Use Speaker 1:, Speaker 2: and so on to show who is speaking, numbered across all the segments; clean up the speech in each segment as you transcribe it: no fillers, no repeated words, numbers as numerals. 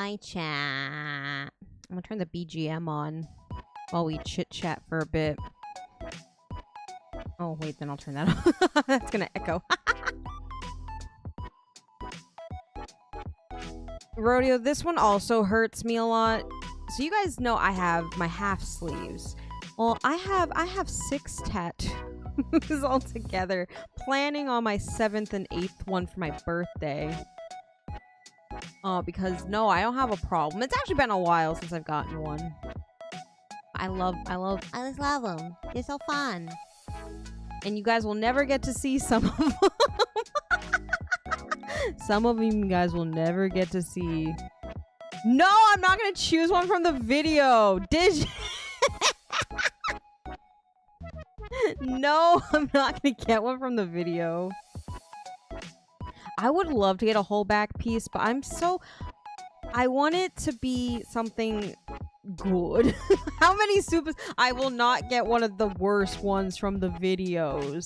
Speaker 1: Hi, chat. I'm gonna turn the BGM on while we chit-chat for a bit. Oh, wait, then I'll turn that on. That's gonna echo. Rodeo, this one also hurts me a lot. So you guys know I have my half sleeves. Well, I have 6 tattoos all together, planning on my 7th and 8th one for my birthday. Because no, I don't have a problem. It's actually been a while since I've gotten one. I just love them. They're so fun. And you guys will never get to see some of them. Some of you guys will never get to see. No, I'm not gonna choose one from the video. Did you? No, I'm not gonna get one from the video. I would love to get a whole back piece, but I want it to be something good. How many supers? I will not get one of the worst ones from the videos.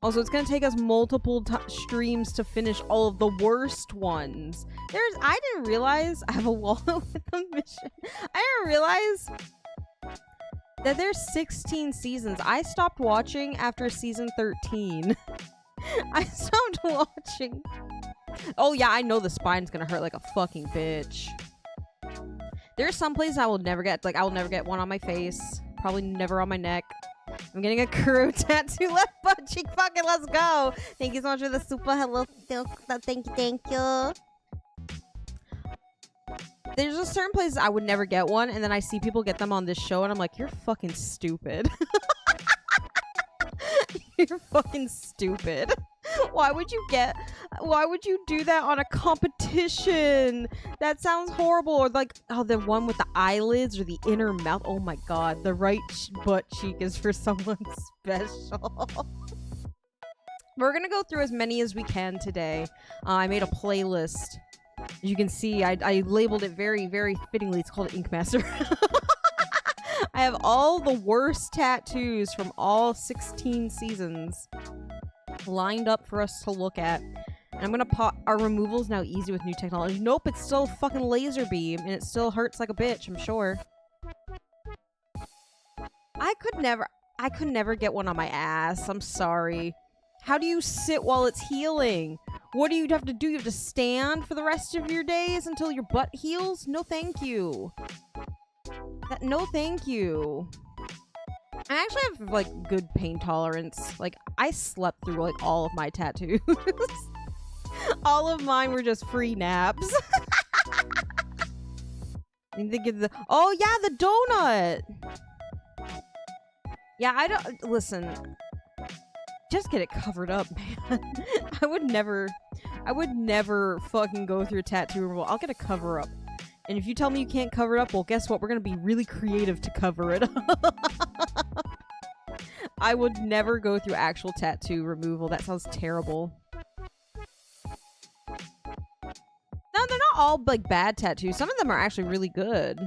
Speaker 1: Also, it's gonna take us multiple streams to finish all of the worst ones. I didn't realize I have a wallet with a mission. I didn't realize that there's 16 seasons. I stopped watching after season 13. I stopped watching. Oh yeah, I know the spine's gonna hurt like a fucking bitch. There's some places I will never get. Like, I will never get one on my face. Probably never on my neck. I'm getting a Kuro tattoo left butt cheek. Fucking let's go. Thank you so much for the super hello. Thank you. There's just certain places I would never get one, and then I see people get them on this show, and I'm like, you're fucking stupid. You're fucking stupid. Why would you do that on a competition? That sounds horrible. Or like, oh, the one with the eyelids or the inner mouth. Oh my god, the right butt cheek is for someone special. We're gonna go through as many as we can today. I made a playlist. As you can see, I labeled it very, very fittingly. It's called Ink Master. I have all the worst tattoos from all 16 seasons lined up for us to look at. And I'm gonna pop. Our removal's now easy with new technology. Nope, it's still a fucking laser beam, and it still hurts like a bitch, I'm sure. I could never get one on my ass. I'm sorry. How do you sit while it's healing? What do you have to do? You have to stand for the rest of your days until your butt heals? No, thank you. No, thank you. I actually have, like, good pain tolerance. Like, I slept through, like, all of my tattoos. All of mine were just free naps. Oh, yeah, the donut! Yeah, I don't... Listen. Just get it covered up, man. I would never fucking go through a tattoo removal. I'll get a cover up. And if you tell me you can't cover it up, well, guess what? We're gonna be really creative to cover it up. I would never go through actual tattoo removal. That sounds terrible. No, they're not all, like, bad tattoos. Some of them are actually really good.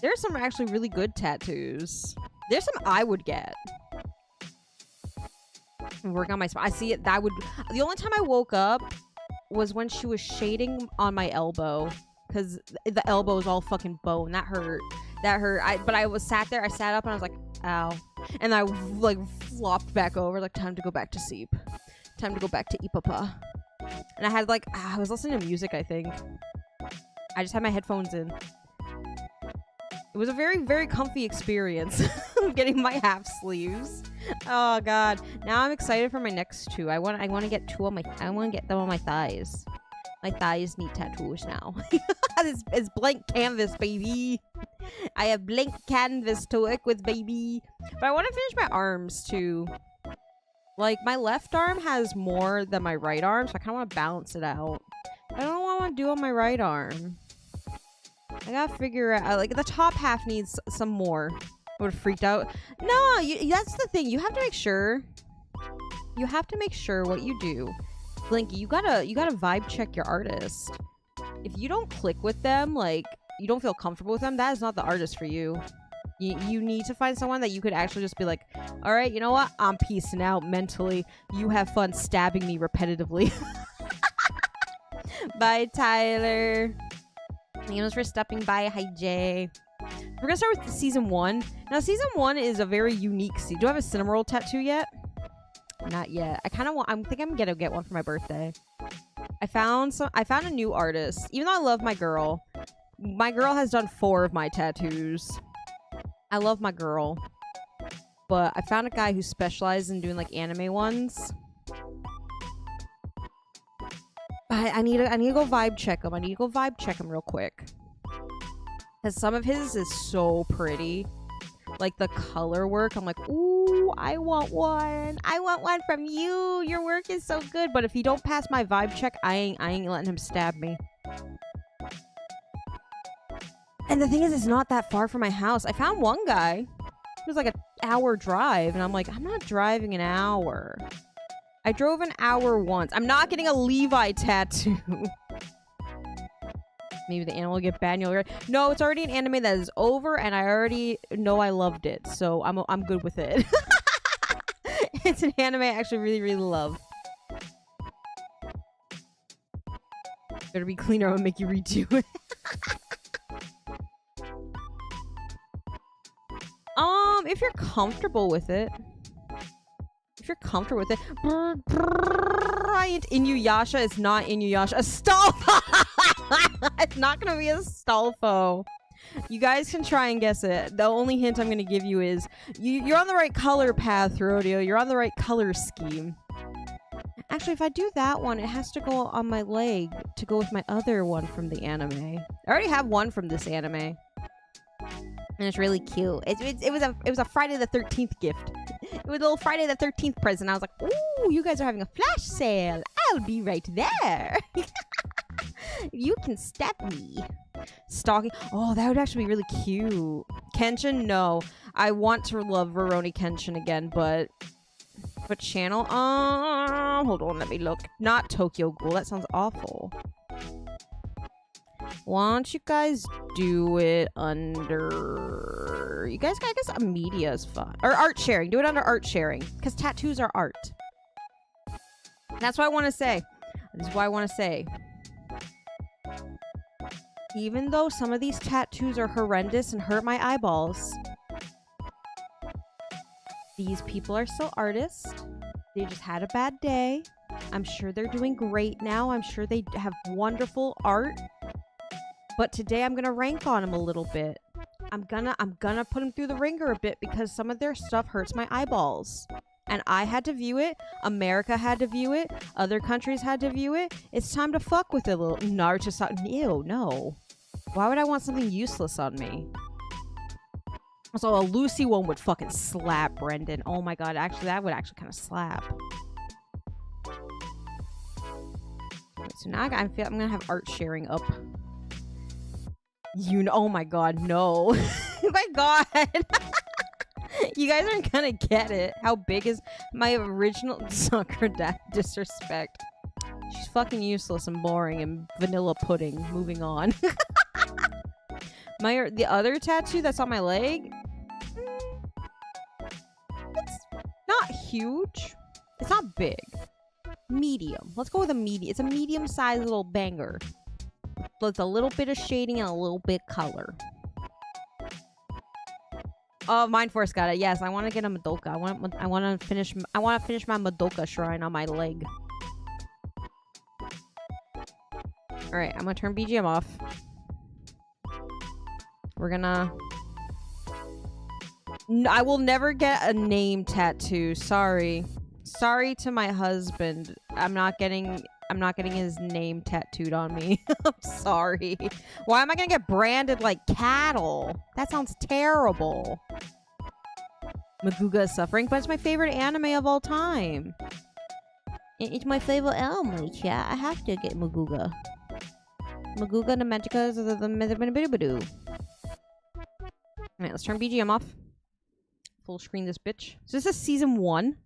Speaker 1: There are some actually really good tattoos. There's some I would get. I'm working on my spine. I see it. The only time I woke up was when she was shading on my elbow. Because the elbow is all fucking bone. That hurt. But I sat there. I sat up and I was like, ow. And I, like, flopped back over. Like, time to go back to sleep. Time to go back to Ipapa. And I had, like, I was listening to music, I think. I just had my headphones in. It was a very, very comfy experience. Getting my half sleeves. Oh, God. Now I'm excited for my next two. I want to get two on I want to get them on my thighs. My thighs need tattoos now. It's blank canvas, baby. I have blank canvas to work with, baby. But I want to finish my arms, too. Like, my left arm has more than my right arm, so I kind of want to balance it out. I don't know what I want to do on my right arm. I gotta figure out, like, the top half needs some more. I would have freaked out. No, that's the thing. You have to make sure. You have to make sure what you do. Blinky, you gotta vibe check your artist. If you don't click with them, like, you don't feel comfortable with them, that is not the artist for you. You need to find someone that you could actually just be like, all right, you know what? I'm peacing out mentally. You have fun stabbing me repetitively. Bye, Tyler. Thank you for stopping by. Hi, Jay. We're gonna start with season 1. Now, season 1 is a very unique season. Do I have a Cinnamoroll tattoo yet? Not yet. I kind of want. I think I'm gonna get one for my birthday. I found a new artist. Even though I love my girl has done 4 of my tattoos. I love my girl, but I found a guy who specializes in doing like anime ones. I need to go vibe check him. I need to go vibe check him real quick. Because some of his is so pretty. Like the color work. I'm like, ooh, I want one. I want one from you. Your work is so good. But if you don't pass my vibe check, I ain't letting him stab me. And the thing is, it's not that far from my house. I found one guy. It was like an hour drive. And I'm like, I'm not driving an hour. I drove an hour once. I'm not getting a Levi tattoo. Maybe the animal will get banned. No, it's already an anime that is over, and I already know I loved it, so I'm good with it. It's an anime I actually really, really love. Better be cleaner. I'm gonna make you redo it. If you're comfortable with it. If you're comfortable with it. Inuyasha is not Inuyasha. A Stolfo! It's not gonna be a Stolfo. You guys can try and guess it. The only hint I'm gonna give you is you're on the right color path, Rodeo. You're on the right color scheme. Actually, if I do that one, it has to go on my leg to go with my other one from the anime. I already have one from this anime. And it's really cute. It was a Friday the 13th gift. It was a little Friday the 13th present. I was like, ooh, you guys are having a flash sale. I'll be right there. You can stab me. Stalking. Oh, that would actually be really cute. Kenshin, no. I want to love Rurouni Kenshin again, but channel? Hold on, let me look. Not Tokyo Ghoul. That sounds awful. Why don't you guys do it under... You guys, I guess media is fun. Or art sharing. Do it under art sharing. Because tattoos are art. That's what I want to say. This is what I want to say. Even though some of these tattoos are horrendous and hurt my eyeballs, these people are still artists. They just had a bad day. I'm sure they're doing great now. I'm sure they have wonderful art. But today I'm gonna rank on them a little bit. I'm gonna put them through the ringer a bit because some of their stuff hurts my eyeballs. And I had to view it. America had to view it. Other countries had to view it. It's time to fuck with it a little. Naruto. Ew, no. Why would I want something useless on me? So a Lucy one would fucking slap, Brendan. Oh my god, actually, that would actually kind of slap. Right, so now I'm gonna have art sharing up. Oh my god, no. Oh my god. You guys aren't gonna get it. How big is my original Sakura disrespect? She's fucking useless and boring and vanilla pudding. Moving on. The other tattoo that's on my leg, it's not huge. It's not big. Medium. Let's go with a medium. It's a medium-sized little banger. With a little bit of shading and a little bit color. Oh, Mind Force got it. Yes, I want to get a Madoka. I want to finish my Madoka shrine on my leg. All right, I'm gonna turn BGM off. We're gonna... I will never get a name tattoo. Sorry. Sorry to my husband. I'm not getting his name tattooed on me. I'm sorry. Why am I gonna get branded like cattle? That sounds terrible. Maguga is suffering, but it's my favorite anime of all time. It's my favorite anime, chat. I have to get Maguga. Maguga, the Magicas, the Midabidoo. Alright, let's turn BGM off. Full screen this bitch. So this is season 1.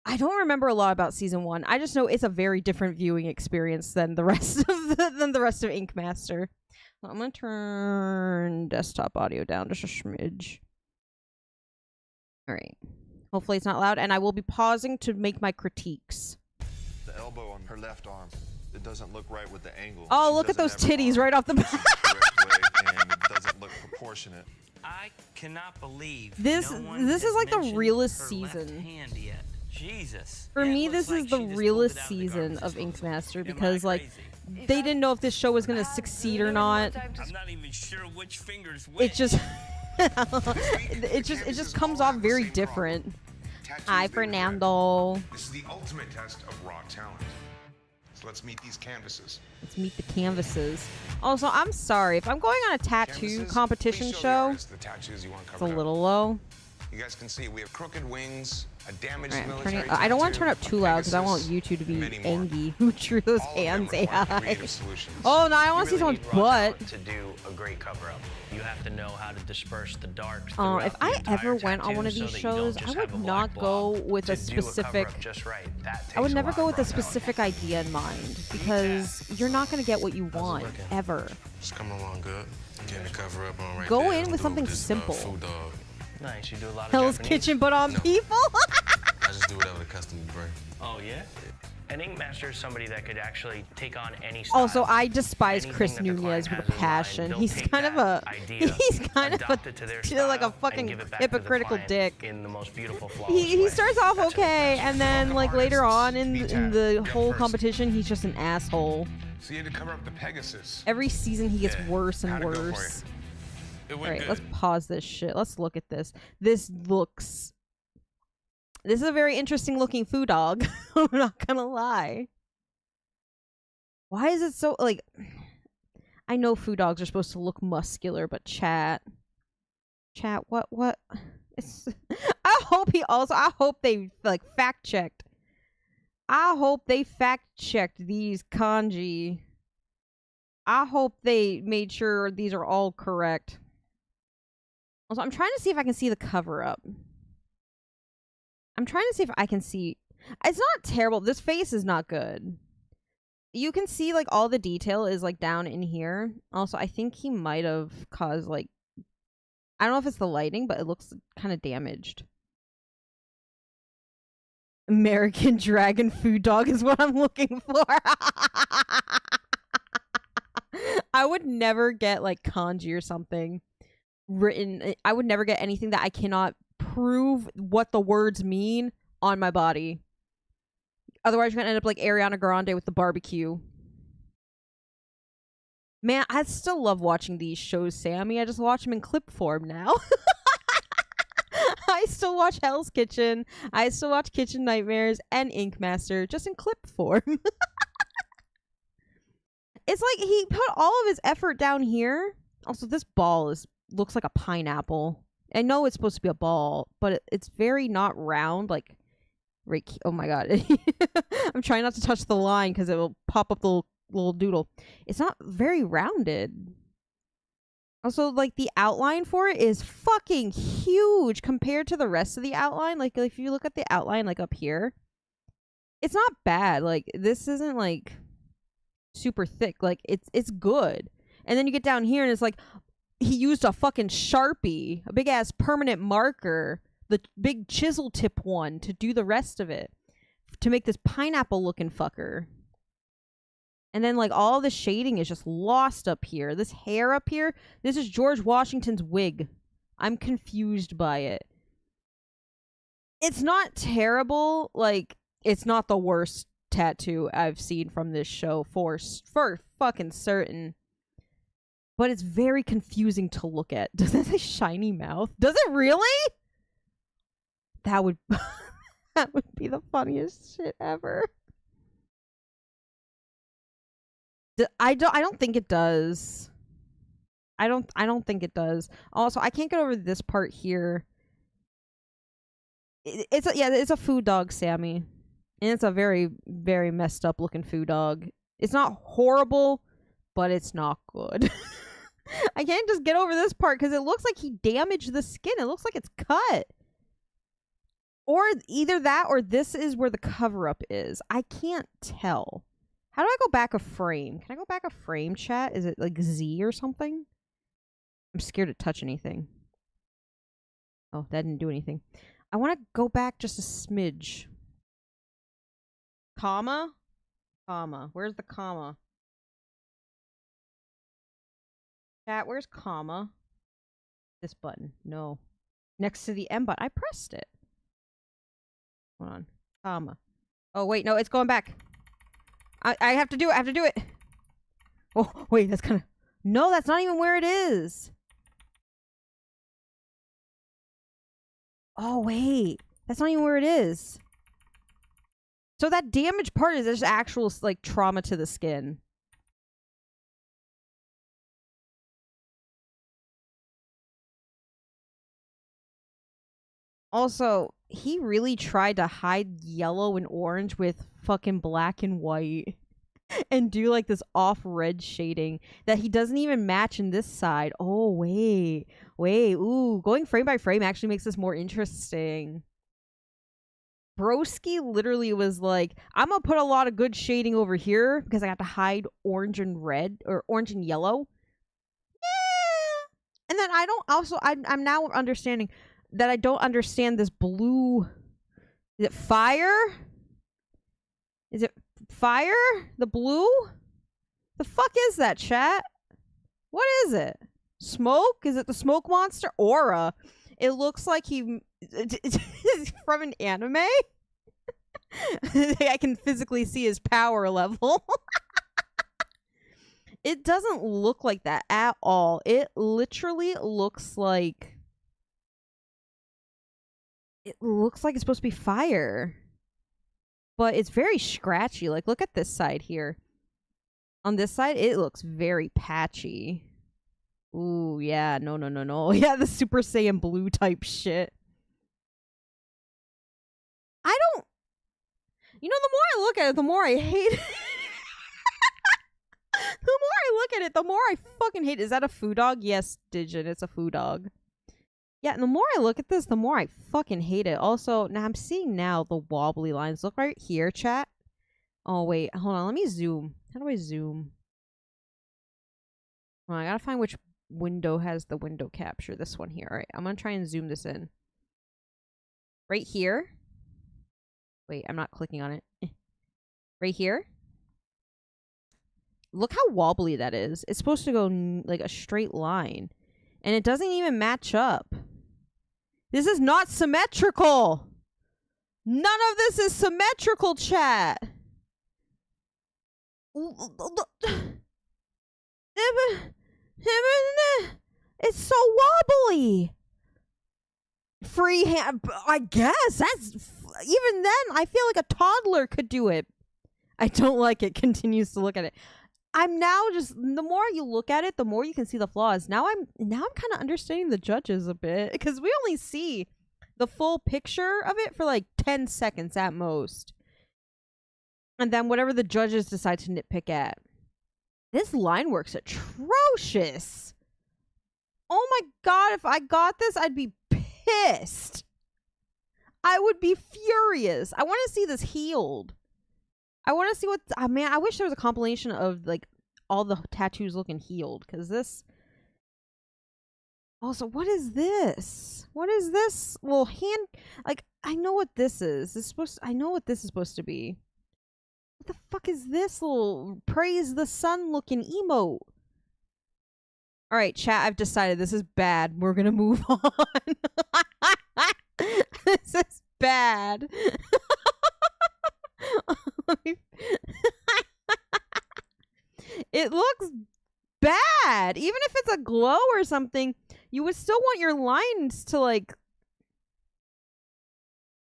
Speaker 1: I don't remember a lot about season 1. I just know it's a very different viewing experience than the rest of Ink Master. Well, I'm gonna turn desktop audio down just a smidge. All right. Hopefully it's not loud, and I will be pausing to make my critiques.
Speaker 2: The elbow on her left arm. It doesn't look right with the angle.
Speaker 1: Oh, look at those titties right off the bat.
Speaker 2: And it doesn't look proportionate.
Speaker 3: I cannot believe
Speaker 1: this is like the realest season.
Speaker 3: Jesus.
Speaker 1: For me, this is the realest season of Ink Master because like they didn't know if this show was gonna succeed or not.
Speaker 3: I'm not even sure which fingers
Speaker 1: It just it just comes off very different. Hi, Fernando.
Speaker 4: This is the ultimate test of raw talent. So let's meet these canvases.
Speaker 1: Let's meet the canvases. Also, I'm sorry if I'm going on a tattoo competition show.
Speaker 4: The tattoos you want
Speaker 1: It's a little low.
Speaker 4: You guys can see we have crooked wings, a damaged
Speaker 1: Right,
Speaker 4: military
Speaker 1: I don't want to
Speaker 4: tattoo,
Speaker 1: turn up too loud because I want you two to be
Speaker 4: many more.
Speaker 1: angry. Who drew those
Speaker 4: All of them
Speaker 1: hands?
Speaker 4: require
Speaker 1: AI.
Speaker 4: creative solutions.
Speaker 1: Oh no, I want to see
Speaker 3: You really
Speaker 1: someone's
Speaker 3: need raw
Speaker 1: butt.
Speaker 3: talent to do a great cover-up. You have to know how to disperse the darks.
Speaker 1: If I ever went on one of these shows, I would not go with a specific. I would never go with a specific idea in mind because you're not gonna get what you want ever.
Speaker 4: It's coming along good. Getting the cover up on right
Speaker 1: Go
Speaker 4: there.
Speaker 1: in
Speaker 4: I'm
Speaker 1: with
Speaker 4: doing
Speaker 1: something
Speaker 4: this,
Speaker 1: simple.
Speaker 4: food dog.
Speaker 3: Nice, you do a lot of
Speaker 1: Hell's
Speaker 3: Japanese?
Speaker 1: Kitchen, but on
Speaker 4: No.
Speaker 1: people.
Speaker 4: I just do whatever the customer bring.
Speaker 3: Oh, yeah? An ink master is somebody that could actually take on any style.
Speaker 1: Also, I despise
Speaker 3: Anything
Speaker 1: Chris
Speaker 3: that the
Speaker 1: Nunez
Speaker 3: client
Speaker 1: with
Speaker 3: has
Speaker 1: a
Speaker 3: in
Speaker 1: passion.
Speaker 3: mind, they'll
Speaker 1: He's
Speaker 3: take
Speaker 1: kind of
Speaker 3: that
Speaker 1: a
Speaker 3: idea,
Speaker 1: he's kind of
Speaker 3: adapt it to their
Speaker 1: like a
Speaker 3: style,
Speaker 1: fucking
Speaker 3: and give it back to the
Speaker 1: hypocritical
Speaker 3: client
Speaker 1: dick.
Speaker 3: in the most beautiful, flawless
Speaker 1: He
Speaker 3: way.
Speaker 1: starts off
Speaker 3: That's an ink
Speaker 1: okay,
Speaker 3: master.
Speaker 1: and then like later on in the whole
Speaker 4: first.
Speaker 1: competition, he's just an asshole.
Speaker 4: So you had to cover up the Pegasus.
Speaker 1: Every season, he gets
Speaker 4: Yeah.
Speaker 1: worse and
Speaker 4: How'd it go for you?
Speaker 1: worse.
Speaker 4: It
Speaker 1: All
Speaker 4: went
Speaker 1: right,
Speaker 4: good.
Speaker 1: let's pause this shit. Let's look at this. This is a very interesting looking foo dog. I'm not gonna lie. Why is it so like? I know foo dogs are supposed to look muscular, but chat, what? It's, I hope they like fact checked. I hope they fact checked these kanji. I hope they made sure these are all correct. Also, I'm trying to see if I can see the cover up. I'm trying to see if I can see. It's not terrible. This face is not good. You can see like all the detail is like down in here. Also, I think he might have caused like, I don't know if it's the lighting, but it looks kind of damaged. American Dragon Food Dog is what I'm looking for. I would never get like kanji or something written. I would never get anything that I cannot prove what the words mean on my body. Otherwise, you're gonna end up like Ariana Grande with the barbecue. Man, I still love watching these shows, Sammy. I just watch them in clip form now. I still watch Hell's Kitchen. I still watch Kitchen Nightmares and Ink Master just in clip form. It's like he put all of his effort down here. Also, this ball looks like a pineapple. I know it's supposed to be a ball, but it's very not round. Like, oh my god. I'm trying not to touch the line because it will pop up the little doodle. It's not very rounded. Also, like, the outline for it is fucking huge compared to the rest of the outline. Like, if you look at the outline, like, up here, it's not bad. Like, this isn't, like, super thick. Like, it's good. And then you get down here, and it's like, he used a fucking Sharpie, a big-ass permanent marker, the big chisel tip one, to do the rest of it, to make this pineapple-looking fucker. And then, like, all the shading is just lost up here. This hair up here, this is George Washington's wig. I'm confused by it. It's not terrible. Like, it's not the worst tattoo I've seen from this show for fucking certain. But it's very confusing to look at. Does it say shiny mouth? Does it really? That would that would be the funniest shit ever. I don't think it does. I don't think it does. Also, I can't get over this part here. It's a food dog, Sammy. And it's a very, very messed up looking food dog. It's not horrible, but it's not good. I can't just get over this part because it looks like he damaged the skin. It looks like it's cut. Or either that or this is where the cover-up is. I can't tell. How do I go back a frame? Can I go back a frame, chat? Is it like Z or something? I'm scared to touch anything. Oh, that didn't do anything. I want to go back just a smidge. Comma? Comma. Where's the comma? Chat, where's comma? This button. No. Next to the M button. I pressed it. Hold on. Comma. Oh, wait. No, it's going back. I have to do it. I have to do it. Oh, wait. That's kind of... No, that's not even where it is. Oh, wait. That's not even where it is. So that damaged part is just actual, like, trauma to the skin. Also, he really tried to hide yellow and orange with fucking black and white. And do, like, this off-red shading that he doesn't even match in this side. Oh, wait. Wait. Ooh, going frame by frame actually makes this more interesting. Broski literally was like, I'm gonna put a lot of good shading over here because I have to hide orange and red, or orange and yellow. Yeah. And then I don't also, I'm now understanding that I don't understand this blue. Is it fire? Is it fire? The blue? The fuck is that, chat? What is it? Smoke? Is it the smoke monster? Aura. It looks like he... from an anime? I can physically see his power level. It doesn't look like that at all. It literally looks like... It looks like it's supposed to be fire. But it's very scratchy. Like, look at this side here. On this side, it looks very patchy. Ooh, yeah. No, no, no, no. Yeah, the Super Saiyan Blue type shit. I don't... You know, the more I look at it, the more I hate it. The more I look at it, the more I fucking hate it. Is that a foo dog? Yes, Digit. It's a foo dog. Yeah, and the more I look at this, the more I fucking hate it. Also, now I'm seeing now the wobbly lines. Look right here, chat. Oh, wait. Hold on. Let me zoom. How do I zoom? Well, I gotta find which window has the window capture. This one here. All right. I'm gonna try and zoom this in. Right here. Wait, I'm not clicking on it. Right here. Look how wobbly that is. It's supposed to go like a straight line. And it doesn't even match up. This is not symmetrical. None of this is symmetrical, chat. It's so wobbly. Freehand, I guess. That's... Even then, I feel like a toddler could do it. I don't like it. Continues to look at it. I'm now just... The more you look at it, the more you can see the flaws. Now I'm kind of understanding the judges a bit. Because we only see the full picture of it for like 10 seconds at most. And then whatever the judges decide to nitpick at. This line work's atrocious. Oh my god, if I got this, I'd be pissed. I would be furious. I want to see this healed. I want to see what... man, I wish there was a compilation of, like, all the tattoos looking healed. Because this... Also, what is this? What is this little hand... Like, I know what this is. I know what this is supposed to be. What the fuck is this little praise the sun looking emote? Alright, chat, I've decided this is bad. We're gonna move on. This is bad. It looks bad. Even if it's a glow or something, you would still want your lines to, like...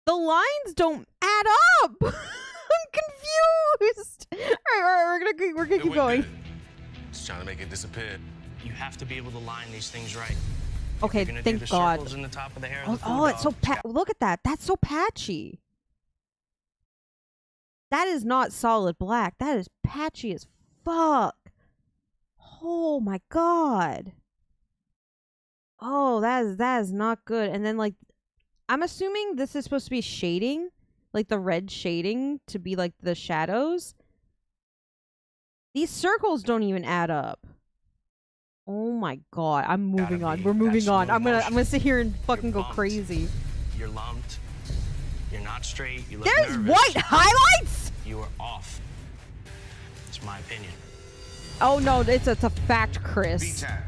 Speaker 1: The lines don't add up. I'm confused. Alright, we're gonna keep going.
Speaker 5: Just trying to make it disappear.
Speaker 3: You have to be able to line these things right.
Speaker 1: Okay, thank God.
Speaker 3: In the top of the hair
Speaker 1: Oh, it's so look at that. That's so patchy. That is not solid black. That is patchy as fuck. Oh my god. Oh, that is not good. And then, like, I'm assuming this is supposed to be shading, like the red shading to be like the shadows. These circles don't even add up. Oh my god, I'm moving on. We're moving on. I'm gonna sit here and fucking go crazy.
Speaker 3: You're lumped. You're not straight. You look
Speaker 1: There's
Speaker 3: nervous.
Speaker 1: white highlights?
Speaker 3: You are off. just my opinion.
Speaker 1: Oh no, it's a fact, Chris.
Speaker 4: VTAB.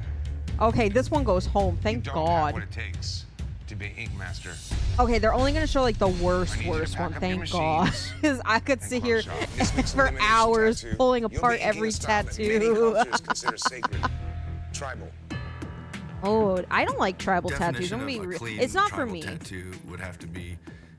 Speaker 1: Okay, this one goes home. Thank
Speaker 4: You don't have what
Speaker 1: God.
Speaker 4: it takes to be Ink Master.
Speaker 1: Okay, they're only gonna show like the
Speaker 4: I
Speaker 1: worst
Speaker 4: need you to
Speaker 1: one.
Speaker 4: pack up your
Speaker 1: Thank God,
Speaker 4: machines
Speaker 1: because I could
Speaker 4: and
Speaker 1: sit
Speaker 4: close
Speaker 1: here
Speaker 4: shop.
Speaker 6: This week's
Speaker 1: for
Speaker 6: elimination
Speaker 1: hours
Speaker 6: tattoo,
Speaker 1: pulling
Speaker 6: you'll be
Speaker 1: apart
Speaker 6: inking
Speaker 1: every
Speaker 6: a style that many
Speaker 1: tattoo.
Speaker 6: cultures consider sacred. Tribal.
Speaker 1: Oh, I don't like tribal tattoos.
Speaker 5: Definition
Speaker 1: I'm
Speaker 5: of
Speaker 1: gonna
Speaker 5: a
Speaker 1: be
Speaker 5: clean
Speaker 1: real. It's not for
Speaker 5: tribal
Speaker 1: me.
Speaker 5: Tattoo would have to be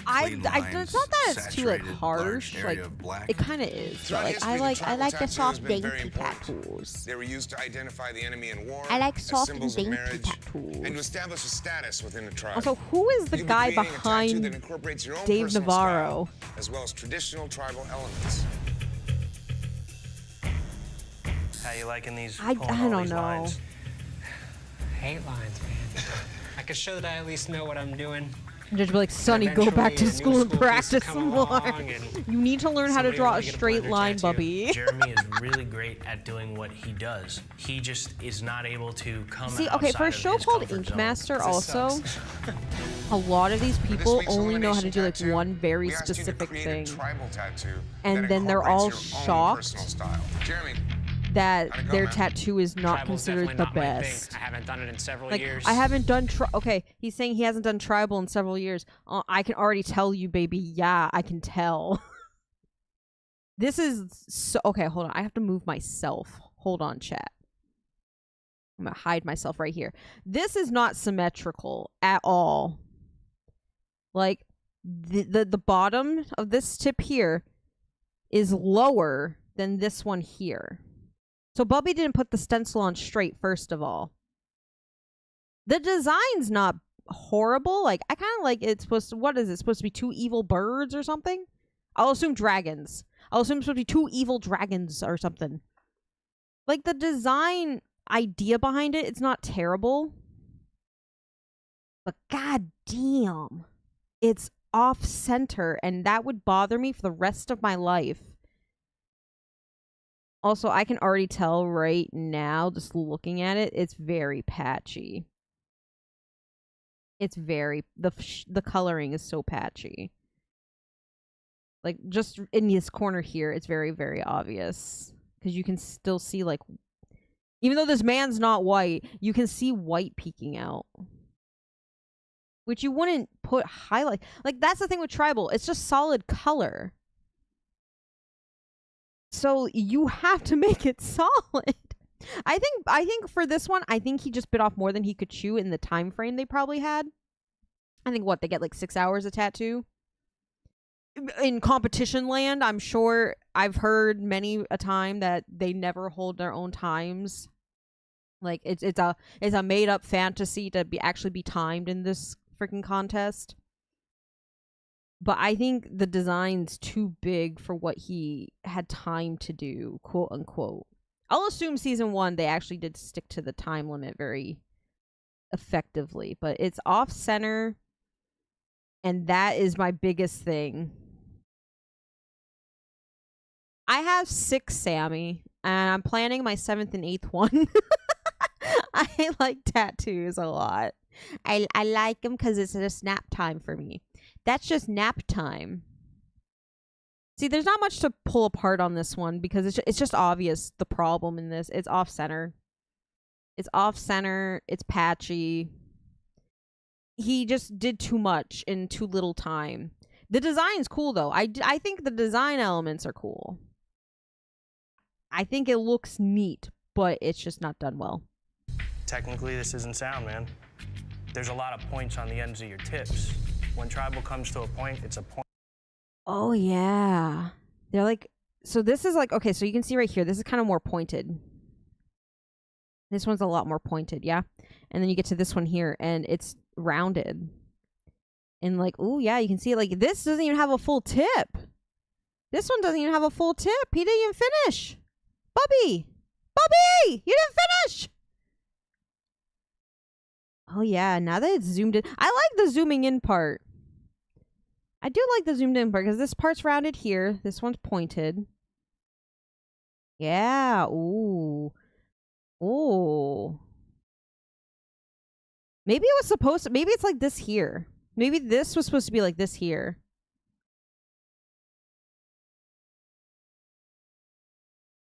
Speaker 1: I,
Speaker 5: clean
Speaker 1: I
Speaker 5: lines,
Speaker 1: it's not that it's too like
Speaker 5: saturated,
Speaker 1: harsh.
Speaker 5: large
Speaker 1: Like
Speaker 5: area of black.
Speaker 1: it kind of is. But
Speaker 6: Throughout
Speaker 1: like
Speaker 6: history,
Speaker 1: I
Speaker 6: the
Speaker 1: like
Speaker 6: tribal
Speaker 1: the
Speaker 6: tattoo has
Speaker 1: soft
Speaker 6: been
Speaker 1: dainty
Speaker 6: very important.
Speaker 1: tattoos.
Speaker 6: They were used to identify the enemy in war.
Speaker 1: I like
Speaker 6: as
Speaker 1: soft and
Speaker 6: symbols of
Speaker 1: dainty
Speaker 6: marriage,
Speaker 1: tattoos.
Speaker 6: and to establish a status within the tribe.
Speaker 1: Also, who is the
Speaker 6: You'll be
Speaker 1: guy
Speaker 6: creating a tattoo
Speaker 1: behind
Speaker 6: that incorporates your own
Speaker 1: Dave
Speaker 6: personal
Speaker 1: Navarro?
Speaker 6: style, as well as traditional tribal elements.
Speaker 3: How you liking these?
Speaker 1: I
Speaker 3: pulling all
Speaker 1: don't
Speaker 3: these
Speaker 1: know.
Speaker 3: lines?
Speaker 7: Hate lines, man. I can show that I at least know what I'm doing.
Speaker 1: Just be like, Sonny, go back to
Speaker 7: Eventually, a new
Speaker 1: school and
Speaker 7: school piece will
Speaker 1: practice
Speaker 7: come
Speaker 1: some more.
Speaker 7: along and
Speaker 1: You need to learn how to
Speaker 7: somebody
Speaker 1: draw
Speaker 7: will
Speaker 1: a
Speaker 7: get a
Speaker 1: straight
Speaker 7: blender
Speaker 1: line,
Speaker 7: tattoo.
Speaker 1: Bubby.
Speaker 3: Jeremy is really great at doing what he does. He just is not able to come
Speaker 1: See, okay, for a
Speaker 3: outside of
Speaker 1: show
Speaker 3: his
Speaker 1: called
Speaker 3: comfort
Speaker 1: Ink
Speaker 3: zone.
Speaker 1: Master,
Speaker 7: This
Speaker 1: also,
Speaker 7: sucks.
Speaker 1: a lot of these people
Speaker 6: week's
Speaker 1: only know how to
Speaker 6: elimination
Speaker 1: do like
Speaker 6: tattoo,
Speaker 1: one very
Speaker 6: we asked you to
Speaker 1: specific
Speaker 6: create
Speaker 1: thing.
Speaker 6: a tribal tattoo
Speaker 1: And
Speaker 6: that
Speaker 1: then they're all
Speaker 6: incorporates your own
Speaker 1: shocked
Speaker 6: personal style. Jeremy,
Speaker 1: That
Speaker 6: How'd it go,
Speaker 1: their
Speaker 6: man?
Speaker 1: tattoo is not
Speaker 7: Tribal's
Speaker 1: considered
Speaker 7: definitely
Speaker 1: the
Speaker 7: not my thing.
Speaker 1: best.
Speaker 7: I haven't done it in several
Speaker 1: Like,
Speaker 7: years.
Speaker 1: I haven't done okay, he's saying he hasn't done tribal in several years. I can already tell you, baby. Yeah, I can tell. This is so okay, hold on. I have to move myself. Hold on, chat. I'm gonna hide myself right here. This is not symmetrical at all. Like the bottom of this tip here is lower than this one here. So Bubby didn't put the stencil on straight, first of all. The design's not horrible. Like, I kind of like it's supposed to, what is it? Supposed to be two evil birds or something? I'll assume dragons. I'll assume it's supposed to be two evil dragons or something. Like, the design idea behind it, it's not terrible. But god damn, it's off center, and that would bother me for the rest of my life. Also, I can already tell right now, just looking at it, it's very patchy. It's very, the coloring is so patchy. Like, just in this corner here, it's very, very obvious. Because you can still see, like, even though this man's not white, you can see white peeking out. Which you wouldn't put highlight. Like, that's the thing with tribal. It's just solid color. So you have to make it solid. I think for this one, I think he just bit off more than he could chew in the time frame they probably had. I think what, they get like 6 hours a tattoo? In competition land, I'm sure I've heard many a time that they never hold their own times. Like it's a made up fantasy to actually be timed in this freaking contest. But I think the design's too big for what he had time to do, quote unquote. I'll assume season 1 they actually did stick to the time limit very effectively, but it's off center, and that is my biggest thing. I have 6 Sammy, and I'm planning my 7th and 8th one. I like tattoos a lot. I like them because it's just nap time for me. That's just nap time. See, there's not much to pull apart on this one because it's just obvious the problem in this. It's off center. It's off center. It's patchy. He just did too much in too little time. The design's cool though. I think the design elements are cool. I think it looks neat, but it's just not done well.
Speaker 3: Technically, this isn't sound, man. There's a lot of points on the ends of your tips. When tribal comes to a point, it's a point.
Speaker 1: Oh, yeah. They're like, so this is like, okay, so you can see right here, this is kind of more pointed. This one's a lot more pointed, yeah? And then you get to this one here, and it's rounded. And like, oh, yeah, you can see it. Like, this doesn't even have a full tip. This one doesn't even have a full tip. He didn't even finish. Bubby! Bubby! You didn't finish! Oh, yeah, now that it's zoomed in. I like the zooming in part. I do like the zoomed in part because this part's rounded here. This one's pointed. Yeah. Ooh. Ooh. Maybe it was supposed to. Maybe it's like this here. Maybe this was supposed to be like this here.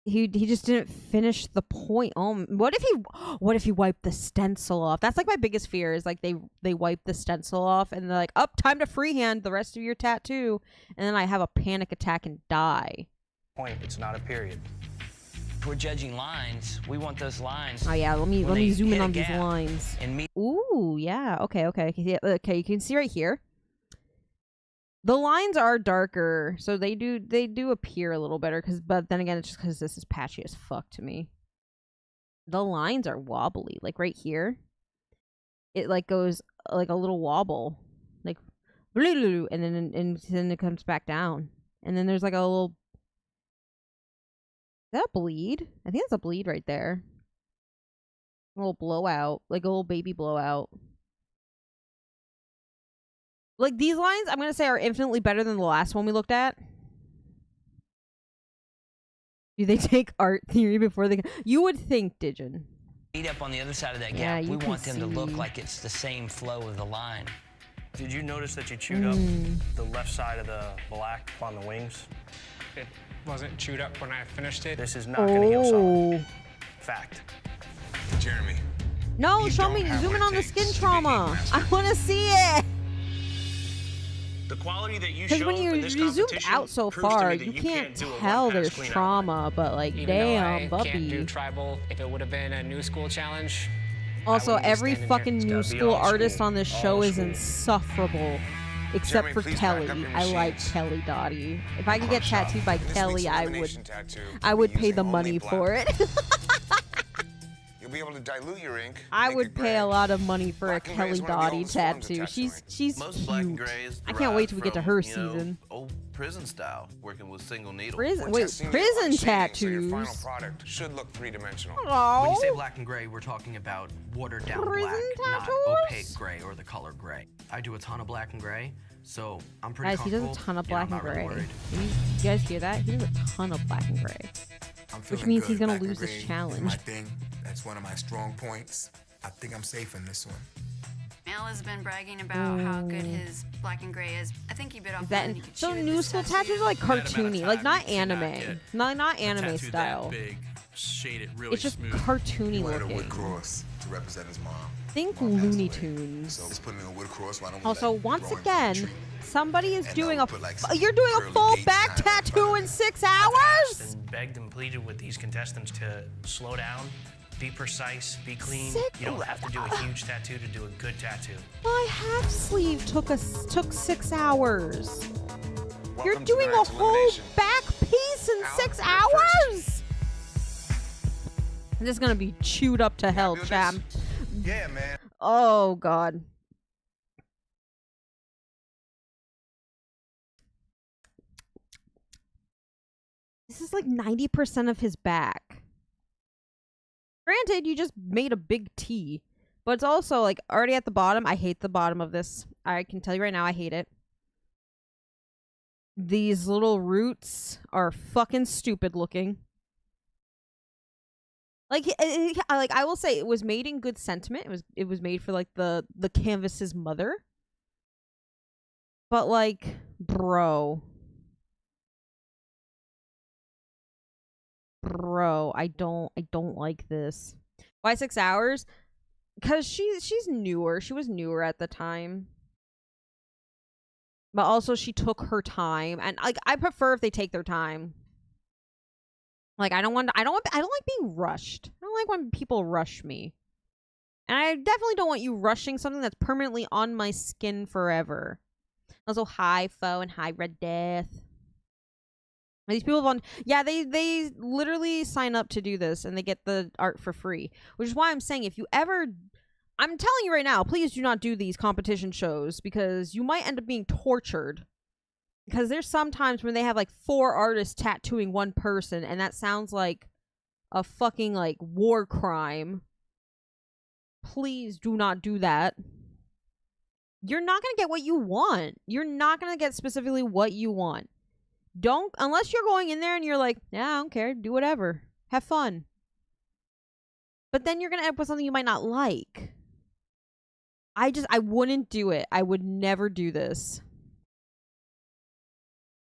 Speaker 1: he just didn't finish the point. Oh, what if he wiped the stencil off? That's like my biggest fear is like they wipe the stencil off and they're like, "Up, time to freehand the rest of your tattoo," and then I have a panic attack and die.
Speaker 3: Point. It's not a period.
Speaker 8: If we're judging lines, we want those lines.
Speaker 1: Oh yeah, let me zoom in on these lines. Ooh, yeah. Okay. Okay, you can see right here. The lines are darker, so they do appear a little better. But then again, it's just because this is patchy as fuck to me. The lines are wobbly, like right here. It like goes like a little wobble, like, and then it comes back down, and then there's like a little. Is that a bleed? I think that's a bleed right there. A little blowout, like a little baby blowout. Like, these lines, I'm going to say, are infinitely better than the last one we looked at. Do they take art theory before they... You would think, Digin.
Speaker 8: Up on the other side of that gap, we want them to look like it's the same flow of the line.
Speaker 3: Did you notice that you chewed up the left side of the black on the wings?
Speaker 7: It wasn't chewed up when I finished it.
Speaker 3: This is not going to heal solid. Fact.
Speaker 4: Jeremy.
Speaker 1: No, show me. Zoom in on the skin trauma. I want to see it.
Speaker 3: The quality that you
Speaker 1: Because when you zoomed out so far, you can't tell there's trauma, but like,
Speaker 7: Even
Speaker 1: damn,
Speaker 7: though I can't do
Speaker 1: puppy.
Speaker 7: tribal. If it would have been a new school challenge.
Speaker 1: Also,
Speaker 7: I wouldn't be
Speaker 1: every
Speaker 7: standing
Speaker 1: fucking
Speaker 7: here.
Speaker 1: new
Speaker 3: It's gotta be
Speaker 1: school
Speaker 3: all
Speaker 1: artist
Speaker 3: school.
Speaker 1: on this
Speaker 3: All
Speaker 1: show is
Speaker 3: school.
Speaker 1: insufferable. Except
Speaker 4: Jeremy,
Speaker 1: for
Speaker 4: please
Speaker 1: Kelly.
Speaker 4: back up your
Speaker 1: I like
Speaker 4: machines.
Speaker 1: Kelly Dottie. If I could get tattooed by
Speaker 4: This week's
Speaker 1: Kelly, I
Speaker 4: elimination tattoo
Speaker 1: I
Speaker 4: will
Speaker 1: would
Speaker 4: be
Speaker 1: pay the
Speaker 4: using
Speaker 1: money
Speaker 4: only
Speaker 1: for
Speaker 4: black.
Speaker 1: it.
Speaker 4: You'll be able to dilute your ink.
Speaker 1: I
Speaker 4: make
Speaker 1: would
Speaker 4: it
Speaker 1: pay
Speaker 4: gray.
Speaker 1: a lot of money for
Speaker 4: Black
Speaker 1: a
Speaker 4: and gray
Speaker 1: Kelly
Speaker 4: is one of the
Speaker 1: Dottie
Speaker 4: oldest forms of
Speaker 1: tattoo.
Speaker 4: tattooing.
Speaker 1: She's
Speaker 5: Most black and
Speaker 1: cute.
Speaker 5: grays
Speaker 1: I can't wait till we get to her
Speaker 5: derived from, you know,
Speaker 1: season.
Speaker 5: old prison style, working with single needle.
Speaker 1: Prison,
Speaker 4: We're
Speaker 1: wait,
Speaker 4: testing you
Speaker 1: prison
Speaker 4: on shading, so your final
Speaker 1: tattoos.
Speaker 4: product should look three-dimensional.
Speaker 9: When you say
Speaker 1: Oh,
Speaker 9: black and gray, we're talking about watered down
Speaker 1: Prison
Speaker 9: black, not
Speaker 1: tattoos?
Speaker 9: opaque gray or the color gray. I do a ton of black and gray, so I'm pretty
Speaker 1: guys, he does a
Speaker 9: comfortable.
Speaker 1: ton of
Speaker 9: Yeah, I'm
Speaker 1: black and
Speaker 9: not really
Speaker 1: gray.
Speaker 9: worried.
Speaker 1: You guys hear that? He does a ton of black and gray.
Speaker 10: I'm
Speaker 1: Which
Speaker 10: feeling
Speaker 1: means
Speaker 10: good.
Speaker 1: he's gonna
Speaker 10: Black and
Speaker 1: lose this
Speaker 10: gray is
Speaker 1: challenge.
Speaker 10: my thing. That's one of my strong points. I think I'm safe in this one.
Speaker 11: Mel has been bragging about how good his black and gray is. I think he bit off
Speaker 1: Is
Speaker 11: more
Speaker 1: that
Speaker 11: than he could
Speaker 1: so?
Speaker 11: chew
Speaker 1: New
Speaker 11: this
Speaker 1: school
Speaker 11: tattoo.
Speaker 1: tattoos are like
Speaker 12: That amount of
Speaker 1: cartoony,
Speaker 12: time
Speaker 1: like not
Speaker 12: you cannot
Speaker 1: anime,
Speaker 12: get
Speaker 1: not
Speaker 12: a
Speaker 1: anime
Speaker 12: tattoo
Speaker 1: style.
Speaker 12: That big, shaded really
Speaker 1: It's just
Speaker 12: smooth.
Speaker 1: cartoony
Speaker 10: He wanted a wood
Speaker 1: looking.
Speaker 10: cross to represent his mom.
Speaker 1: Think
Speaker 10: Mom passed
Speaker 1: Looney
Speaker 10: away.
Speaker 1: Tunes.
Speaker 10: So let's put in a wood cross. Why don't we
Speaker 1: Also,
Speaker 10: like
Speaker 1: once
Speaker 10: growing from a
Speaker 1: again,
Speaker 10: tree?
Speaker 1: somebody is
Speaker 10: And
Speaker 1: doing
Speaker 10: we'll
Speaker 1: a.
Speaker 10: put, like, some
Speaker 1: You're doing a
Speaker 10: curly
Speaker 1: full
Speaker 10: gates
Speaker 1: back
Speaker 10: kind of in front
Speaker 1: tattoo
Speaker 10: of
Speaker 1: in
Speaker 10: it.
Speaker 1: 6 hours.
Speaker 3: And begged and pleaded with these contestants to slow down, be precise, be clean.
Speaker 1: Sick.
Speaker 3: You don't have to do a huge tattoo to do a good tattoo.
Speaker 1: My half sleeve took 6 hours. You're
Speaker 4: Welcome to
Speaker 1: doing a
Speaker 4: tonight's
Speaker 1: whole
Speaker 4: elimination.
Speaker 1: back piece in
Speaker 4: Al,
Speaker 1: 6
Speaker 4: you're
Speaker 1: hours. This is gonna be chewed up to hell,
Speaker 4: do this?
Speaker 1: cham.
Speaker 4: Yeah, man.
Speaker 1: Oh god. This is like 90% of his back. Granted, you just made a big T, but it's also like already at the bottom. I hate the bottom of this. I can tell you right now, I hate it. These little roots are fucking stupid looking. Like, I will say, it was made in good sentiment. It was made for like the canvas's mother. But like, bro, I don't like this. Why 6 hours? Because she's newer. She was newer at the time. But also she took her time, and like I prefer if they take their time. Like I don't like being rushed. I don't like when people rush me. And I definitely don't want you rushing something that's permanently on my skin forever. Also, hi Fo and hi Red Death. These people they literally sign up to do this and they get the art for free. Which is why I'm saying, if you ever, I'm telling you right now, please do not do these competition shows, because you might end up being tortured. Because there's some times when they have like 4 artists tattooing one person, and that sounds like a fucking like war crime. Please do not do that. You're not going to get what you want. You're not going to get specifically what you want. Don't, unless you're going in there and you're like, yeah, I don't care, do whatever. Have fun. But then you're going to end up with something you might not like. I wouldn't do it. I would never do this.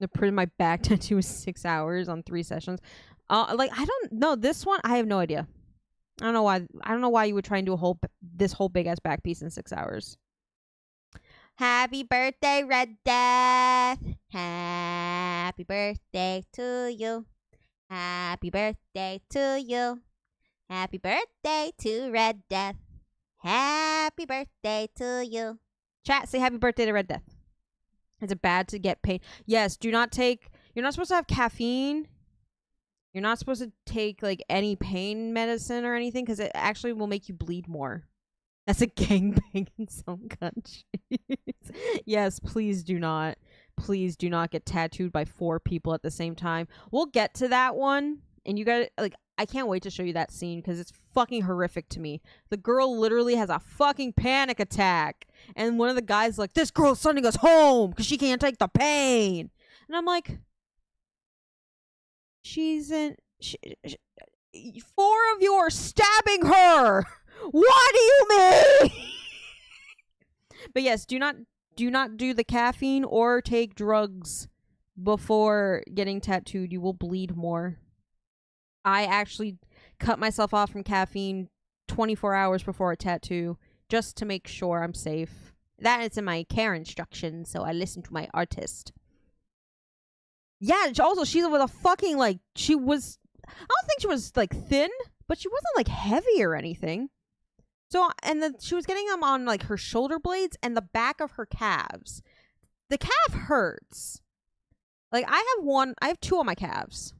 Speaker 1: The print of my back tattoo is 6 hours on 3 sessions. Like I don't know this one. I have no idea. I don't know why. I don't know why you would try and do this whole big ass back piece in 6 hours. Happy birthday, Red Death. Happy birthday to you. Happy birthday to you. Happy birthday to Red Death. Happy birthday to you. Chat, say happy birthday to Red Death. Is it bad to get pain? Yes, do not take... You're not supposed to have caffeine. You're not supposed to take, like, any pain medicine or anything, because it actually will make you bleed more. That's a gangbang in some countries. Yes, please do not. Please do not get tattooed by 4 people at the same time. We'll get to that one. And you gotta, like, I can't wait to show you that scene because it's fucking horrific to me. The girl literally has a fucking panic attack. And one of the guys like, this girl's sending us home because she can't take the pain. And I'm like, she's in... 4 of you are stabbing her! What do you mean? But yes, do not do the caffeine or take drugs before getting tattooed. You will bleed more. I actually cut myself off from caffeine 24 hours before a tattoo just to make sure I'm safe. That is in my care instructions, so I listen to my artist. Yeah, also, she was a fucking, like, she was... I don't think she was, like, thin, but she wasn't, like, heavy or anything. So, and then she was getting them on, like, her shoulder blades and the back of her calves. The calf hurts. Like, I have 2 on my calves.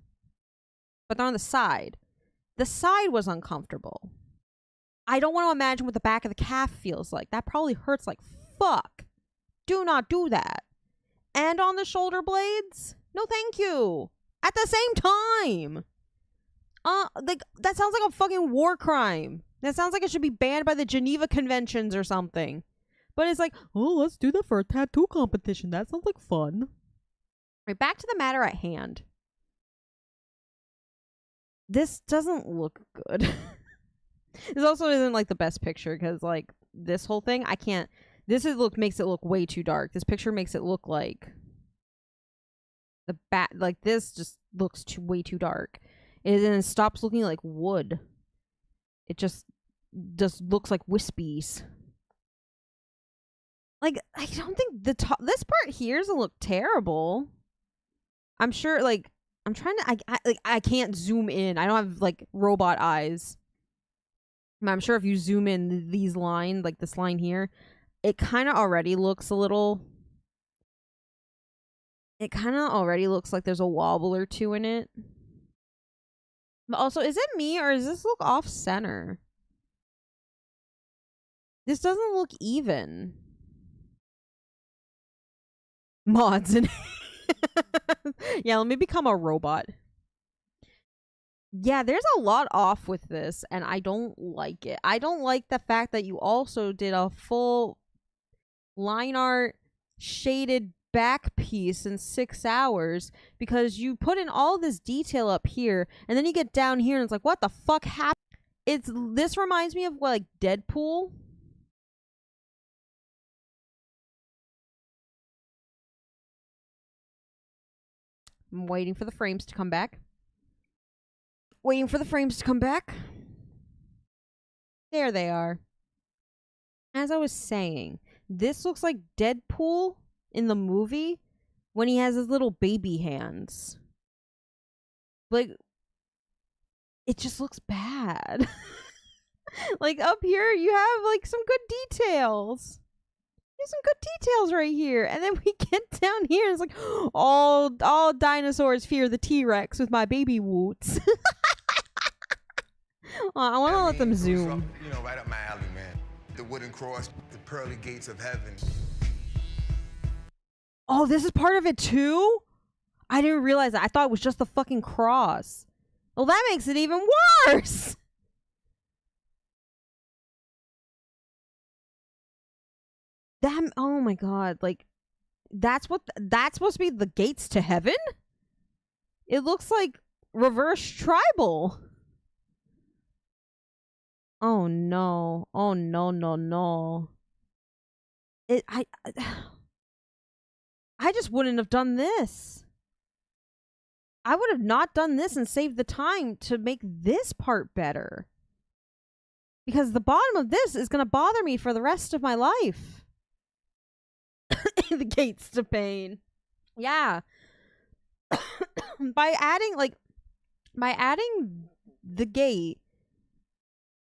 Speaker 1: But they're on the side. The side was uncomfortable. I don't want to imagine what the back of the calf feels like. That probably hurts like fuck. Do not do that. And on the shoulder blades? No, thank you. At the same time. Like, that sounds like a fucking war crime. That sounds like it should be banned by the Geneva Conventions or something. But it's like, oh, let's do that for a tattoo competition. That sounds like fun. Right, back to the matter at hand. This doesn't look good. This also isn't like the best picture because like this whole thing, I can't. Makes it look way too dark. This picture makes it look like the like this just looks way too dark. It stops looking like wood. It just looks like wispies. Like I don't think this part here doesn't look terrible. I'm sure like. I'm trying to, I can't zoom in. I don't have, like, robot eyes. I'm sure if you zoom in these lines, like this line here, it kind of already looks a little... It kind of already looks like there's a wobble or two in it. But also, is it me or does this look off-center? This doesn't look even. Mods in Yeah, let me become a robot. Yeah, there's a lot off with this, and I don't like it. I don't like the fact that you also did a full line art shaded back piece in 6 hours because you put in all this detail up here, and then you get down here and it's like, what the fuck happened? This reminds me of like Deadpool. I'm waiting for the frames to come back. Waiting for the frames to come back. There they are. As I was saying, this looks like Deadpool in the movie when he has his little baby hands. Like, it just looks bad. Like, up here, you have, like, some good details. There's some good details right here. And then we get down here, and it's like, all dinosaurs fear the T-Rex with my baby woots. I want to let them zoom.
Speaker 10: You know, right up my alley, man. The wooden cross, the pearly gates of heaven.
Speaker 1: Oh, this is part of it too? I didn't realize that. I thought it was just the fucking cross. Well, that makes it even worse. Oh my god, like, that's supposed to be the gates to heaven? It looks like reverse tribal. Oh no. Oh no, no, no. I just wouldn't have done this. I would have not done this and saved the time to make this part better. Because the bottom of this is going to bother me for the rest of my life. The gates to pain. Yeah. By adding the gate,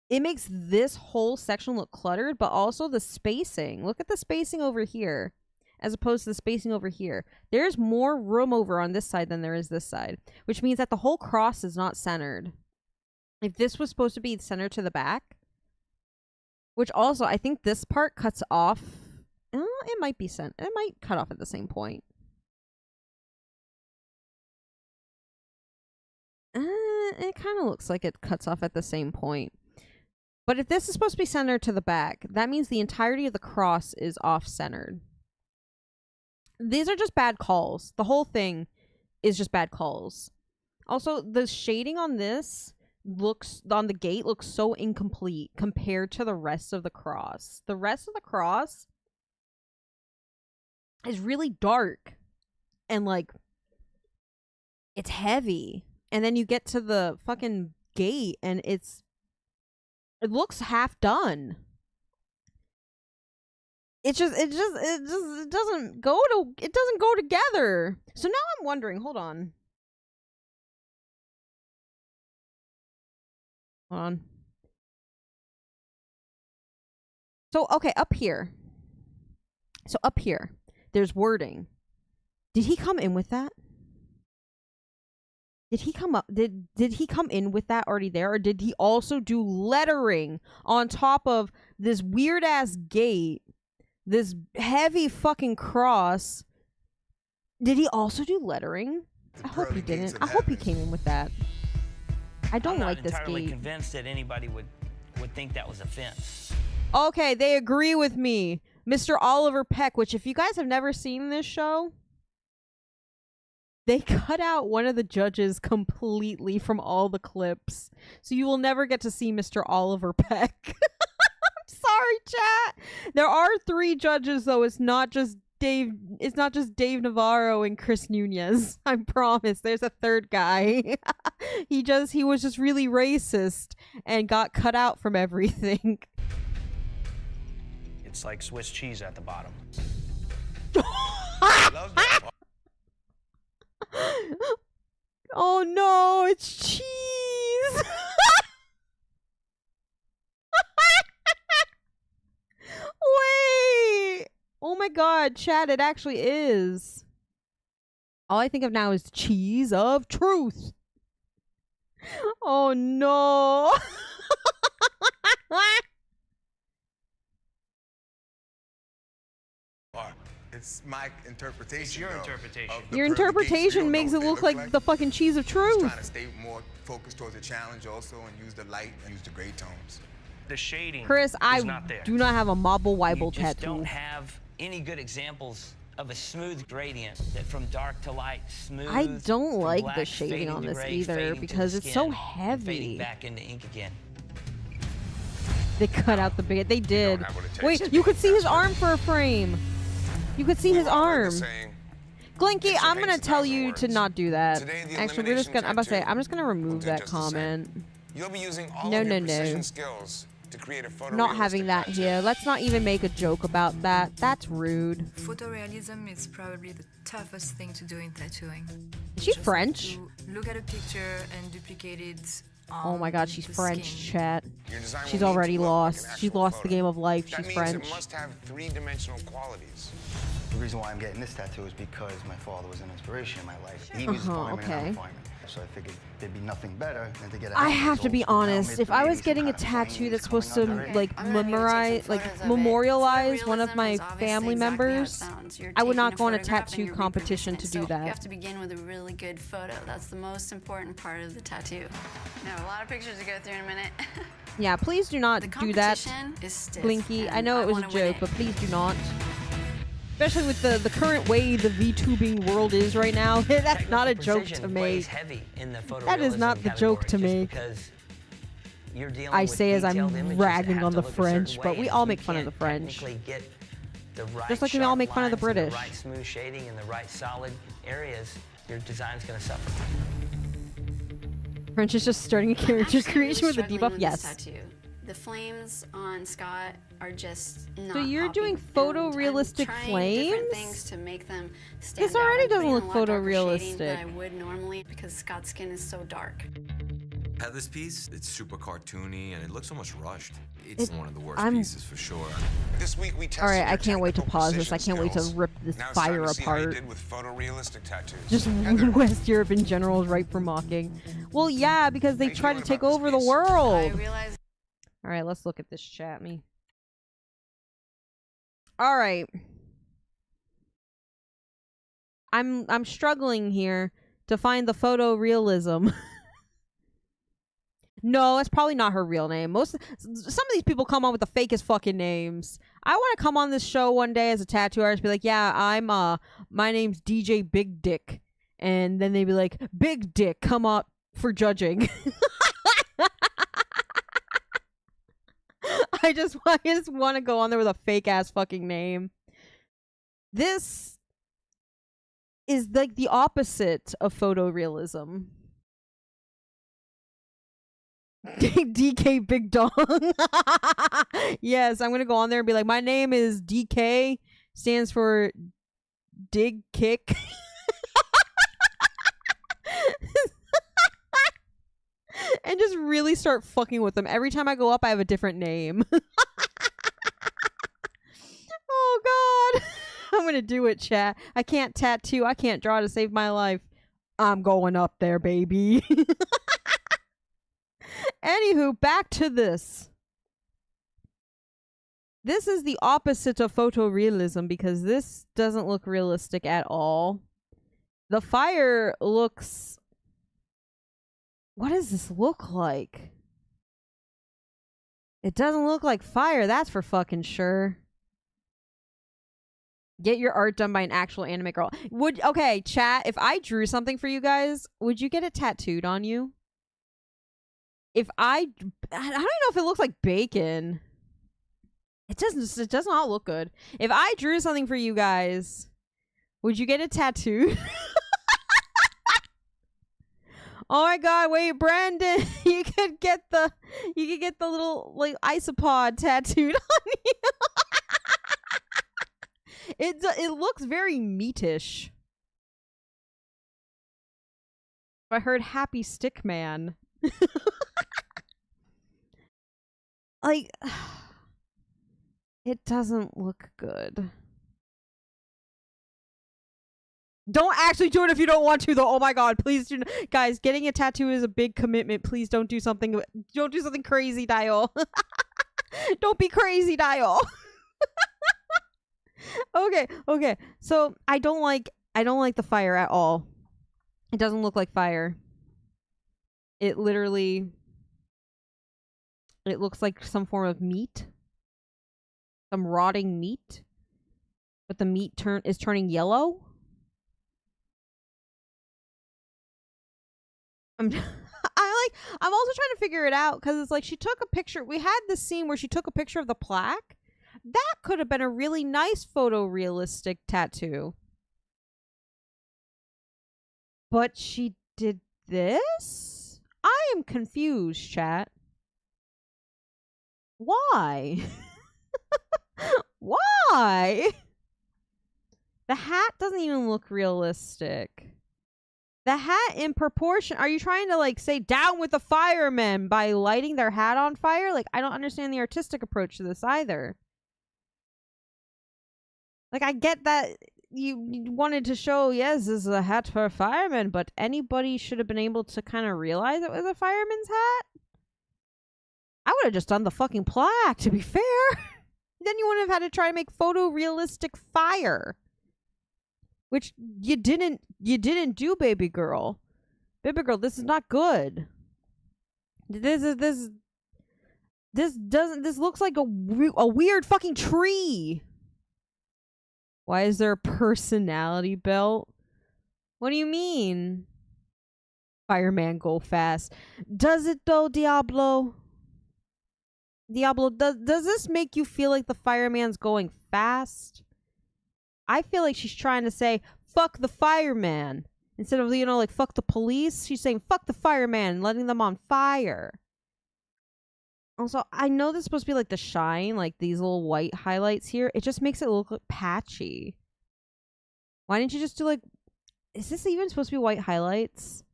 Speaker 1: it makes this whole section look cluttered, but also the spacing. Look at the spacing over here as opposed to the spacing over here. There's more room over on this side than there is this side, which means that the whole cross is not centered. If this was supposed to be centered to the back, which also I think this part cuts off. It might be it might cut off at the same point. It kind of looks like it cuts off at the same point. But if this is supposed to be centered to the back, that means the entirety of the cross is off-centered. These are just bad calls. The whole thing is just bad calls. Also, the shading on this on the gate looks so incomplete compared to the rest of the cross. The rest of the cross is really dark and like it's heavy. And then you get to the fucking gate and it looks half done. It doesn't go together. So now I'm wondering, hold on. So okay, up here. So up here, there's wording. Did he come in with that? Did he come up? Did he come in with that already there, or did he also do lettering on top of this weird ass gate, this heavy fucking cross? Did he also do lettering? I hope he didn't. I hope he came in with that. I don't like this gate.
Speaker 8: I'm not entirely convinced that anybody would think that was a fence.
Speaker 1: Okay, they agree with me, Mr. Oliver Peck. Which, if you guys have never seen this show, they cut out one of the judges completely from all the clips. So you will never get to see Mr. Oliver Peck. I'm sorry, chat. There are 3 judges, though. It's not just Dave Navarro and Chris Nunez. I promise. There's a 3rd guy. He was just really racist and got cut out from everything.
Speaker 3: It's like Swiss cheese at the bottom.
Speaker 1: Oh no, it's cheese. Wait. Oh my god, chat, it actually is. All I think of now is cheese of truth. Oh no.
Speaker 10: It's my interpretation.
Speaker 3: It's your interpretation.
Speaker 1: Your interpretation makes it look like the fucking cheese of truth.
Speaker 10: Trying to stay more focused towards the challenge also and use the light and use the gray tones.
Speaker 3: The shading
Speaker 1: Chris, I
Speaker 3: not there.
Speaker 1: do not have a Mobble Weibel
Speaker 8: You just
Speaker 1: tattoo.
Speaker 8: don't have any good examples of a smooth gradient that from dark to light, smooth.
Speaker 1: I don't like the
Speaker 8: black,
Speaker 1: shading
Speaker 8: fading
Speaker 1: on
Speaker 8: to
Speaker 1: this
Speaker 8: gray,
Speaker 1: either
Speaker 8: fading to
Speaker 1: because
Speaker 8: the
Speaker 1: it's
Speaker 8: skin,
Speaker 1: so
Speaker 8: and
Speaker 1: heavy.
Speaker 8: fading back into ink again.
Speaker 1: They cut out the big. They did. Wait, you could see his arm for a frame. You could see his arm. Glinky, I'm gonna tell you to not do that. Actually, we're just gonna. I'm just gonna remove that comment.
Speaker 6: You'll be using all
Speaker 1: No,
Speaker 6: of
Speaker 1: no,
Speaker 6: your
Speaker 1: no.
Speaker 6: precision skills to create a photorealistic
Speaker 1: Not having that
Speaker 6: tattoo.
Speaker 1: here. Let's not even make a joke about that. That's rude.
Speaker 13: Photorealism is probably the toughest thing to do in tattooing.
Speaker 1: Is she French?
Speaker 13: Look at a picture and duplicate it.
Speaker 1: Oh my god, she's
Speaker 13: the
Speaker 1: French,
Speaker 13: skin.
Speaker 1: chat.
Speaker 6: Your design
Speaker 1: She's
Speaker 6: will need
Speaker 1: already
Speaker 6: to look like
Speaker 1: lost.
Speaker 6: an
Speaker 1: She's
Speaker 6: actual
Speaker 1: lost the
Speaker 6: photo.
Speaker 1: game of life.
Speaker 6: That
Speaker 1: She's
Speaker 6: means
Speaker 1: French.
Speaker 6: it must have 3-dimensional qualities.
Speaker 14: The reason why I'm getting this tattoo is because my father was an inspiration in my life. He was a fireman and I'm a fireman. So I figured there'd be nothing better than to get a
Speaker 1: I have to be honest. If I was getting a tattoo that's supposed to like memorialize one of my family members, I would not go on a tattoo competition to do
Speaker 11: You
Speaker 1: that.
Speaker 11: have to begin with a really good photo. That's the most important part of the tattoo. Now, a lot of pictures to go through in a minute.
Speaker 1: Yeah, please do not do that,
Speaker 11: competition is stiff,
Speaker 1: Blinky. I
Speaker 11: and
Speaker 1: know
Speaker 11: I
Speaker 1: it was a
Speaker 11: wanna win
Speaker 1: joke, but please do not. Especially with the current way the VTubing world is right now, that's not a joke to make. That is not the joke to make. I say as I'm ragging on the French, but we all make fun of the French. Just like we all make fun of the British.
Speaker 8: The right smooth shading in the right solid areas your design's gonna suffer.
Speaker 1: French is just starting a character
Speaker 11: Actually,
Speaker 1: creation
Speaker 11: really
Speaker 1: with a debuff.
Speaker 11: struggling with
Speaker 1: Yes.
Speaker 11: this tattoo. The flames on Scott are just not
Speaker 1: So you're
Speaker 11: popping,
Speaker 1: doing
Speaker 11: and
Speaker 1: photorealistic
Speaker 11: I'm trying
Speaker 1: flames?
Speaker 11: different things to make them stand
Speaker 1: This already
Speaker 11: out. I'm
Speaker 1: doesn't
Speaker 11: putting
Speaker 1: look
Speaker 11: in a lot darker shading than
Speaker 1: photorealistic.
Speaker 11: I would normally because Scott's skin is so dark.
Speaker 15: At this piece, it's super cartoony and it looks almost rushed. It's one of the worst
Speaker 1: I'm-
Speaker 15: pieces for sure.
Speaker 6: This week we tested
Speaker 1: All right, I
Speaker 6: your
Speaker 1: can't wait to
Speaker 6: technical
Speaker 1: pause this. I
Speaker 6: precision
Speaker 1: can't wait to
Speaker 6: skills.
Speaker 1: rip this
Speaker 6: Now it's time
Speaker 1: fire
Speaker 6: to see how you
Speaker 1: apart.
Speaker 6: did with photorealistic tattoos.
Speaker 1: Just
Speaker 6: Heather,
Speaker 1: West Europe in general is ripe for mocking. Well, yeah, because they
Speaker 6: Thank you
Speaker 1: try to
Speaker 6: about
Speaker 1: take
Speaker 6: this
Speaker 1: over the
Speaker 6: piece.
Speaker 11: I
Speaker 1: world.
Speaker 11: realize
Speaker 1: All right, let's look at this chat me. All right. I'm struggling here to find the photorealism. No, it's probably not her real name. Some of these people come on with the fakest fucking names. I want to come on this show one day as a tattoo artist, be like, yeah, my name's DJ Big Dick, and then they'd be like, Big Dick, come up for judging. I just want to go on there with a fake ass fucking name. This is like the opposite of photorealism. DK Big Dong. Yes, I'm gonna go on there and be like, my name is DK, stands for Dig Kick. And just really start fucking with them. Every time I go up, I have a different name. Oh god. I'm gonna do it, chat. I can't tattoo, I can't draw to save my life. I'm going up there, baby. Anywho, back to this. This is the opposite of photorealism because this doesn't look realistic at all. The fire looks... What does this look like? It doesn't look like fire, that's for fucking sure. Get your art done by an actual anime girl. Okay, chat, if I drew something for you guys, would you get it tattooed on you? I don't know if it looks like bacon. It does not look good. If I drew something for you guys, would you get it tattooed? Oh my god, wait, Brandon, you could get the little like isopod tattooed on you. It looks very meatish. I heard Happy Stick Man. Like, it doesn't look good. Don't actually do it if you don't want to, though. Oh my god, please do. Guys, getting a tattoo is a big commitment. Please don't do something crazy, Dial. Don't be crazy, Dial. Okay. So I don't like the fire at all. It doesn't look like fire. It looks like some form of meat. Some rotting meat. But the meat is turning yellow. I'm also trying to figure it out because it's like she took a picture. We had this scene where she took a picture of the plaque. That could have been a really nice photorealistic tattoo. But she did this? I am confused, chat. Why? Why? The hat doesn't even look realistic. The hat in proportion. Are you trying to like say down with the firemen by lighting their hat on fire? Like, I don't understand the artistic approach to this either. Like, I get that you wanted to show, yes, this is a hat for a fireman, but anybody should have been able to kind of realize it was a fireman's hat. I would have just done the fucking plaque, to be fair. Then you wouldn't have had to try to make photorealistic fire. Which you didn't do, baby girl. Baby girl, this is not good. This looks like a weird fucking tree. Why is there a personality belt? What do you mean? Fireman go fast. Does it though, Diablo? Diablo, does this make you feel like the fireman's going fast? I feel like she's trying to say, fuck the fireman. Instead of, you know, like, fuck the police, she's saying fuck the fireman and letting them on fire. Also, I know this is supposed to be like the shine, like these little white highlights here. It just makes it look like patchy. Why didn't you just do like, is this even supposed to be white highlights?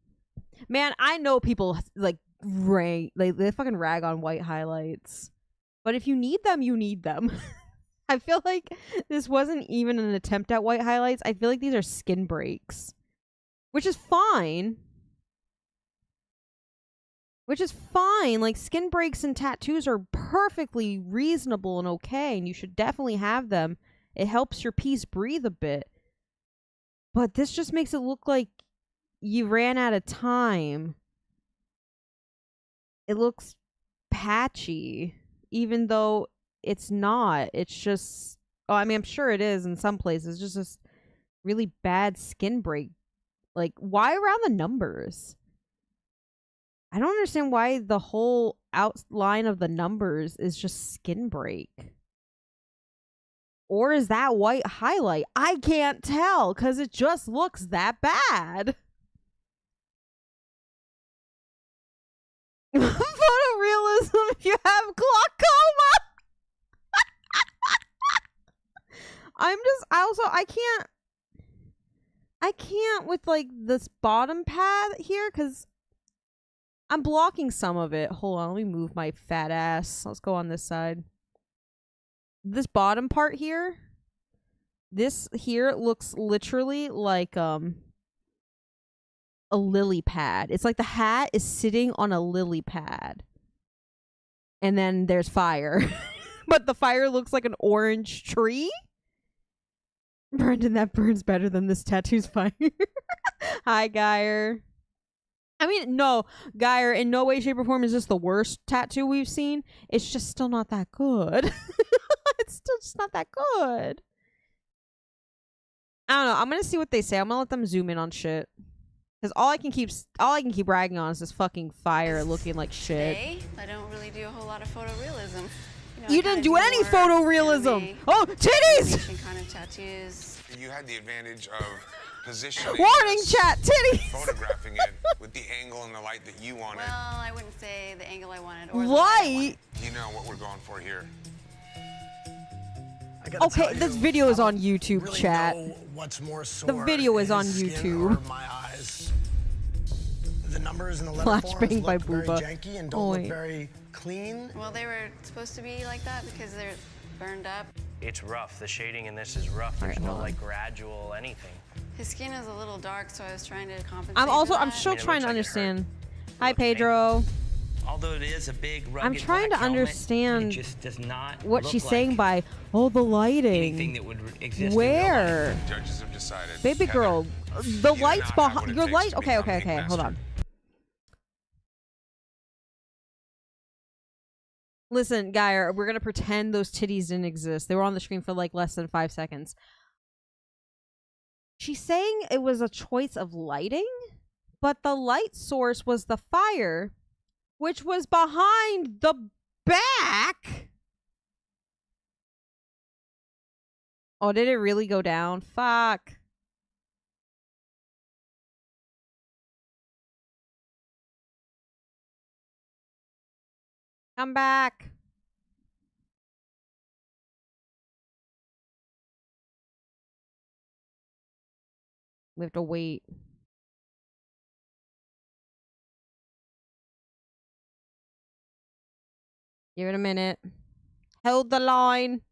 Speaker 1: Man, I know people like they fucking rag on white highlights. But if you need them, you need them. I feel like this wasn't even an attempt at white highlights. I feel like these are skin breaks. Which is fine. Like, skin breaks and tattoos are perfectly reasonable and okay, and you should definitely have them. It helps your piece breathe a bit. But this just makes it look like you ran out of time. It looks patchy, even though it's not. It's just, oh, I mean, I'm sure it is in some places. It's just this really bad skin break. Like, why around the numbers? I don't understand why the whole outline of the numbers is just skin break. Or is that white highlight? I can't tell because it just looks that bad. Photorealism if you have glaucoma. I can't with like this bottom pad here because I'm blocking some of it. Hold on, let me move my fat ass. Let's go on this side. This bottom part here, this here looks literally like a lily pad. It's like the hat is sitting on a lily pad. And then there's fire. But the fire looks like an orange tree. Brendan, that burns better than this tattoo's fire. Hi, Geyer. I mean, no, Geyer, in no way, shape, or form is this the worst tattoo we've seen. It's just still not that good. It's still just not that good. I don't know. I'm gonna see what they say. I'm gonna let them zoom in on shit. Because all I can keep ragging on is this fucking fire looking like shit.
Speaker 11: Today, I don't really do a whole lot of photorealism.
Speaker 1: You didn't do any photorealism. Oh, titties!
Speaker 11: Kind of tattoos.
Speaker 4: You had the advantage of positioning.
Speaker 1: Warning,
Speaker 4: this,
Speaker 1: chat, titties!
Speaker 4: Photographing it with the angle and the light that you wanted.
Speaker 11: Well, I wouldn't say the angle I wanted or the
Speaker 1: light.
Speaker 4: You know what we're going for here.
Speaker 1: Okay, this video is on YouTube,
Speaker 3: really
Speaker 1: chat.
Speaker 3: What's more sore,
Speaker 1: The video is on
Speaker 3: his skin
Speaker 1: YouTube.
Speaker 3: or my eyes. The numbers in the letter forms
Speaker 1: Flashbang by
Speaker 3: look very
Speaker 1: Booba.
Speaker 3: janky and don't look very clean.
Speaker 11: Well, they were supposed to be like that because they're burned up.
Speaker 3: It's rough. The shading in this is rough. There's no like gradual anything.
Speaker 11: His skin is a little dark, so I was trying to compensate.
Speaker 1: I'm still trying to understand. Hi, Pedro.
Speaker 8: Although it is a big rugged
Speaker 1: I'm trying to
Speaker 8: black helmet,
Speaker 1: understand
Speaker 8: it just does not
Speaker 1: what
Speaker 8: look
Speaker 1: she's
Speaker 8: like
Speaker 1: saying by, oh, the lighting.
Speaker 8: anything that would exist in
Speaker 1: Where?
Speaker 8: real life.
Speaker 4: Judges have decided.
Speaker 1: Baby
Speaker 4: Heather,
Speaker 1: girl, the
Speaker 4: you do
Speaker 1: lights
Speaker 4: not have what
Speaker 1: behind
Speaker 4: it
Speaker 1: your
Speaker 4: takes
Speaker 1: light.
Speaker 4: to
Speaker 1: Okay,
Speaker 4: become
Speaker 1: okay.
Speaker 4: a
Speaker 1: Hold
Speaker 4: master.
Speaker 1: on. Listen, Geyer, we're gonna pretend those titties didn't exist. They were on the screen for like less than 5 seconds. She's saying it was a choice of lighting, but the light source was the fire, which was behind the back. Oh, did it really go down? Fuck. Come back. We have to wait. Give it a minute. Hold the line.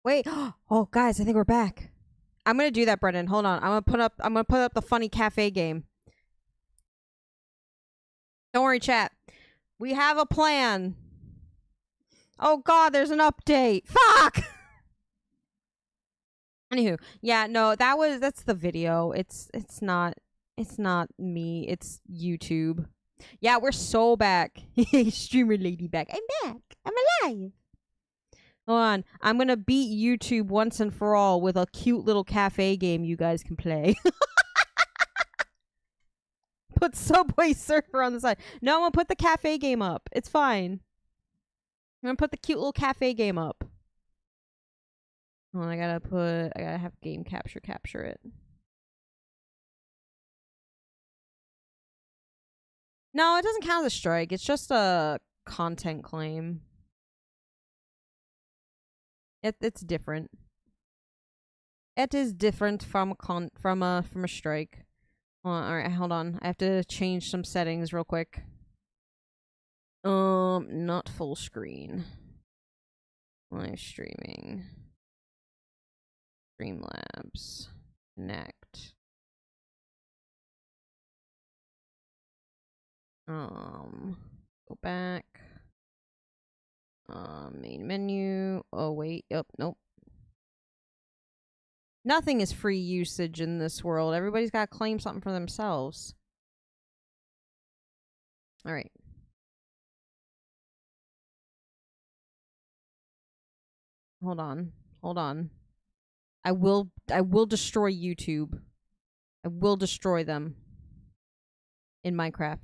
Speaker 1: Wait. Oh, guys, I think we're back. I'm gonna do that, Brendan. Hold on. I'm gonna put up the funny cafe game. Don't worry, chat. We have a plan. Oh God, there's an update. Fuck. Anywho, yeah, no, that's the video. It's not me. It's YouTube. Yeah, we're so back. Streamer lady back. I'm back. I'm alive. Hold on. I'm gonna beat YouTube once and for all with a cute little cafe game you guys can play. Put Subway Surfer on the side. No, I'm gonna put the cafe game up. It's fine. I'm gonna put the cute little cafe game up. Oh, I gotta have game capture it. No, it doesn't count as a strike. It's just a content claim. It's different. It is different from a strike. All right, hold on. I have to change some settings real quick. Not full screen. Live streaming. Streamlabs. Connect. Go back. Main menu. Oh, wait. Yep, nope. Nothing is free usage in this world. Everybody's got to claim something for themselves. All right. Hold on. Hold on. I will destroy YouTube. I will destroy them in Minecraft.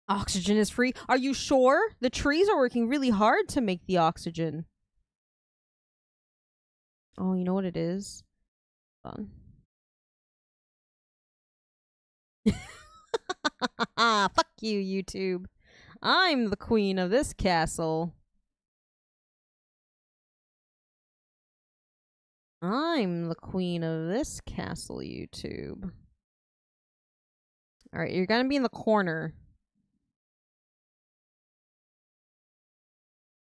Speaker 1: Oxygen is free. Are you sure? The trees are working really hard to make the oxygen. Oh, you know what it is? Hold on. Fuck you, YouTube. I'm the queen of this castle. I'm the queen of this castle, YouTube. Alright, you're gonna be in the corner.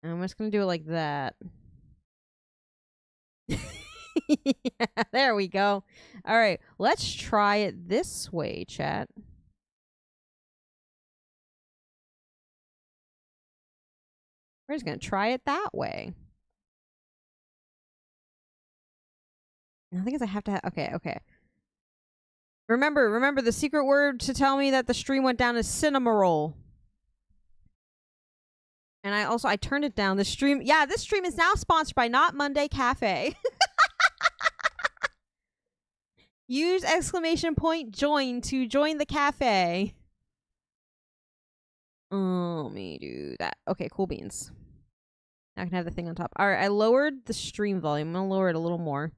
Speaker 1: And I'm just gonna do it like that. Yeah, there we go. Alright, let's try it this way, chat. We're just gonna try it that way. I think I have to okay. Remember the secret word to tell me that the stream went down is cinema roll. And I turned it down. This stream is now sponsored by Not Monday Cafe. Use !join to join the cafe. Oh, let me do that. Okay, cool beans. Now I can have the thing on top. Alright, I lowered the stream volume. I'm gonna lower it a little more.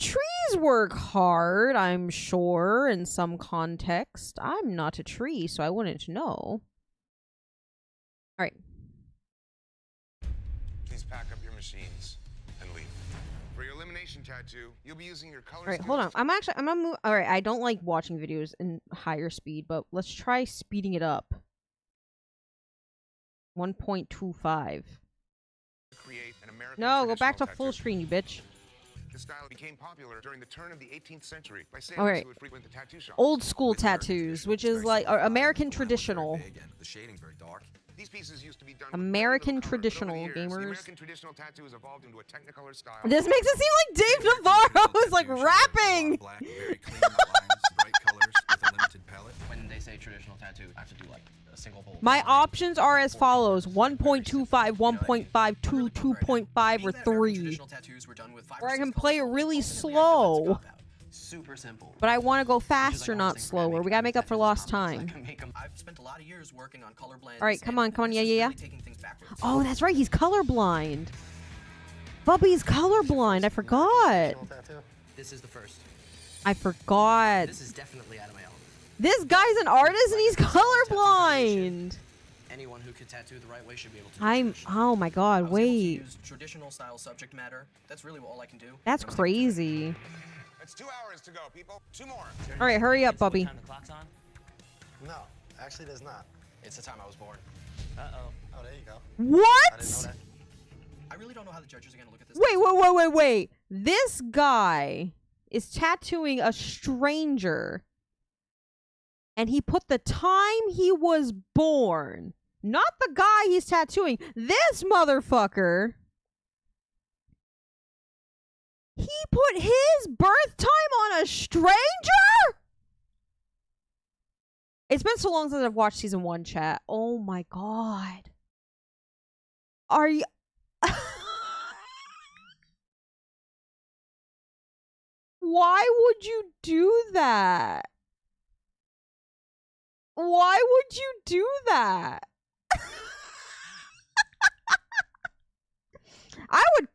Speaker 1: Trees work hard, I'm sure, in some context. I'm not a tree, so I wouldn't know. Alright.
Speaker 4: Please pack up your machines and leave. For your elimination tattoo, you'll be using your color.
Speaker 1: Alright, hold on. I'm gonna move. Alright, I don't like watching videos in higher speed, but let's try speeding it up. 1.25. No, go back to full screen, you bitch.
Speaker 4: The style became popular during the turn of the 18th century by sailors who would frequent the tattoo shops.
Speaker 1: Old school tattoos, which is like American traditional.
Speaker 15: The shading's very dark.
Speaker 4: These pieces used to be done
Speaker 1: American traditional gamers.
Speaker 4: The American traditional tattoo has evolved into a Technicolor style.
Speaker 1: This makes it seem like Dave Navarro is like rapping.
Speaker 15: Black, very clean outlines, bright colors with a limited palette.
Speaker 9: When they say traditional tattoo, I have to do like a single hole.
Speaker 1: My options are as follows: 1.25, 1.5, 2, 2.5, or 3. Or I can play it really slow.
Speaker 9: Super simple.
Speaker 1: But I want to go faster, not slower. We gotta make up for lost time.
Speaker 9: I've spent a lot of years working on color blends.
Speaker 1: All right, come on, yeah. Oh, that's right. He's colorblind. Bubby's colorblind. I forgot.
Speaker 9: This is the first.
Speaker 1: I forgot.
Speaker 9: This is definitely out of my element.
Speaker 1: This guy's an artist and he's colorblind.
Speaker 9: Anyone who could tattoo the right way should be able to.
Speaker 1: Oh my god, wait.
Speaker 9: Traditional style subject matter. That's really all I can do.
Speaker 1: That's crazy.
Speaker 4: It's 2 hours to go, people. 2 more.
Speaker 1: All right, hurry up, Bubby.
Speaker 3: No, actually, there's not.
Speaker 9: It's the time I was born.
Speaker 8: Uh-oh.
Speaker 9: Oh, there you go.
Speaker 1: What?
Speaker 9: I didn't know that. I really don't know how the judges are going to look at this.
Speaker 1: Wait. This guy is tattooing a stranger. And he put the time he was born. Not the guy he's tattooing. This motherfucker. He put his birth time on a stranger? It's been so long since I've watched season 1, chat. Oh my god. Are you... Why would you do that? Why would you do that? I would...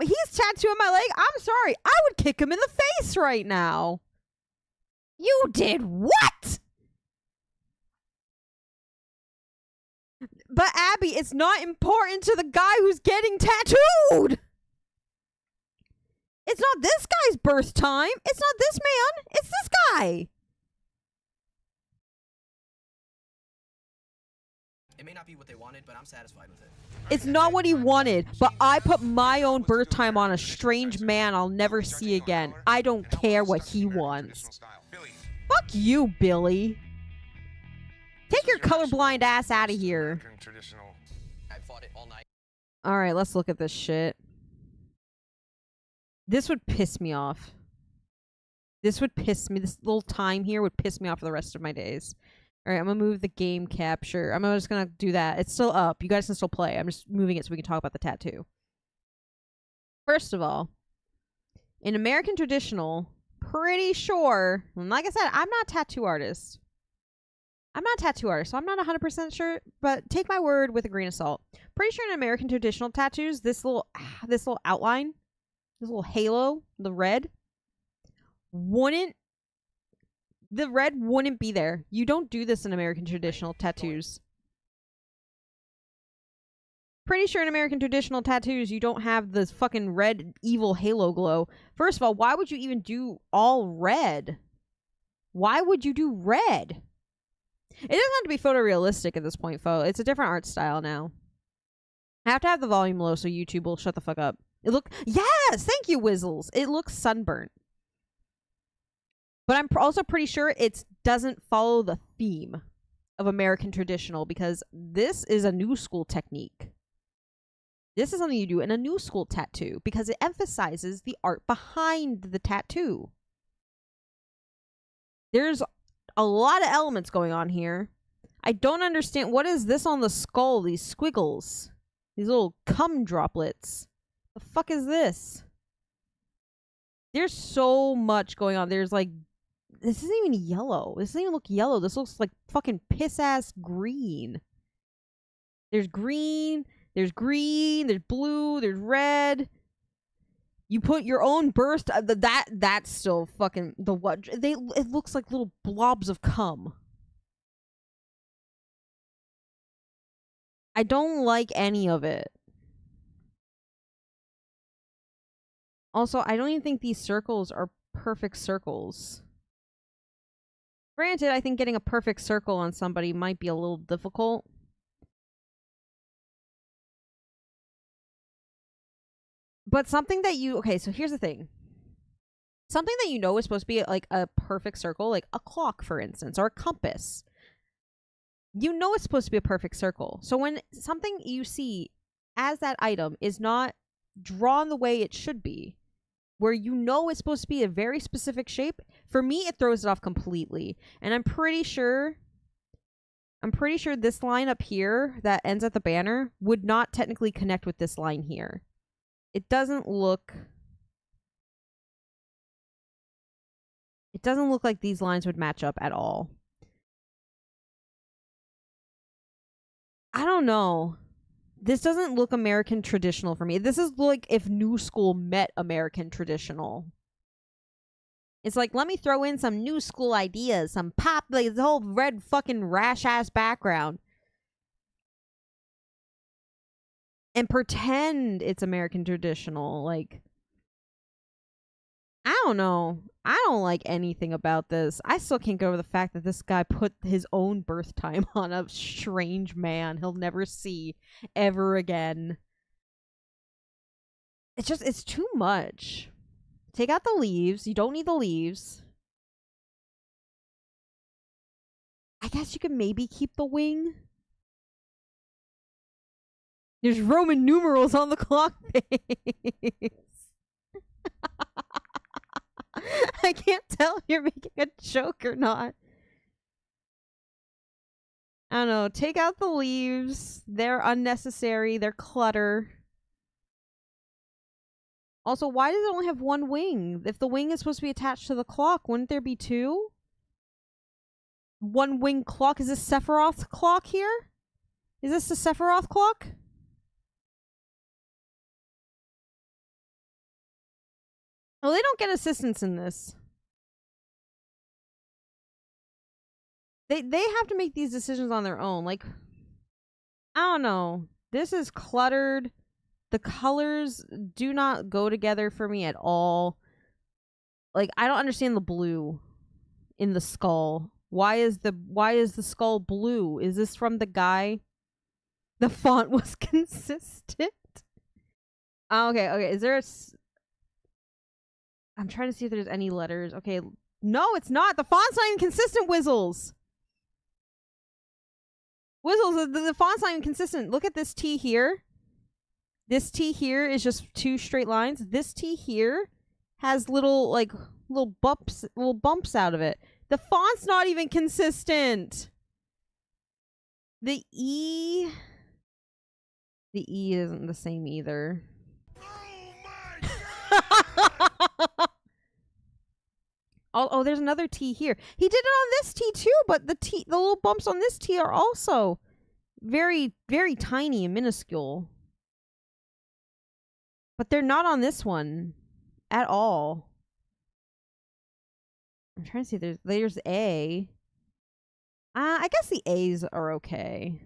Speaker 1: He's tattooing my leg. I'm sorry. I would kick him in the face right now. You did what? But Abby, it's not important to the guy who's getting tattooed. It's not this guy's birth time. It's not this man. It's this guy.
Speaker 9: It may not be what they wanted, but I'm satisfied with it.
Speaker 1: It's not what he wanted, but I put my own birth time on a strange man I'll never see again. I don't care what he wants. Fuck you, Billy. Take your colorblind ass out of here.
Speaker 9: I fought it all night.
Speaker 1: Alright, let's look at this shit. This would piss me off. This little time here would piss me off for the rest of my days. Alright, I'm gonna move the game capture. I'm just gonna do that. It's still up. You guys can still play. I'm just moving it so we can talk about the tattoo. First of all, in American traditional, pretty sure, and like I said, I'm not a tattoo artist. So I'm not 100% sure, but take my word with a grain of salt. Pretty sure in American traditional tattoos, this little outline, this little halo, the red wouldn't be there. You don't do this in American traditional tattoos. Pretty sure in American traditional tattoos, you don't have this fucking red evil halo glow. First of all, why would you even do all red? Why would you do red? It doesn't have to be photorealistic at this point, folks. It's a different art style now. I have to have the volume low so YouTube will shut the fuck up. Yes! Thank you, Wizzles. It looks sunburnt. But I'm also pretty sure it doesn't follow the theme of American traditional because this is a new school technique. This is something you do in a new school tattoo because it emphasizes the art behind the tattoo. There's a lot of elements going on here. I don't understand. What is this on the skull? These squiggles. These little cum droplets. The fuck is this? There's so much going on. There's like... This isn't even yellow. This doesn't even look yellow. This looks like fucking piss-ass green. There's green. There's blue. There's red. You put your own burst. That's still fucking the what? It looks like little blobs of cum. I don't like any of it. Also, I don't even think these circles are perfect circles. Granted, I think getting a perfect circle on somebody might be a little difficult. But something that you... Okay, so here's the thing. Something that you know is supposed to be like a perfect circle, like a clock, for instance, or a compass. You know it's supposed to be a perfect circle. So when something you see as that item is not drawn the way it should be, where you know it's supposed to be a very specific shape, for me, it throws it off completely. And I'm pretty sure this line up here that ends at the banner would not technically connect with this line here. It doesn't look like these lines would match up at all. I don't know. This doesn't look American traditional for me. This is like if New School met American traditional. It's like, let me throw in some New School ideas, some pop, like the whole red fucking rash-ass background. And pretend it's American traditional. Like, I don't know. I don't like anything about this. I still can't get over the fact that this guy put his own birth time on a strange man he'll never see ever again. It's too much. Take out the leaves. You don't need the leaves. I guess you could maybe keep the wing. There's Roman numerals on the clock face. I can't tell if you're making a joke or not. I don't know. Take out the leaves. They're unnecessary. They're clutter. Also, why does it only have one wing? If the wing is supposed to be attached to the clock, wouldn't there be two? One wing clock. Is this Sephiroth's clock here? Is this the Sephiroth clock? Oh, they don't get assistance in this. They have to make these decisions on their own. Like, I don't know. This is cluttered. The colors do not go together for me at all. Like, I don't understand the blue in the skull. Why is the skull blue? Is this from the guy? The font was consistent. Okay. Is there a... I'm trying to see if there's any letters. Okay. No, it's not. The font's not even consistent, Whizzles. Whizzles, the font's not even consistent. Look at this T here. This T here is just two straight lines. This T here has little bumps out of it. The font's not even consistent. The E isn't the same either. Oh, there's another T here. He did it on this T too, but the little bumps on this T are also very, very tiny and minuscule. But they're not on this one at all. I'm trying to see if there's A. I guess the A's are okay.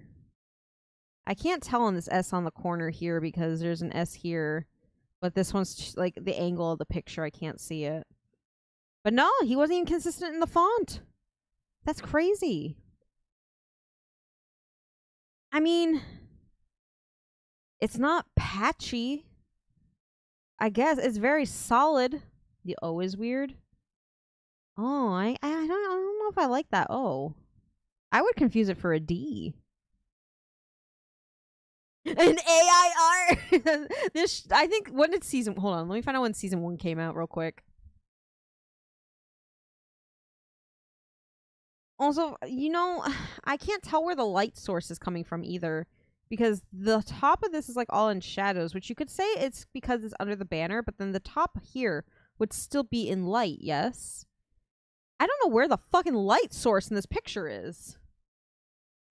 Speaker 1: I can't tell on this S on the corner here because there's an S here. But this one's like the angle of the picture. I can't see it. But no, he wasn't even consistent in the font. That's crazy. I mean, it's not patchy. I guess it's very solid. The O is weird. Oh, I don't know if I like that O. I would confuse it for a D. An AIR. I think when did season? Hold on, let me find out when season 1 came out real quick. Also, you know, I can't tell where the light source is coming from either, because the top of this is like all in shadows, which you could say it's because it's under the banner, but then the top here would still be in light. Yes, I don't know where the fucking light source in this picture is.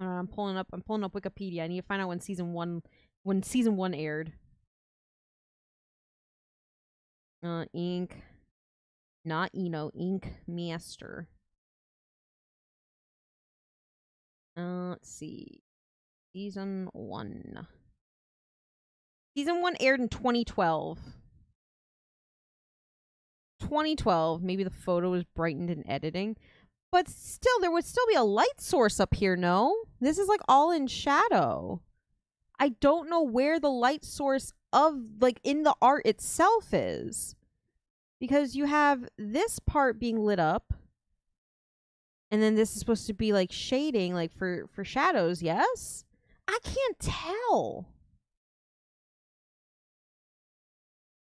Speaker 1: I'm pulling up Wikipedia. I need to find out when season 1 aired. Ink, not Eno, Ink Master. Let's see. Season 1. Season 1 aired in 2012. 2012. Maybe the photo was brightened in editing. But still, there would still be a light source up here, no? This is like all in shadow. I don't know where the light source of, like, in the art itself is. Because you have this part being lit up. And then this is supposed to be like shading, like for shadows, yes? I can't tell.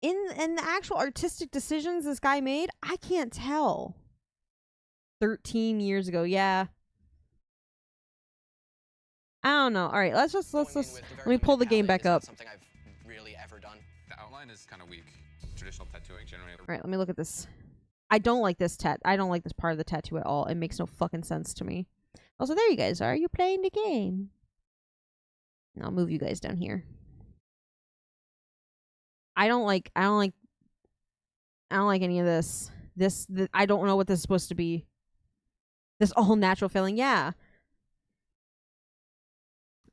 Speaker 1: In the actual artistic decisions this guy made, I can't tell. 13 years ago, yeah. I don't know. All right, let's let me pull the game back up.
Speaker 9: Something I've really ever done.
Speaker 6: The outline is kind of weak. Traditional tattooing generally.
Speaker 1: All right, let me look at this. I don't like this I don't like this part of the tattoo at all. It makes no fucking sense to me. Also, there you guys are. You playing the game? And I'll move you guys down here. I don't like any of this. I don't know what this is supposed to be. This all natural feeling, yeah.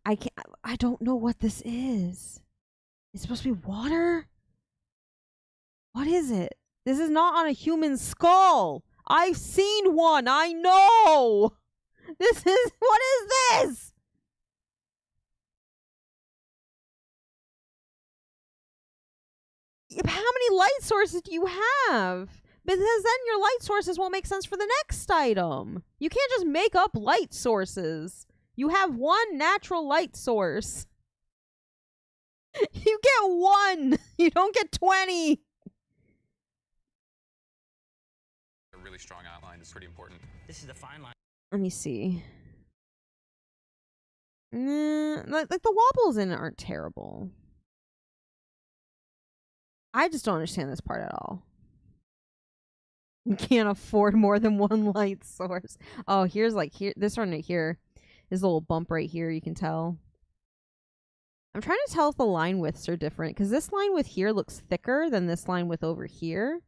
Speaker 1: I don't know what this is. It's supposed to be water? What is it? This is not on a human skull. I've seen one. I know. This is, what is this? How many light sources do you have? Because then your light sources won't make sense for the next item. You can't just make up light sources. You have one natural light source. You get one. You don't get 20.
Speaker 6: A really strong outline is pretty important.
Speaker 8: This is a fine line.
Speaker 1: Let me see. Like the wobbles in it aren't terrible. I just don't understand this part at all. You can't afford more than one light source. Oh, here's like here. This one right here is a little bump right here. You can tell. I'm trying to tell if the line widths are different because this line width here looks thicker than this line width over here.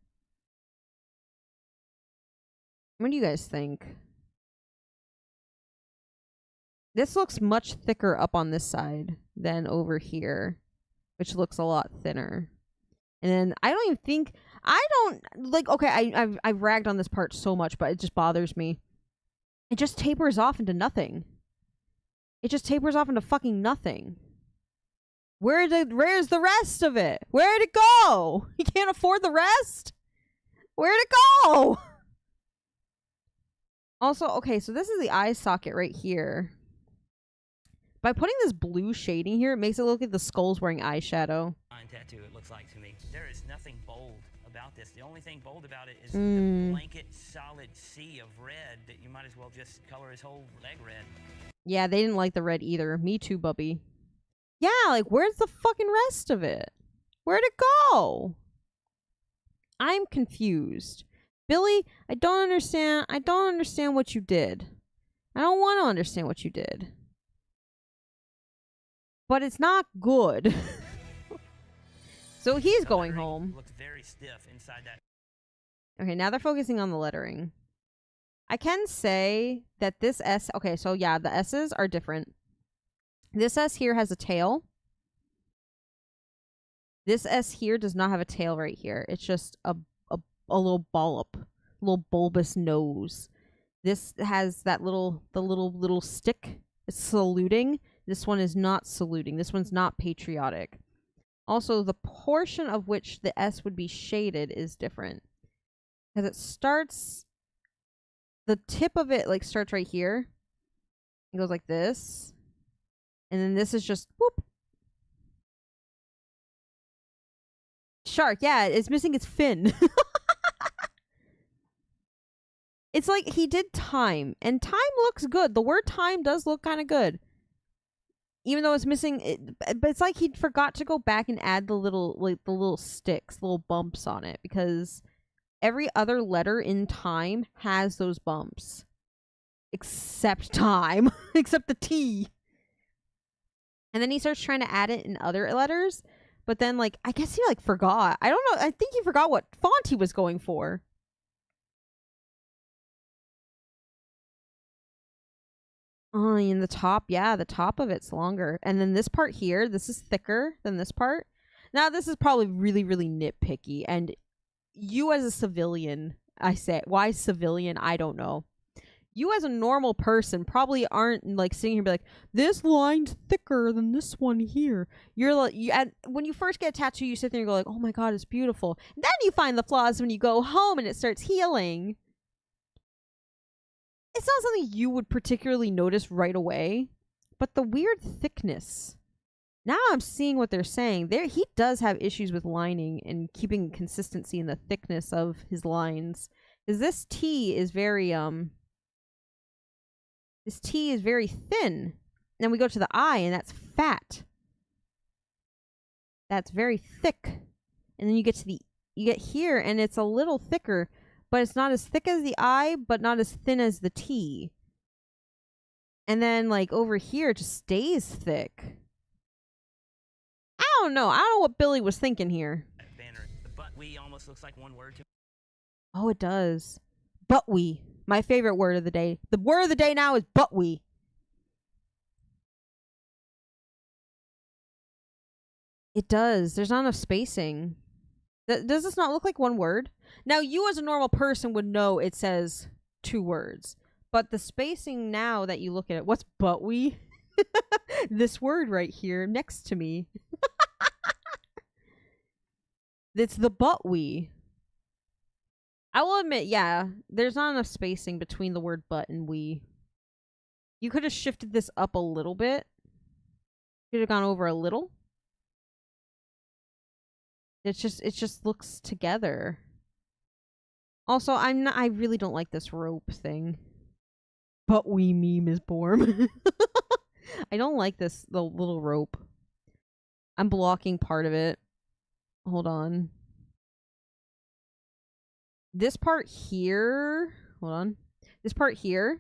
Speaker 1: What do you guys think? This looks much thicker up on this side than over here, which looks a lot thinner. And then I don't even think, I don't, like, okay, I've ragged on this part so much, but it just bothers me. It just tapers off into nothing. It just tapers off into fucking nothing. Where's the rest of it? Where'd it go? You can't afford the rest? Where'd it go? Also, okay, so this is the eye socket right here. By putting this blue shading here, it makes it look like the skull's wearing eyeshadow.
Speaker 8: Tattoo, it looks like to me. There is nothing bold about this. The only thing bold about it is the blanket solid sea of red that you might as well just color his whole leg red.
Speaker 1: Yeah, they didn't like the red either. Me too, Bubby. Yeah, like, where's the fucking rest of it? Where'd it go? I'm confused. Billy, I don't understand. I don't understand what you did. I don't want to understand what you did. But it's not good. So he's going home.
Speaker 8: Looks very stiff inside that.
Speaker 1: Okay, now they're focusing on the lettering. I can say that this S... Okay, so yeah, the S's are different. This S here has a tail. This S here does not have a tail right here. It's just a little bollop. A little bulbous nose. This has that little stick. It's saluting. This one is not saluting. This one's not patriotic. Also, the portion of which the S would be shaded is different. Because it starts... The tip of it, like, starts right here. It goes like this. And then this is just... Whoop. Shark, yeah, it's missing its fin. It's like he did time. And time looks good. The word time does look kind of good. Even though it's missing, but it's like he forgot to go back and add the little sticks, little bumps on it, because every other letter in time has those bumps, except time, except the T. And then he starts trying to add it in other letters, but then like I guess he like forgot. I don't know. I think he forgot what font he was going for. Oh, in the top, yeah, the top of it's longer. And then this part here, this is thicker than this part. Now, this is probably really, really nitpicky. And you as a civilian, I say, why civilian? I don't know. You as a normal person probably aren't like sitting here and be like, this line's thicker than this one here. You're like, when you first get a tattoo, you sit there and go like, oh my God, it's beautiful. And then you find the flaws when you go home and it starts healing. It's not something you would particularly notice right away, but the weird thickness. Now I'm seeing what they're saying. He does have issues with lining and keeping consistency in the thickness of his lines. Because this T is very thin. Then we go to the I, and that's fat. That's very thick. And then you get here, and it's a little thicker. But it's not as thick as the I, but not as thin as the T. And then, like, over here, it just stays thick. I don't know. I don't know what Billy was thinking here.
Speaker 8: Banner. The but we almost looks like one word to.
Speaker 1: Oh, it does. But we. My favorite word of the day. The word of the day now is but we. It does. There's not enough spacing. Does this not look like one word? Now, you as a normal person would know it says 2 words. But the spacing now that you look at it, what's buttwe? This word right here next to me. It's the buttwe. I will admit, yeah, there's not enough spacing between the word butt and we. You could have shifted this up a little bit. Could have gone over a little. It just looks together. Also, I really don't like this rope thing. But we meme is born. I don't like the little rope. I'm blocking part of it. Hold on. This part here. Hold on. This part here.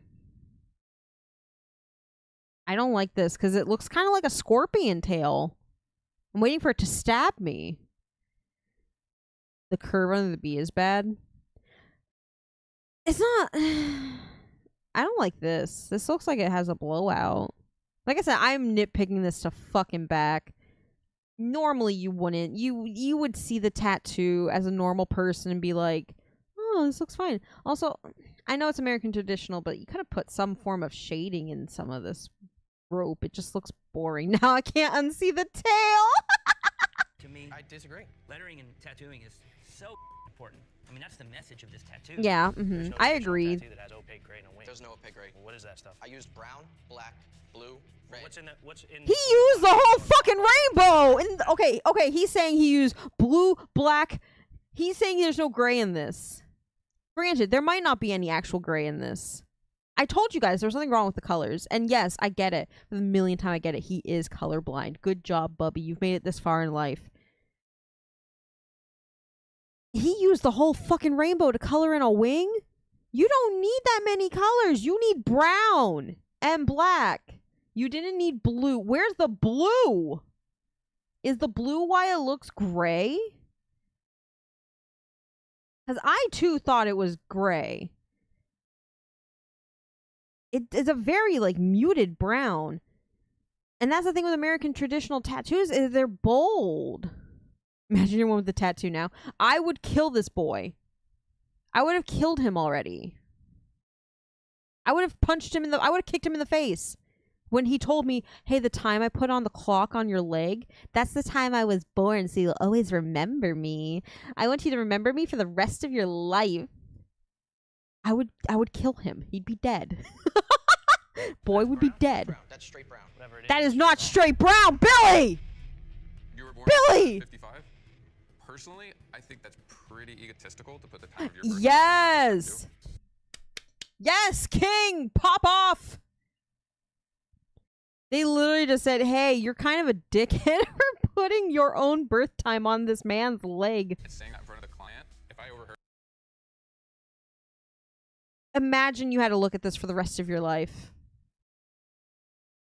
Speaker 1: I don't like this because it looks kind of like a scorpion tail. I'm waiting for it to stab me. The curve under the bee is bad. It's not... I don't like this. This looks like it has a blowout. Like I said, I'm nitpicking this to fucking back. Normally you wouldn't. You would see the tattoo as a normal person and be like, oh, this looks fine. Also, I know it's American traditional, but you could have put some form of shading in some of this rope. It just looks boring. Now I can't unsee the tail.
Speaker 8: To me,
Speaker 3: I disagree.
Speaker 8: Lettering and tattooing is so important. I mean, that's the message of this tattoo.
Speaker 1: Yeah,
Speaker 3: No
Speaker 1: I agree.
Speaker 3: tattoo that has opaque gray and a wing.
Speaker 9: There's no opaque gray.
Speaker 3: Well, what is that stuff?
Speaker 9: I used brown, black, blue, red.
Speaker 3: What's in
Speaker 1: He used the whole fucking rainbow. And okay, he's saying he used blue, black. He's saying there's no gray in this. Granted, there might not be any actual gray in this. I told you guys there's nothing wrong with the colors. And yes, I get it. For the millionth time I get it. He is colorblind. Good job, Bubby. You've made it this far in life. He used the whole fucking rainbow to color in a wing? You don't need that many colors. You need brown and black. You didn't need blue. Where's the blue? Is the blue why it looks gray? Because I too thought it was gray. It's a very like muted brown. And that's the thing with American traditional tattoos is they're bold. Imagine you're one with the tattoo now. I would kill this boy. I would have killed him already. I would have punched him I would have kicked him in the face. When he told me, hey, the time I put on the clock on your leg, that's the time I was born, so you'll always remember me. I want you to remember me for the rest of your life. I would kill him. He'd be dead. Boy would be dead.
Speaker 9: Brown. That's straight brown. Whatever it
Speaker 1: That is not straight brown, Billy!
Speaker 6: You were born
Speaker 1: Billy!
Speaker 6: in 55? Personally, I think that's pretty egotistical to put the time of your birth.
Speaker 1: Yes! Yes, King! Pop off! They literally just said, hey, you're kind of a dickhead for putting your own birth time on this man's leg.
Speaker 6: And saying that in front of the client, if I overheard...
Speaker 1: Imagine you had to look at this for the rest of your life.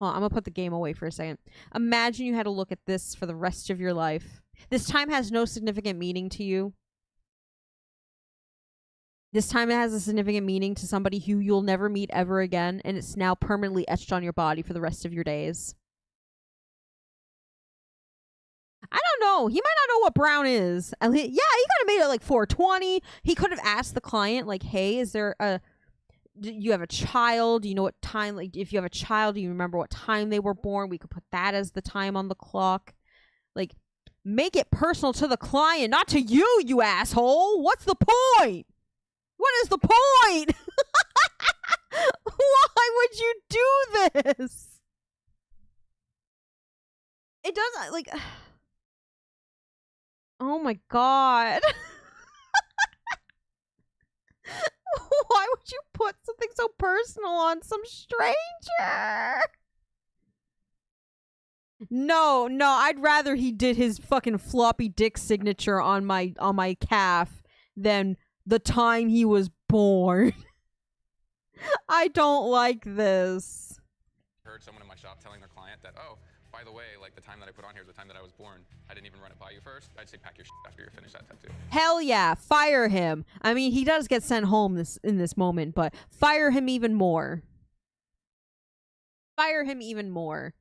Speaker 1: Well, I'm going to put the game away for a second. Imagine you had to look at this for the rest of your life. This time has no significant meaning to you. This time it has a significant meaning to somebody who you'll never meet ever again, and it's now permanently etched on your body for the rest of your days. I don't know. He might not know what brown is. Yeah, he could have made it like 420. He could have asked the client, like, hey, is there a... Do you have a child? Do you know what time... Like, if you have a child, do you remember what time they were born? We could put that as the time on the clock. Like, make it personal to the client, not to you, you asshole. What's the point? What is the point? Why would you do this? It doesn't, like... Oh my god. Why would you put something so personal on some stranger? No, I'd rather he did his fucking floppy dick signature on my calf than the time he was born. I don't like this.
Speaker 6: I heard someone in my shop telling their client that, oh, by the way, like the time that I put on here is the time that I was born. I didn't even run it by you first. I'd say pack your shit after you finish that tattoo.
Speaker 1: Hell yeah, fire him. I mean, he does get sent home in this moment, but fire him even more. Fire him even more.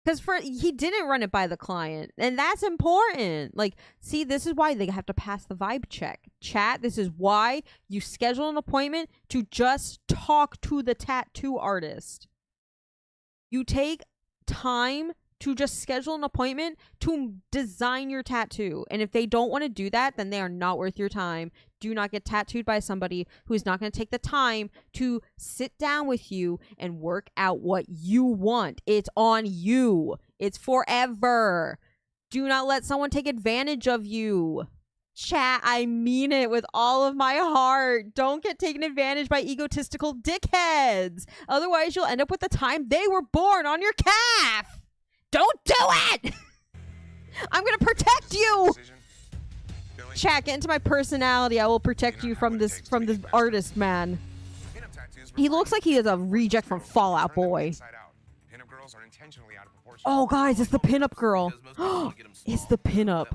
Speaker 1: Because he didn't run it by the client, and that's important. Like, see, this is why they have to pass the vibe check. Chat, this is why you schedule an appointment to just talk to the tattoo artist. You take time to just schedule an appointment to design your tattoo. And if they don't want to do that, then they are not worth your time. Do not get tattooed by somebody who's not going to take the time to sit down with you and work out what you want. It's on you. It's forever. Do not let someone take advantage of you. Chat, I mean it with all of my heart. Don't get taken advantage by egotistical dickheads. Otherwise, you'll end up with the time they were born on your calf. Don't do it! I'm gonna protect you! Chat, get into my personality. I will protect you from this artist man. He looks like he is a reject from Fallout Boy. Oh, guys, it's the pinup girl. It's the pinup.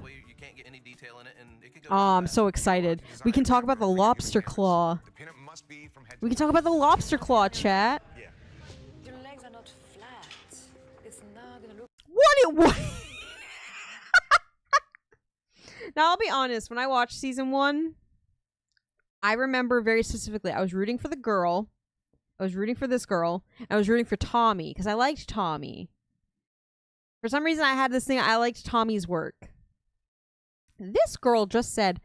Speaker 1: Oh, I'm so excited. We can talk about the lobster claw. We can talk about the lobster claw, chat.
Speaker 13: Your legs are not flat. It's not gonna look.
Speaker 1: What? Now, I'll be honest. When I watched season 1, I remember very specifically, I was rooting for the girl. I was rooting for this girl. I was rooting for Tommy because I liked Tommy. For some reason, I had this thing. I liked Tommy's work. This girl just said,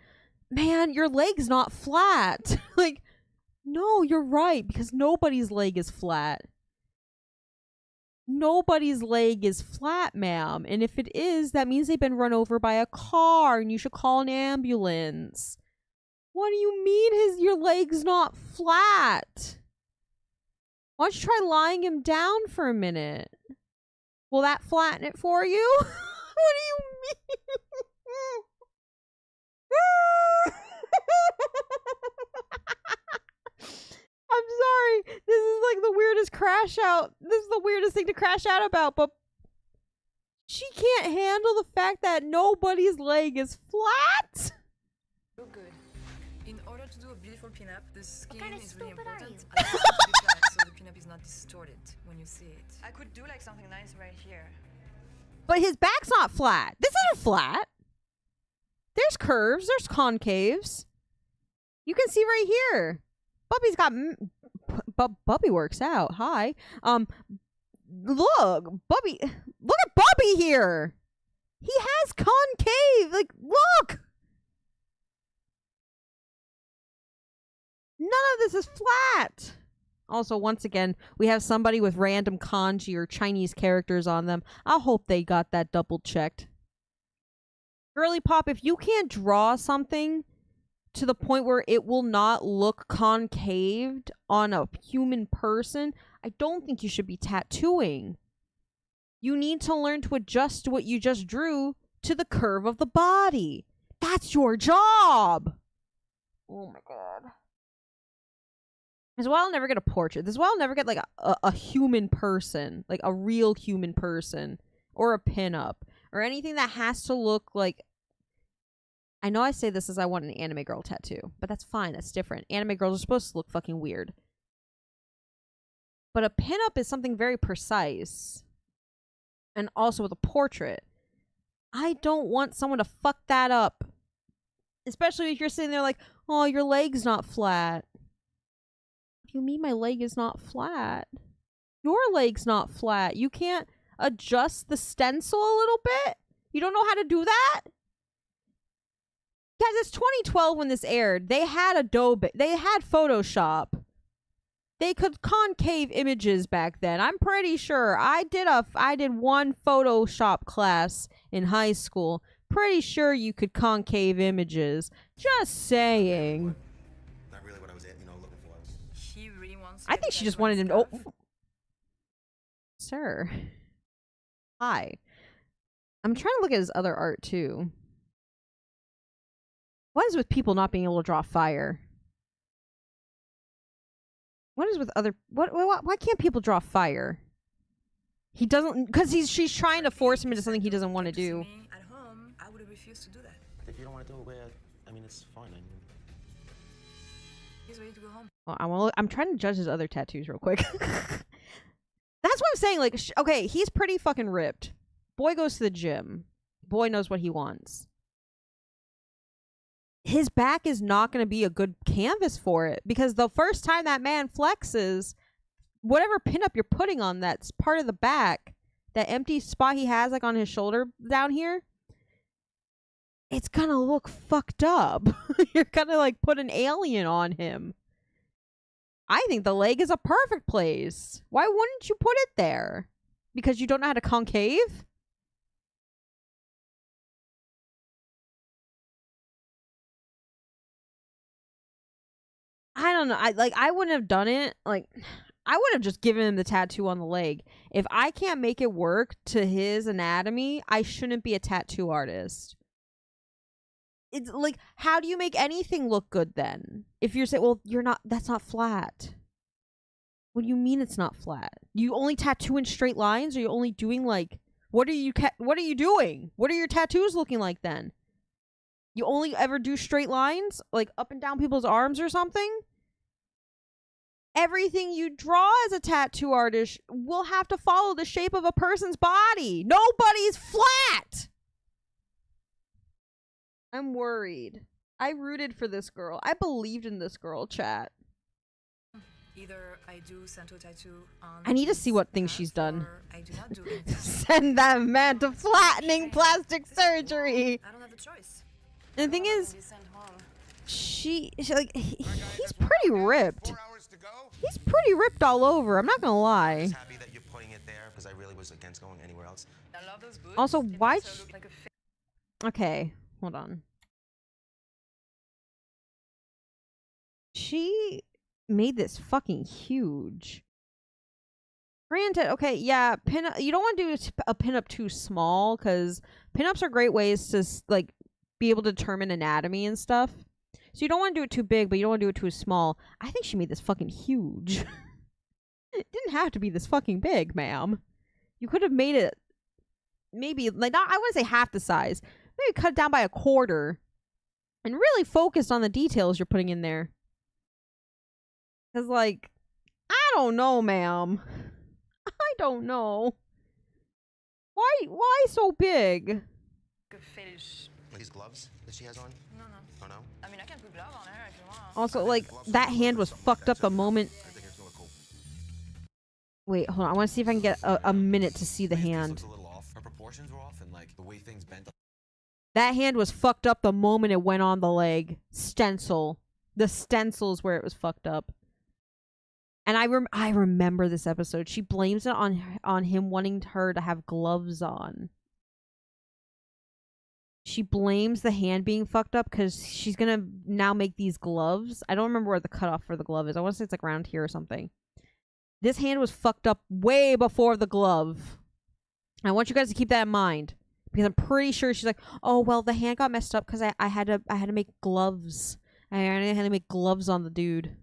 Speaker 1: man, your leg's not flat. Like, no, you're right, because nobody's leg is flat. Nobody's leg is flat, ma'am. And if it is, that means they've been run over by a car and you should call an ambulance. What do you mean your leg's not flat? Why don't you try lying him down for a minute? Will that flatten it for you? What do you mean? I'm sorry. This is like the weirdest crash out. This is the weirdest thing to crash out about, but she can't handle the fact that nobody's leg is flat.
Speaker 13: So good. In order to do a beautiful pinup, the skin is really important.
Speaker 11: Are you?
Speaker 13: Allow it to be flat so the pinup is not distorted when you see it. I could do like something nice right here.
Speaker 1: But his back's not flat. This isn't flat. There's curves. There's concaves. You can see right here. Bubby's got... Bubby works out. Hi. Look. Bubby... Look at Bubby here. He has concave. Like, look. None of this is flat. Also, once again, we have somebody with random kanji or Chinese characters on them. I hope they got that double checked. Girly Pop, if you can't draw something to the point where it will not look concaved on a human person, I don't think you should be tattooing. You need to learn to adjust what you just drew to the curve of the body. That's your job. Oh my god. This is why I'll never get a portrait. This is why I'll never get like a human person, like a real human person, or a pinup, or anything that has to look like... I know I say this as I want an anime girl tattoo, but that's fine. That's different. Anime girls are supposed to look fucking weird. But a pinup is something very precise. And also with a portrait. I don't want someone to fuck that up. Especially if you're sitting there like, oh, your leg's not flat. What do you mean my leg is not flat? Your leg's not flat. You can't adjust the stencil a little bit? You don't know how to do that? Guys, it's 2012 when this aired. They had Adobe. They had Photoshop. They could concave images back then. I'm pretty sure. I did one Photoshop class in high school. Pretty sure you could concave images. Just saying.
Speaker 14: Not really what I was, looking for.
Speaker 13: He really wants.
Speaker 1: I think she just wanted him to. Oh, sir. Hi. I'm trying to look at his other art too. What is with people not being able to draw fire? What is with other... Why can't people draw fire? He doesn't... Because she's trying to force him into something he doesn't want to do.
Speaker 13: At home, I would have refused to do that.
Speaker 16: If you don't want to do it, it's fine.
Speaker 13: He's ready to go home.
Speaker 1: Well, I'm trying to judge his other tattoos real quick. That's why I'm saying. Like, okay, he's pretty fucking ripped. Boy goes to the gym. Boy knows what he wants. His back is not going to be a good canvas for it, because the first time that man flexes, whatever pinup you're putting on that's part of the back, that empty spot he has like on his shoulder down here, it's gonna look fucked up. You're gonna like put an alien on him. I think the leg is a perfect place. Why wouldn't you put it there? Because you don't know how to concave? I don't know. I wouldn't have done it. Like, I would have just given him the tattoo on the leg. If I can't make it work to his anatomy, I shouldn't be a tattoo artist. It's like, how do you make anything look good then? If you're saying, well, that's not flat. What do you mean it's not flat? You only tattoo in straight lines, or you only doing like, what are you doing? What are your tattoos looking like then? You only ever do straight lines, like up and down people's arms or something? Everything you draw as a tattoo artist will have to follow the shape of a person's body. Nobody's flat. I'm worried. I rooted for this girl. I believed in this girl, chat.
Speaker 13: Either I do Santo tattoo on
Speaker 1: I need to see what things she's done.
Speaker 13: I do not do
Speaker 1: Send that man to flattening plastic surgery.
Speaker 13: I don't have a choice.
Speaker 1: And the thing is, he's pretty ripped. He's pretty ripped all over. I'm not gonna lie.
Speaker 16: I'm happy that you're putting it there because I really was against going anywhere else.
Speaker 13: I love those boots.
Speaker 1: Also,
Speaker 13: They
Speaker 1: why?
Speaker 13: also look like a
Speaker 1: Okay, hold on. She made this fucking huge. Granted, okay, yeah, you don't want to do a pinup too small, because pinups are great ways to like be able to determine anatomy and stuff. So you don't want to do it too big, but you don't want to do it too small. I think she made this fucking huge. It didn't have to be this fucking big, ma'am. You could have made it maybe, like, not, I wouldn't say half the size. Maybe cut it down by a quarter. And really focused on the details you're putting in there. Because, like, I don't know, ma'am. I don't know. Why so big?
Speaker 13: Good fetish.
Speaker 16: These gloves that she has on?
Speaker 13: No.
Speaker 16: Oh no?
Speaker 13: I mean, I can put glove on her if you want.
Speaker 1: Also, like, that hand was fucked up the moment. Wait, hold on. I want to see if I can get a minute to see the hand.
Speaker 15: Her proportions were off, and like the way things bent.
Speaker 1: That hand was fucked up the moment it went on the leg. Stencil. The stencil's where it was fucked up. And I remember this episode. She blames it on him wanting her to have gloves on. She blames the hand being fucked up because she's gonna now make these gloves. I don't remember where the cutoff for the glove is. I want to say it's like around here or something. This hand was fucked up way before the glove. I want you guys to keep that in mind, because I'm pretty sure she's like, oh well, the hand got messed up because I had to make gloves. I had to make gloves on the dude.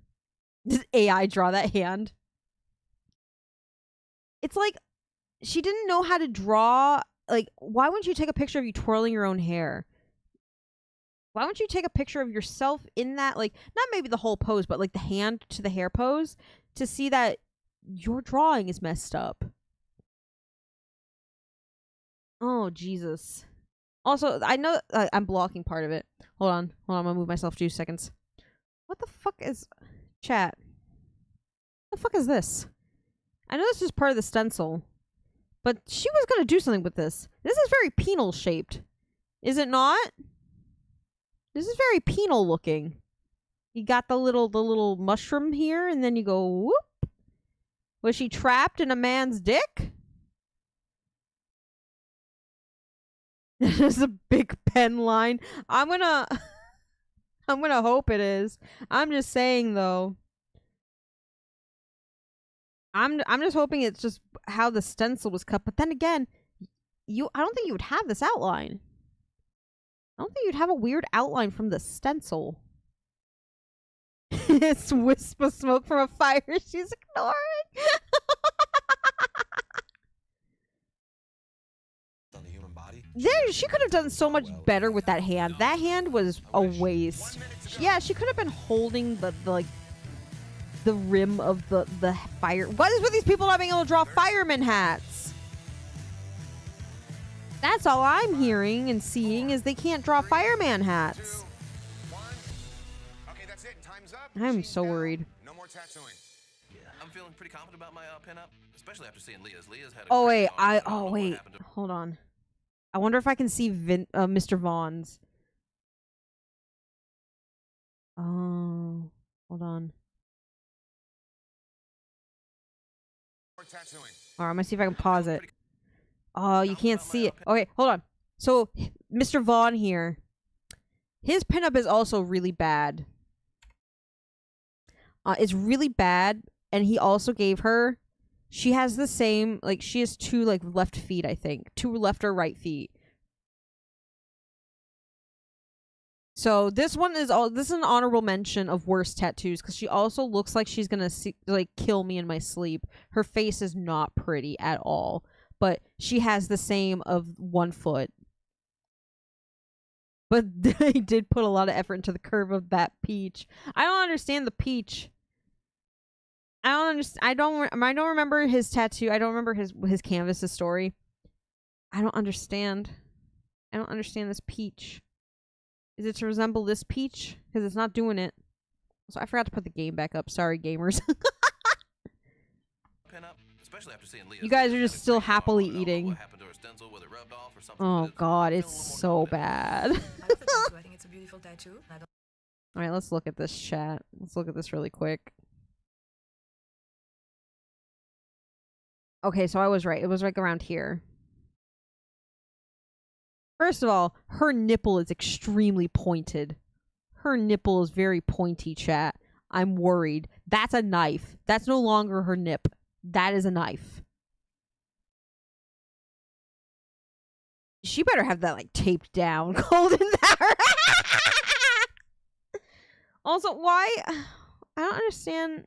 Speaker 1: Does AI draw that hand? It's like she didn't know how to draw. Like, why wouldn't you take a picture of you twirling your own hair? Why wouldn't you take a picture of yourself in that, like, not maybe the whole pose, but like the hand to the hair pose, to see that your drawing is messed up? Oh, Jesus. Also, I know I'm blocking part of it. Hold on, I'm gonna move myself 2 seconds. What the fuck is... Chat. What the fuck is this? I know this is part of the stencil, but she was gonna do something with this. This is very penal shaped. Is it not? This is very penal looking. You got the little mushroom here, and then you go whoop. Was she trapped in a man's dick? There's a big pen line. I'm gonna hope it is. I'm just saying though. I'm just hoping it's just how the stencil was cut. But then again, I don't think you would have this outline. I don't think you'd have a weird outline from the stencil. It's wisp of smoke from a fire she's ignoring. She could have done so much better with that hand. That hand was a waste. Yeah, she could have been holding the the rim of the fire. What is with these people not being able to draw fireman hats? That's all I'm hearing and seeing is they can't draw fireman hats.
Speaker 4: Okay, that's it. Time's up.
Speaker 1: I'm so worried.
Speaker 4: No more tattooing.
Speaker 5: I'm feeling pretty confident about my pinup, especially after seeing Leah's. Leah's had a
Speaker 1: Oh
Speaker 5: great
Speaker 1: wait,
Speaker 5: dog.
Speaker 1: wait. Hold on. I wonder if I can see Mr. Vaughn's. Oh, hold on.
Speaker 4: More tattooing.
Speaker 1: All right, I'm gonna see if I can pause it. Oh, you can't see it. Okay, hold on. So, Mr. Vaughn here. His pinup is also really bad. It's really bad, and he also gave her... She has the same... Like, she has two, like, left feet, I think. Two left or right feet. So, this one is... This is an honorable mention of worst tattoos, because she also looks like she's gonna, kill me in my sleep. Her face is not pretty at all. But she has the same of 1 foot. But they did put a lot of effort into the curve of that peach. I don't understand the peach. I don't understand. I don't remember his tattoo. I don't remember his canvas's story. I don't understand. I don't understand this peach. Is it to resemble this peach? Because it's not doing it. So I forgot to put the game back up. Sorry, gamers. You guys are just still happily eating. Oh god, it's so bad.
Speaker 13: I think it's a beautiful tattoo.
Speaker 1: Alright, let's look at this chat. Let's look at this really quick. Okay, so I was right. It was like around here. First of all, her nipple is extremely pointed. Her nipple is very pointy, chat. I'm worried. That's a knife. That's no longer her nip. That is a knife. She better have that, like, taped down. Golden there. Also, why? I don't understand.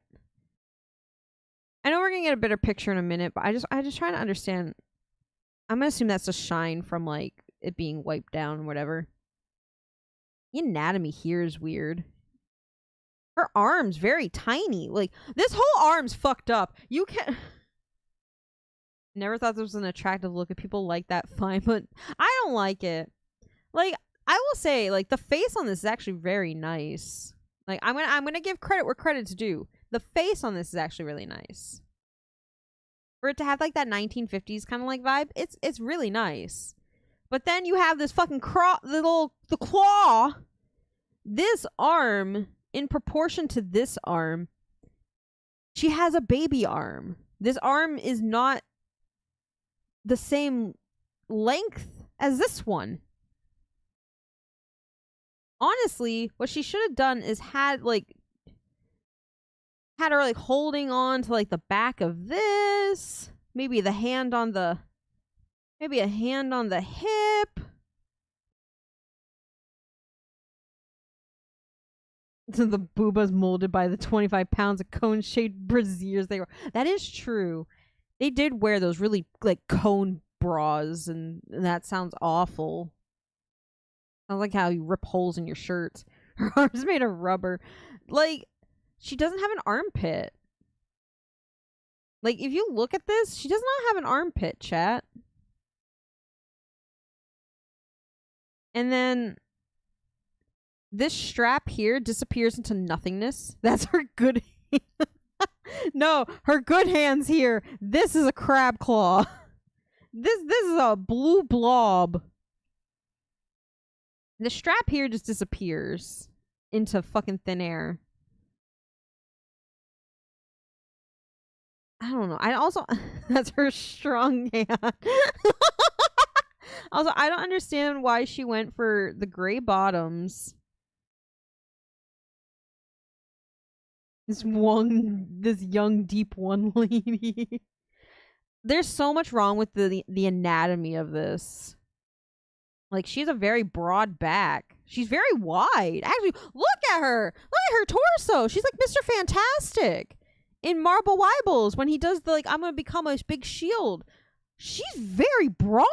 Speaker 1: I know we're gonna get a better picture in a minute, but I just trying to understand. I'm gonna assume that's a shine from, like, it being wiped down or whatever. The anatomy here is weird. Her arm's very tiny. Like, this whole arm's fucked up. You can't... Never thought this was an attractive look. If people like that, fine. But I don't like it. Like, I will say, like, the face on this is actually very nice. Like, I'm gonna give credit where credit's due. The face on this is actually really nice. For it to have, like, that 1950s kind of, like, vibe, it's really nice. But then you have this fucking the claw. This arm... In proportion to this arm, she has a baby arm. This arm is not the same length as this one. Honestly, what she should have done is had her like holding on to like the back of this. Maybe a hand on the hip. The boobas molded by the 25 pounds of cone-shaped brassieres they were. That is true. They did wear those really, like, cone bras, and that sounds awful. Sounds like how you rip holes in your shirts. Her arm's made of rubber. Like, she doesn't have an armpit. Like, if you look at this, she does not have an armpit, chat. And then... this strap here disappears into nothingness. That's her good hand. No, her good hands here. This is a crab claw. This is a blue blob. The strap here just disappears into fucking thin air. I don't know. I also... that's her strong hand. Also, I don't understand why she went for the gray bottoms. This young, deep one lady. There's so much wrong with the anatomy of this. Like, she has a very broad back. She's very wide. Actually, look at her. Look at her torso. She's like Mr. Fantastic in Marble Wibbles when he does the, like, I'm going to become a big shield. She's very broad.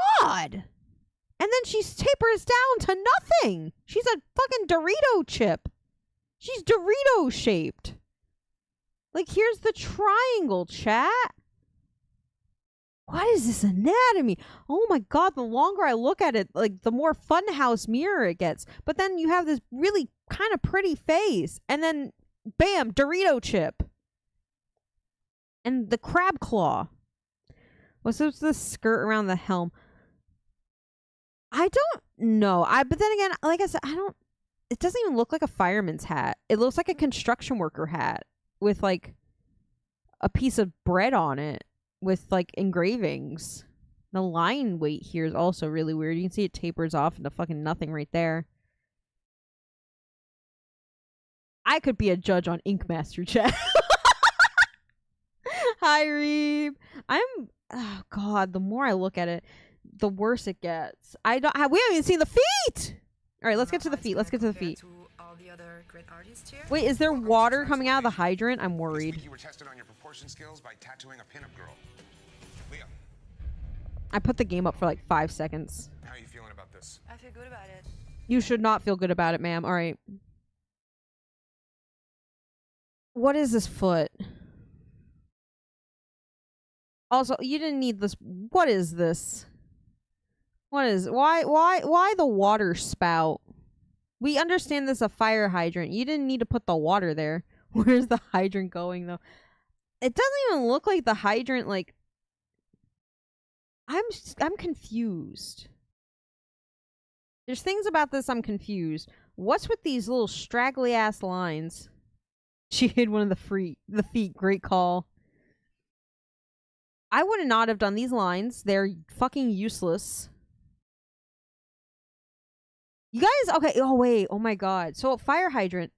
Speaker 1: And then she tapers down to nothing. She's a fucking Dorito chip. She's Dorito shaped. Like, here's the triangle, chat. What is this anatomy? Oh my god, the longer I look at it, like, the more funhouse mirror it gets. But then you have this really kind of pretty face. And then, bam, Dorito chip. And the crab claw. What's this skirt around the helm? I don't know. But then again, like I said, it doesn't even look like a fireman's hat. It looks like a construction worker hat with, like, a piece of bread on it with, like, engravings. The line weight here is also really weird. You can see it tapers off into fucking nothing right there. I could be a judge on Ink Master, chat. Hi, Reeb. Oh god, the more I look at it, the worse it gets. We haven't even seen the feet. All right, let's get to the feet. Let's get to the feet. Wait, is there water coming out of the hydrant? I'm worried.
Speaker 4: You were tested on your proportion skills by tattooing a pinup girl. Leah,
Speaker 1: I put the game up for like 5 seconds.
Speaker 4: how are you feeling about this?
Speaker 13: I feel good about it.
Speaker 1: You should not feel good about it, ma'am. All right. What is this foot? Also, you didn't need this. What is this? Why the water spout? We understand this is a fire hydrant. You didn't need to put the water there. Where's the hydrant going, though? It doesn't even look like the hydrant, like... I'm confused. There's things about this I'm confused. What's with these little straggly-ass lines? She hid one of the feet. Great call. I would not have done these lines. They're fucking useless. You guys, okay, oh wait, oh my god. So, fire hydrant.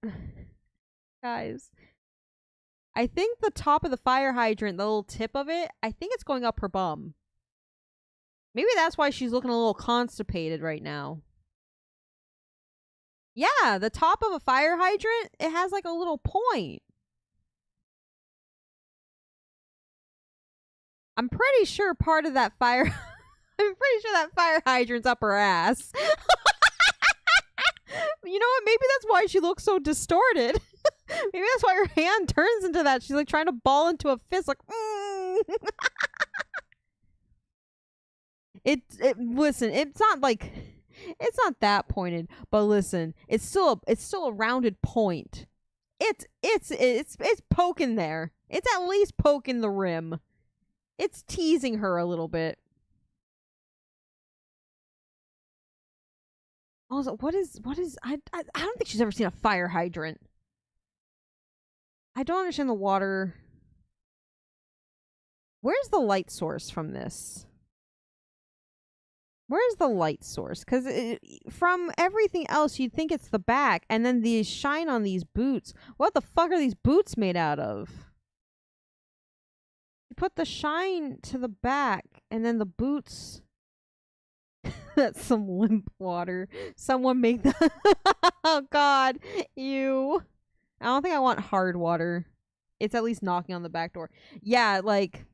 Speaker 1: Guys. I think the top of the fire hydrant, the little tip of it, I think it's going up her bum. Maybe that's why she's looking a little constipated right now. Yeah, the top of a fire hydrant, it has like a little point. I'm pretty sure part of that fire... I'm pretty sure that fire hydrant's up her ass. You know what? Maybe that's why she looks so distorted. Maybe that's why her hand turns into that. She's like trying to ball into a fist, like, Listen, it's not like... It's not that pointed, but listen, it's still a rounded point. It's poking there. It's at least poking the rim. It's teasing her a little bit. Also, what is I don't think she's ever seen a fire hydrant. I don't understand the water. Where's the light source from this? Where's the light source? Because from everything else, you'd think it's the back. And then the shine on these boots. What the fuck are these boots made out of? You put the shine to the back. And then the boots... That's some limp water. Someone make that... Oh, God. Ew. I don't think I want hard water. It's at least knocking on the back door. Yeah, like...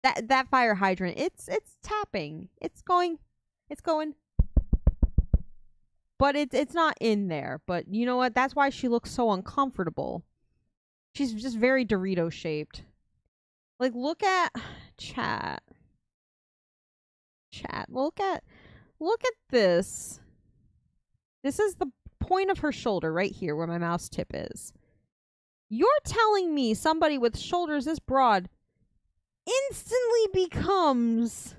Speaker 1: That fire hydrant, it's tapping. It's going. But it's not in there. But you know what? That's why she looks so uncomfortable. She's just very Dorito shaped. Like, look at chat. Look at this. This is the point of her shoulder right here where my mouse tip is. You're telling me somebody with shoulders this broad instantly becomes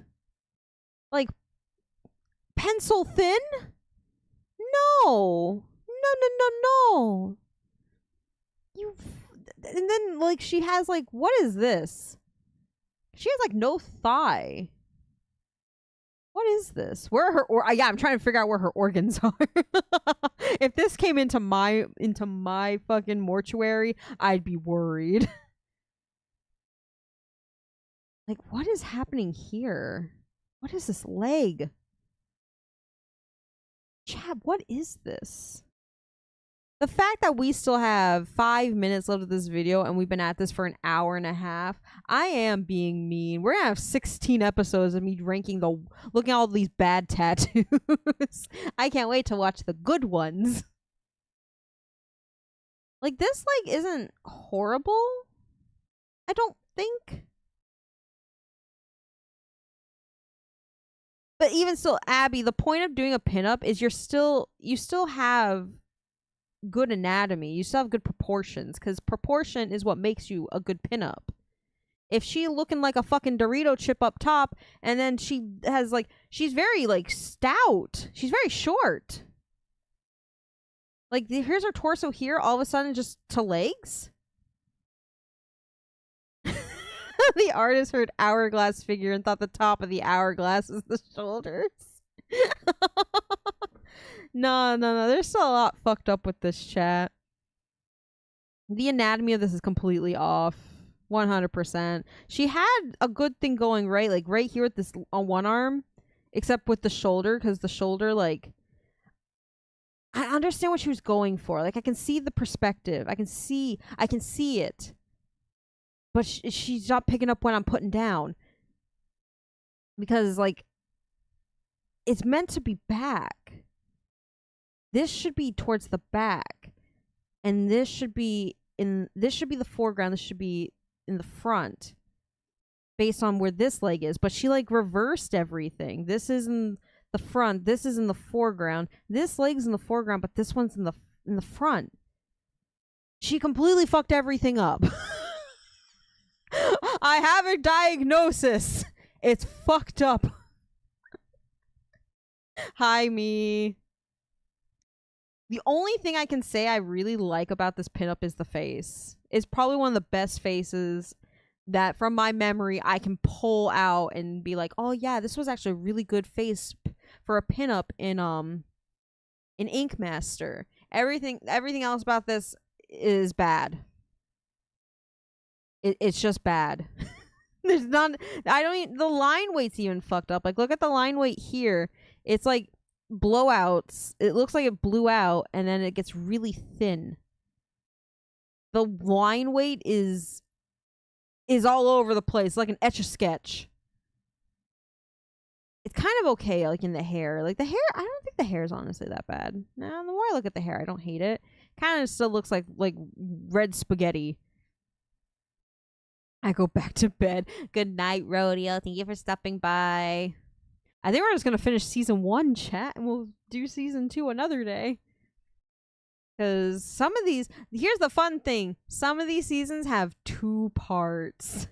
Speaker 1: like pencil thin? No. And then like she has like, what is this? She has like no thigh. What is this? Where are her yeah, I'm trying to figure out where her organs are. If this came into my fucking mortuary, I'd be worried. Like, what is happening here? What is this leg? Chad, what is this? The fact that we still have 5 minutes left of this video and we've been at this for an hour and a half, I am being mean. We're gonna have 16 episodes of me looking at all these bad tattoos. I can't wait to watch the good ones. Like, this leg isn't horrible, I don't think. But even still, Abby, the point of doing a pinup is you still have good anatomy. You still have good proportions, because proportion is what makes you a good pinup. If she looking like a fucking Dorito chip up top, and then she has like, she's very like stout. She's very short. Like, here's her torso here, all of a sudden just to legs. The artist heard hourglass figure and thought the top of the hourglass is the shoulders. No. There's still a lot fucked up with this chat. The anatomy of this is completely off. 100%. She had a good thing going, right? Like, right here with this on one arm. Except with the shoulder, because the shoulder, like... I understand what she was going for. Like, I can see the perspective. I can see it. But she's not picking up what I'm putting down. Because, like, it's meant to be back. This should be towards the back. And this should be the foreground. This should be in the front. Based on where this leg is. But she, like, reversed everything. This is in the front. This is in the foreground. This leg's in the foreground, but this one's in the front. She completely fucked everything up. I have a diagnosis. It's fucked up. Hi, me. The only thing I can say I really like about this pinup is the face. It's probably one of the best faces that, from my memory, I can pull out and be like, oh yeah, this was actually a really good face for a pinup in Ink Master. Everything else about this is bad. It's just bad. There's not. The line weight's even fucked up. Like, look at the line weight here. It's like blowouts. It looks like it blew out, and then it gets really thin. The line weight is all over the place, like an Etch-a-Sketch. It's kind of okay, like, in the hair. Like, the hair, I don't think the hair is honestly that bad. Now, the more I look at the hair, I don't hate it. Kind of still looks like red spaghetti. I go back to bed. Good night, Rodeo. Thank you for stopping by. I think we're just going to finish season 1, chat, and we'll do season 2 another day. Because some of these... Here's the fun thing. Some of these seasons have 2 parts.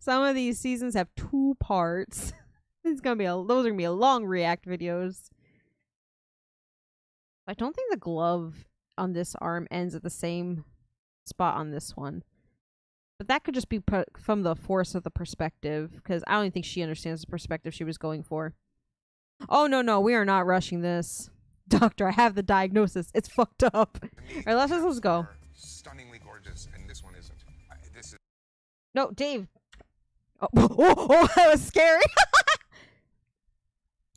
Speaker 1: Some of these seasons have 2 parts. Those are gonna be a long react videos. I don't think the glove on this arm ends at the same spot on this one. But that could just be from the force of the perspective, because I don't even think she understands the perspective she was going for. Oh, no, we are not rushing this. Doctor, I have the diagnosis. It's fucked up. All right, let's go.
Speaker 4: Stunningly gorgeous, and this one isn't. This is...
Speaker 1: No, Dave. Oh, that was scary.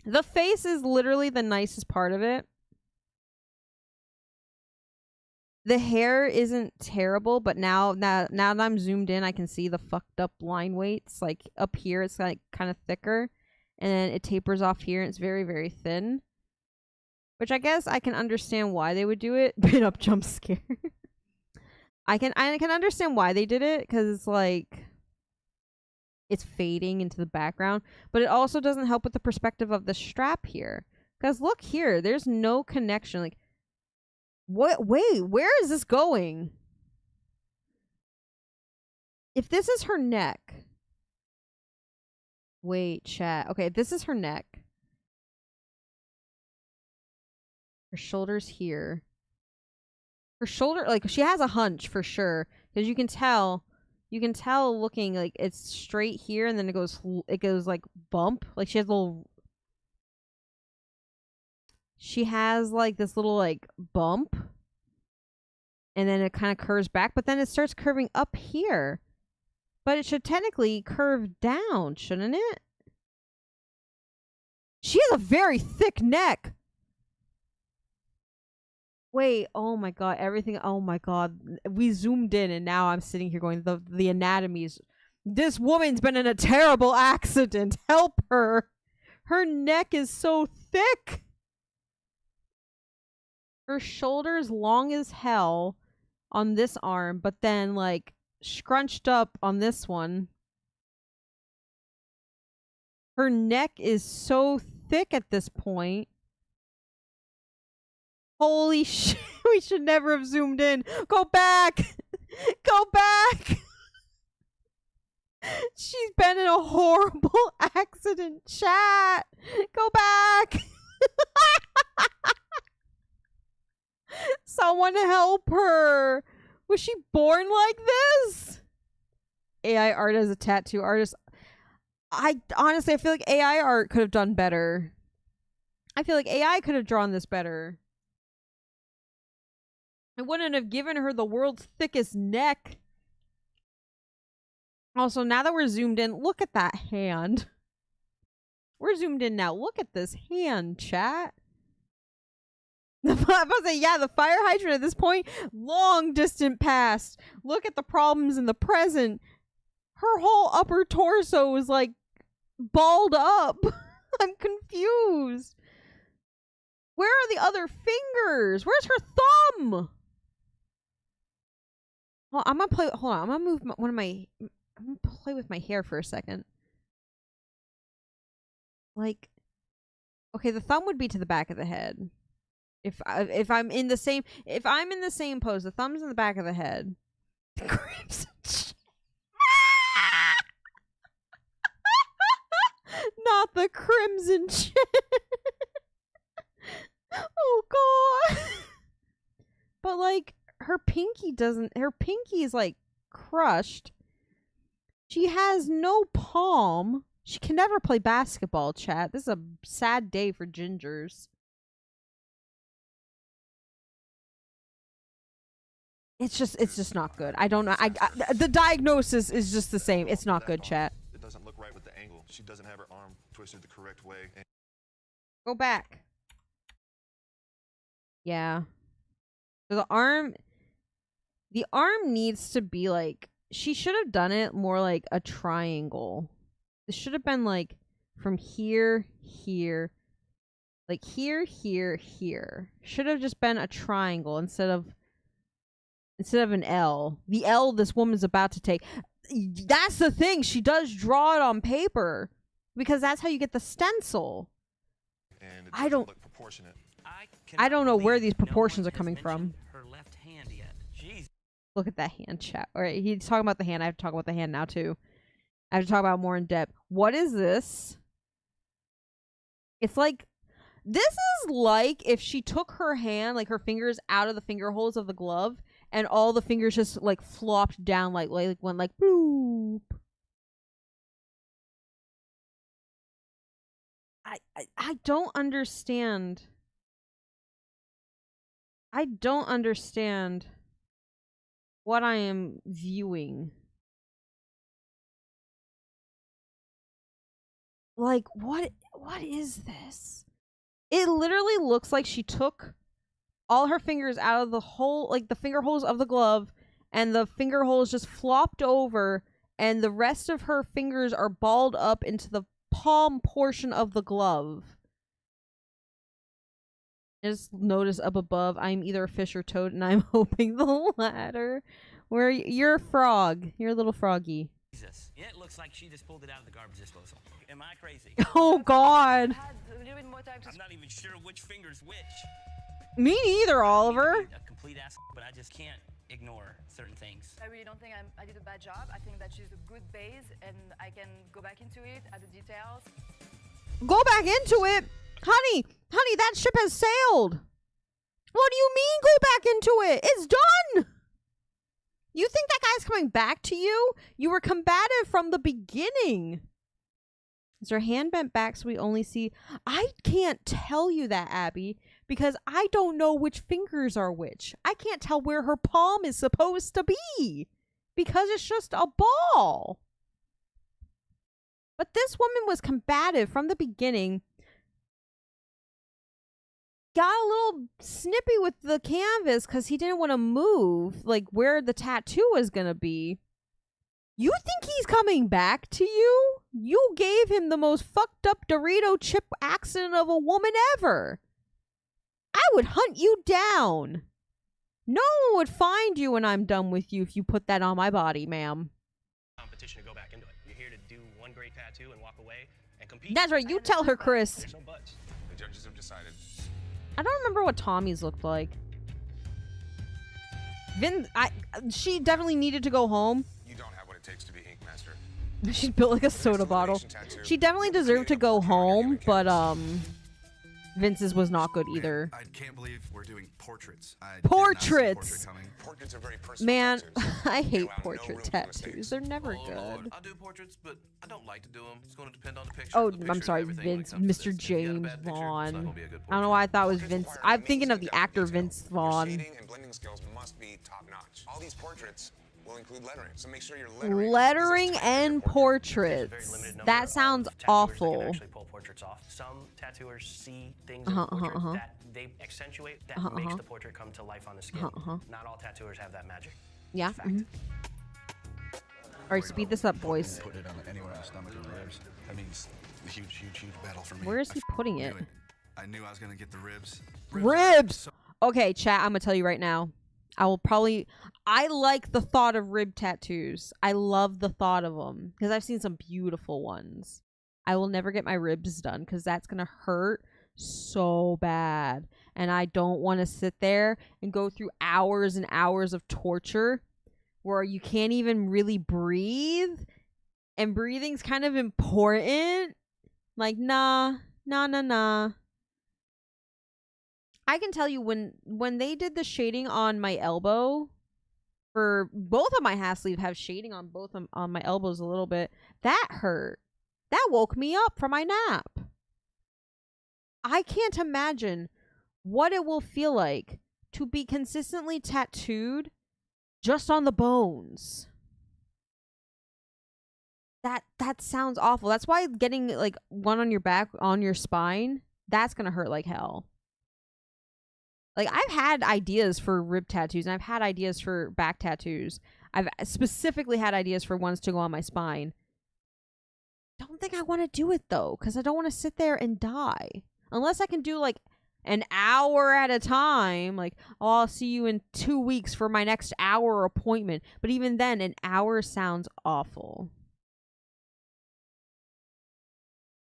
Speaker 1: The face is literally the nicest part of it. The hair isn't terrible, but now that I'm zoomed in, I can see the fucked up line weights. Like, up here, it's like kind of thicker, and then it tapers off here, and it's very, very thin. Which I guess I can understand why they would do it. Pin up jump scare. I can understand why they did it, because it's like it's fading into the background, but it also doesn't help with the perspective of the strap here. Because look here, there's no connection. Like, what? Wait, where is this going? If this is her neck. Wait, chat. Okay, this is her neck. Her shoulders here. Her shoulder, like, she has a hunch for sure, because you can tell looking like it's straight here, and then it goes like bump. Like, she has like this little like bump, and then it kind of curves back, but then it starts curving up here. But it should technically curve down, shouldn't it? She has a very thick neck. Wait, oh my god, everything, oh my god. We zoomed in, and now I'm sitting here going, the anatomies. This woman's been in a terrible accident. Help her. Her neck is so thick. Her shoulder's long as hell. on this arm, but then like scrunched up on this one. Her neck is so thick at this point. Holy shit, we should never have zoomed in. Go back! Go back! She's been in a horrible accident, chat. Go back! Someone help her! Was she born like this? AI art as a tattoo artist. I honestly feel like AI art could have done better. I feel like AI could have drawn this better. I wouldn't have given her the world's thickest neck. Also, now that we're zoomed in, look at that hand. We're zoomed in now. Look at this hand, chat. I was about to say, yeah, the fire hydrant at this point, long distant past. Look at the problems in the present. Her whole upper torso is like balled up. I'm confused. Where are the other fingers? Where's her thumb? Well, I'm gonna play. Hold on. I'm gonna move I'm gonna play with my hair for a second. Like, okay, the thumb would be to the back of the head. If I'm in the same pose, the thumb's in the back of the head. Crimson not the crimson chin. Oh god. But like her pinky is like crushed. She has no palm. She can never play basketball, chat. This is a sad day for gingers. It's just not good. I don't know. The diagnosis is just the same. It's not good, chat.
Speaker 2: It doesn't look right with the angle. She doesn't have her arm twisted the correct way.
Speaker 1: Go back. Yeah. So the arm needs to be like, she should have done it more like a triangle. This should have been like from here, here, like here, here, here. Should have just been a triangle instead of an L. The L this woman's about to take. That's the thing. She does draw it on paper because that's how you get the stencil.
Speaker 2: And it
Speaker 1: I don't
Speaker 2: look proportionate.
Speaker 1: I don't know where these proportions are coming from.
Speaker 8: Her left hand yet. Jeez.
Speaker 1: Look at that hand, chat. All right, he's talking about the hand. I have to talk about the hand now too. I have to talk about it more in depth. What is this? It's like, this is like if she took her hand, like her fingers out of the finger holes of the glove, and all the fingers just like flopped down, like went like bloop. I don't understand. I don't understand what I am viewing. Like, what is this? It literally looks like she took all her fingers out of the hole, like the finger holes of the glove, and the finger holes just flopped over, and the rest of her fingers are balled up into the palm portion of the glove. Just notice up above, I'm either a fish or toad, and I'm hoping the latter. Where you're a frog. You're a little froggy.
Speaker 8: Jesus. Yeah, it looks like she just pulled it out of the garbage disposal. Am I crazy?
Speaker 1: Oh god.
Speaker 8: I'm not even sure which finger's which.
Speaker 1: Me neither, Oliver.
Speaker 8: A complete ass, but I just can't ignore certain things.
Speaker 13: I really don't think I did a bad job. I think that she's a good base, and I can go back into it at the details.
Speaker 1: Go back into it? Honey, that ship has sailed. What do you mean go back into it? It's done. You think that guy's coming back to you? You were combative from the beginning. Is her hand bent back so we only see... I can't tell you that, Abby, because I don't know which fingers are which. I can't tell where her palm is supposed to be because it's just a ball. But this woman was combative from the beginning. Got a little snippy with the canvas because he didn't want to move, like where the tattoo was going to be. You think he's coming back to you? You gave him the most fucked up Dorito chip accident of a woman ever. I would hunt you down. No one would find you when I'm done with you if you put that on my body, ma'am.
Speaker 3: Competition to go back into it. You're here to do one great tattoo and walk away and compete.
Speaker 1: That's right. You tell her, Chris.
Speaker 3: There's no buts.
Speaker 2: The judges have decided.
Speaker 1: I don't remember what Tommy's looked like. She definitely needed to go home.
Speaker 2: You don't have what it takes to be Ink Master.
Speaker 1: She's built like a soda bottle. She definitely deserved to go home, but Vince's was not good either.
Speaker 17: I can't believe we're doing portraits.
Speaker 1: Portraits!
Speaker 2: Portraits are very personal.
Speaker 1: Man,
Speaker 2: tattoos.
Speaker 1: I hate
Speaker 2: They allow
Speaker 1: portrait
Speaker 2: no room for
Speaker 1: tattoos.
Speaker 2: mistakes.
Speaker 1: They're never
Speaker 5: Oh,
Speaker 1: good.
Speaker 5: Lord. I do portraits, but I don't like to do them. It's going to depend on the picture.
Speaker 1: Oh,
Speaker 5: The picture
Speaker 1: I'm
Speaker 5: and
Speaker 1: sorry,
Speaker 5: everything when it
Speaker 1: Vince,
Speaker 5: comes to
Speaker 1: Mr.
Speaker 5: this. If you got a
Speaker 1: James
Speaker 5: bad picture, it's not
Speaker 1: Vaughn.
Speaker 5: gonna be a good
Speaker 1: I don't know why I thought it was
Speaker 2: Portraits
Speaker 1: Vince.
Speaker 2: require
Speaker 1: I'm thinking of the
Speaker 2: amazing
Speaker 1: actor
Speaker 2: depth of detail.
Speaker 1: Vince
Speaker 2: Your
Speaker 1: Vaughn.
Speaker 2: shading and blending skills must be top notch. All these portraits will include lettering, so make sure your lettering.
Speaker 1: Lettering and portraits. That sounds awful.
Speaker 3: Actually pull portraits off. Some tattooers see things in the portrait that they accentuate that makes the portrait come to life on the skin. Not all tattooers have that magic.
Speaker 1: Yeah. All right, speed this up, boys.
Speaker 17: Put it on anywhere on the stomach and ribs. That means a huge, huge, huge battle for me.
Speaker 1: Where is he putting it?
Speaker 17: I knew I was gonna get the ribs.
Speaker 1: Ribs! Okay, chat, I'm gonna tell you right now. I like the thought of rib tattoos. I love the thought of them because I've seen some beautiful ones. I will never get my ribs done because that's gonna hurt so bad. And I don't want to sit there and go through hours and hours of torture where you can't even really breathe. And breathing's kind of important. Like, nah. I can tell you when they did the shading on my elbow, for both of my half sleeve have shading on on my elbows a little bit. That hurt. That woke me up from my nap. I can't imagine what it will feel like to be consistently tattooed just on the bones. That sounds awful. That's why getting like one on your back, on your spine, that's gonna hurt like hell. Like, I've had ideas for rib tattoos, and I've had ideas for back tattoos. I've specifically had ideas for ones to go on my spine. Don't think I want to do it, though, because I don't want to sit there and die. Unless I can do, like, an hour at a time. Like, oh, I'll see you in 2 weeks for my next hour appointment. But even then, an hour sounds awful.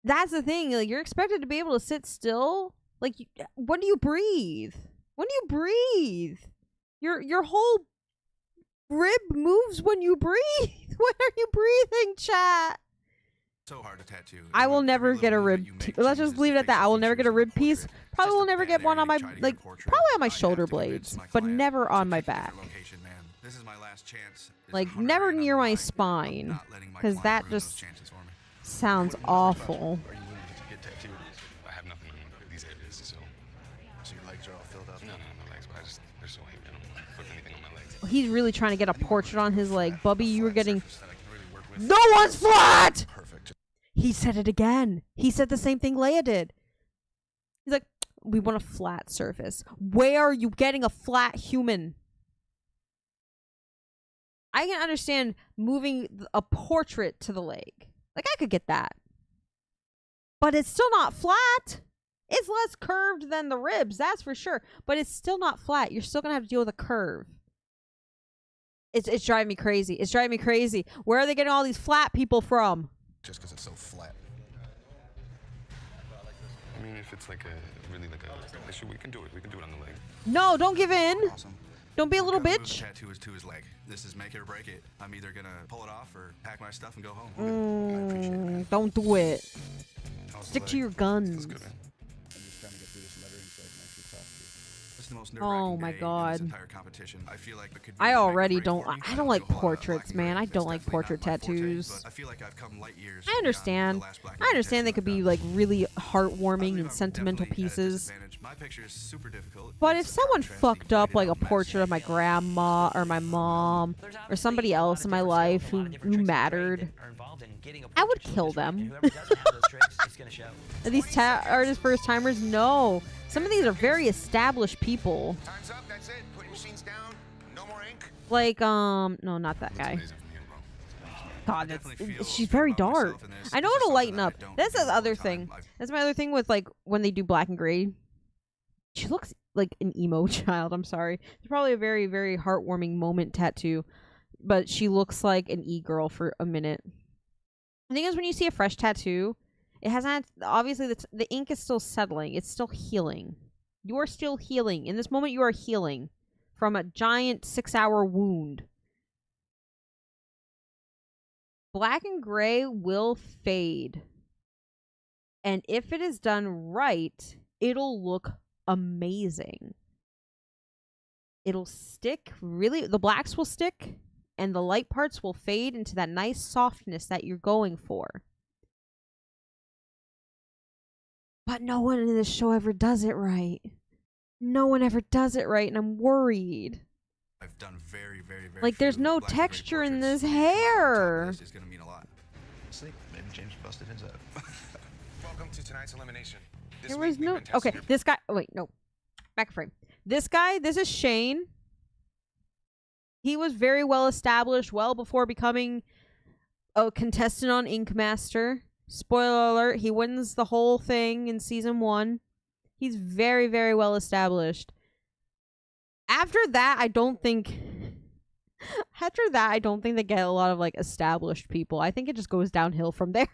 Speaker 1: That's the thing. Like, you're expected to be able to sit still. Like, when do you breathe? When do you breathe? Your whole rib moves when you breathe. When are you breathing, chat?
Speaker 17: So hard to tattoo.
Speaker 1: I will never get a rib. Let's just leave it at that. I will never get a rib piece. Probably will never get one on my probably on my shoulder blades, but never on my back.
Speaker 17: This is my last chance.
Speaker 1: Like never near my spine, because that just sounds awful.
Speaker 2: I have nothing on these areas, so your legs are all filled up. No, my legs, but they're so heavy. I don't want to put anything on my legs.
Speaker 1: He's really trying to get a portrait on his leg. Bubby, you were getting... No one's flat!
Speaker 2: Perfect.
Speaker 1: He said it again. He said the same thing Leia did. He's like, we want a flat surface. Where are you getting a flat human? I can understand moving a portrait to the leg. Like, I could get that. But it's still not flat. It's less curved than the ribs, that's for sure. But it's still not flat. You're still going to have to deal with a curve. It's driving me crazy. It's driving me crazy. Where are they getting all these flat people from?
Speaker 2: Just because it's so flat. I mean, if it's like really like a issue, we can do it. We can do it on the leg.
Speaker 1: No, don't give in.
Speaker 17: Awesome.
Speaker 1: Don't be a little bitch.
Speaker 17: The tattoo is to his leg. This is make it or break it. I'm either gonna pull it off or pack my stuff and go home. I appreciate it, man.
Speaker 1: Don't do it.
Speaker 17: How's the
Speaker 1: Stick to
Speaker 17: leg?
Speaker 1: your guns.
Speaker 17: That's good, man. I'm just trying to get through this lettering so I can actually talk to you. It's the most
Speaker 1: Oh
Speaker 17: nerve-wracking
Speaker 1: my
Speaker 17: day in
Speaker 1: God.
Speaker 17: this entire competition. I feel like it could be
Speaker 1: I
Speaker 17: a
Speaker 1: already
Speaker 17: make or break
Speaker 1: don't.
Speaker 17: for me.
Speaker 1: I don't like
Speaker 17: do a whole lot of
Speaker 1: portraits,
Speaker 17: black and
Speaker 1: man.
Speaker 17: gray.
Speaker 1: I
Speaker 17: That's
Speaker 1: don't like
Speaker 17: definitely
Speaker 1: portrait
Speaker 17: not my forte,
Speaker 1: tattoos.
Speaker 17: but I feel like I've come light years
Speaker 1: I understand.
Speaker 17: beyond the last black and
Speaker 1: I
Speaker 17: gray
Speaker 1: understand they
Speaker 17: tattoo
Speaker 1: could
Speaker 17: I've
Speaker 1: be
Speaker 17: done.
Speaker 1: like really heartwarming
Speaker 17: believe
Speaker 1: and
Speaker 17: I'm
Speaker 1: sentimental
Speaker 17: definitely at a
Speaker 1: pieces.
Speaker 17: disadvantage. My picture is super difficult.
Speaker 1: But if
Speaker 17: It's a
Speaker 1: someone
Speaker 17: contrast
Speaker 1: fucked
Speaker 17: being
Speaker 1: up like a
Speaker 17: created on
Speaker 1: portrait of my grandma or my mom or somebody else in my life who mattered, I would kill them. Are these artist first timers? No. Some of these are very established people.
Speaker 4: Time's up. That's it. Put your machines down. No more ink.
Speaker 1: Like, no, not that guy. God, she's very dark. I know it'll lighten up. That's the other thing. That's my other thing with, like, when they do black and gray. She looks like an emo child. I'm sorry. It's probably a very, very heartwarming moment tattoo, but she looks like an e-girl for a minute. The thing is, when you see a fresh tattoo, it hasn't, obviously the ink is still settling. It's still healing. You're still healing. In this moment, you are healing from a giant 6-hour wound. Black and gray will fade. And if it is done right, it'll look amazing. It'll stick really, the blacks will stick and the light parts will fade into that nice softness that you're going for. But no one in this show ever does it right. No one ever does it right, and I'm worried.
Speaker 17: I've done very, very, very
Speaker 1: like, there's no texture in this hair.
Speaker 17: This is going to mean a lot.
Speaker 16: See, maybe James busted his head.
Speaker 4: Welcome to tonight's elimination.
Speaker 1: There was no... Okay, this guy... Oh, wait, no. Back frame. This guy, this is Shane. He was very well established well before becoming a contestant on Ink Master. Spoiler alert, he wins the whole thing in season 1. He's very, very well established. After that, I don't think... After that, I don't think they get a lot of, like, established people. I think it just goes downhill from there.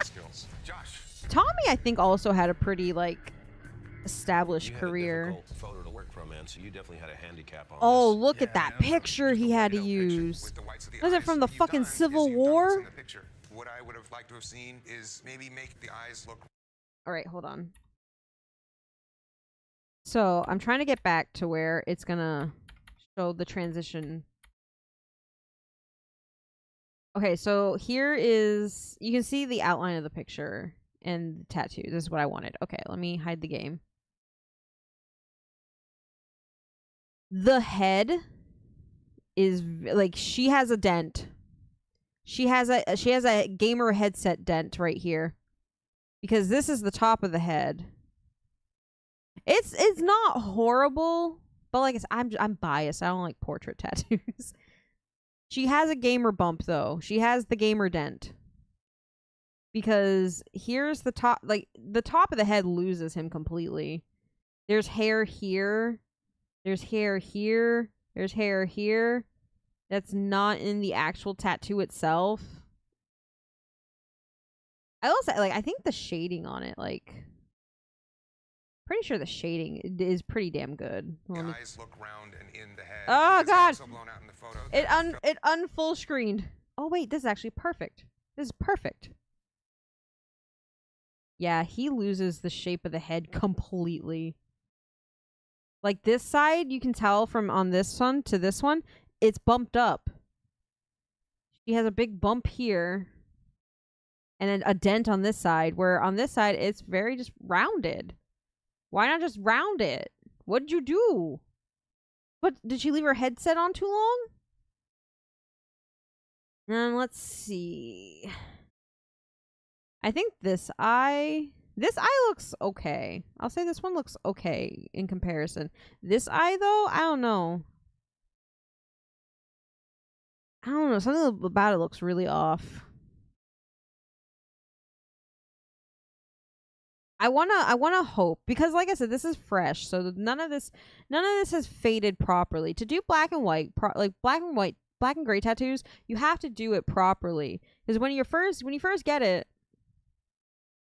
Speaker 4: Skills. Josh.
Speaker 1: Tommy, I think, also had a pretty, like, established career.
Speaker 18: You had a difficult photo to work from, man, so you definitely had a handicap on
Speaker 1: Oh,
Speaker 18: this.
Speaker 1: look at that picture he had to use. Was it from the fucking Civil War?
Speaker 4: What I would have liked to have seen is maybe make the eyes look...
Speaker 1: Alright, hold on. So, I'm trying to get back to where it's gonna show the transition. Okay, so here is... You can see the outline of the picture and the tattoo. This is what I wanted. Okay, let me hide the game. The head is... Like, she has a dent. She has a gamer headset dent right here. Because this is the top of the head. It's not horrible, but like I'm biased. I don't like portrait tattoos. She has a gamer bump though. She has the gamer dent. Because here's the top, like the top of the head loses him completely. There's hair here. There's hair here. There's hair here. That's not in the actual tattoo itself. I also like I think the shading on it, like pretty sure the shading is pretty damn good.
Speaker 4: The eyes look round and in the head.
Speaker 1: Oh god.
Speaker 4: It
Speaker 1: It unfull screened. Oh wait, this is actually perfect. This is perfect. Yeah, he loses the shape of the head completely. Like this side, you can tell from on this one to this one, it's bumped up. She has a big bump here. And then a dent on this side, where on this side, it's very just rounded. Why not just round it? What'd you do? What, did she leave her headset on too long? Let's see. I think this eye looks okay. I'll say this one looks okay in comparison. This eye, though, I don't know. Something about it looks really off. I wanna hope, because like I said, this is fresh, so none of this has faded properly. To do black and white, black and gray tattoos, you have to do it properly. Because when you first get it,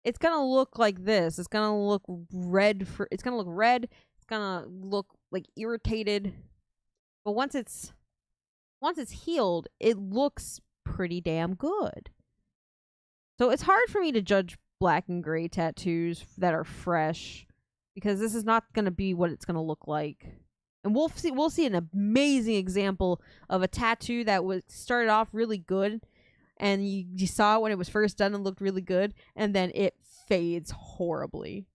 Speaker 1: it's gonna look like this. It's gonna look red. It's gonna look red. It's gonna look like irritated. But once it's healed, it looks pretty damn good. So it's hard for me to judge black and gray tattoos that are fresh, because this is not going to be what it's going to look like. And we'll see an amazing example of a tattoo that was started off really good, and you saw it when it was first done and looked really good, and then it fades horribly.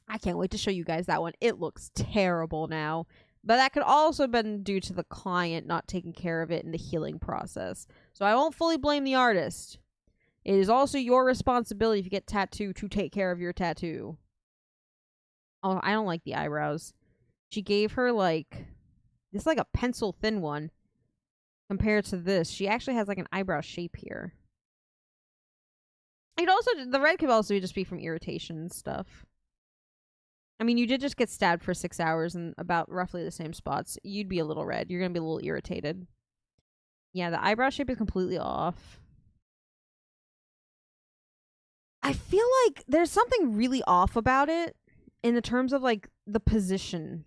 Speaker 1: I can't wait to show you guys that one. It looks terrible now, but that could also have been due to the client not taking care of it in the healing process. So I won't fully blame the artist. It is also your responsibility if you get tattooed to take care of your tattoo. Oh, I don't like the eyebrows. She gave her like a pencil thin one compared to this. She actually has like an eyebrow shape here. The red could also just be from irritation and stuff. I mean, you did just get stabbed for 6 hours in about roughly the same spots. You'd be a little red. You're gonna be a little irritated. Yeah, the eyebrow shape is completely off. I feel like there's something really off about it in the terms of, like, the position.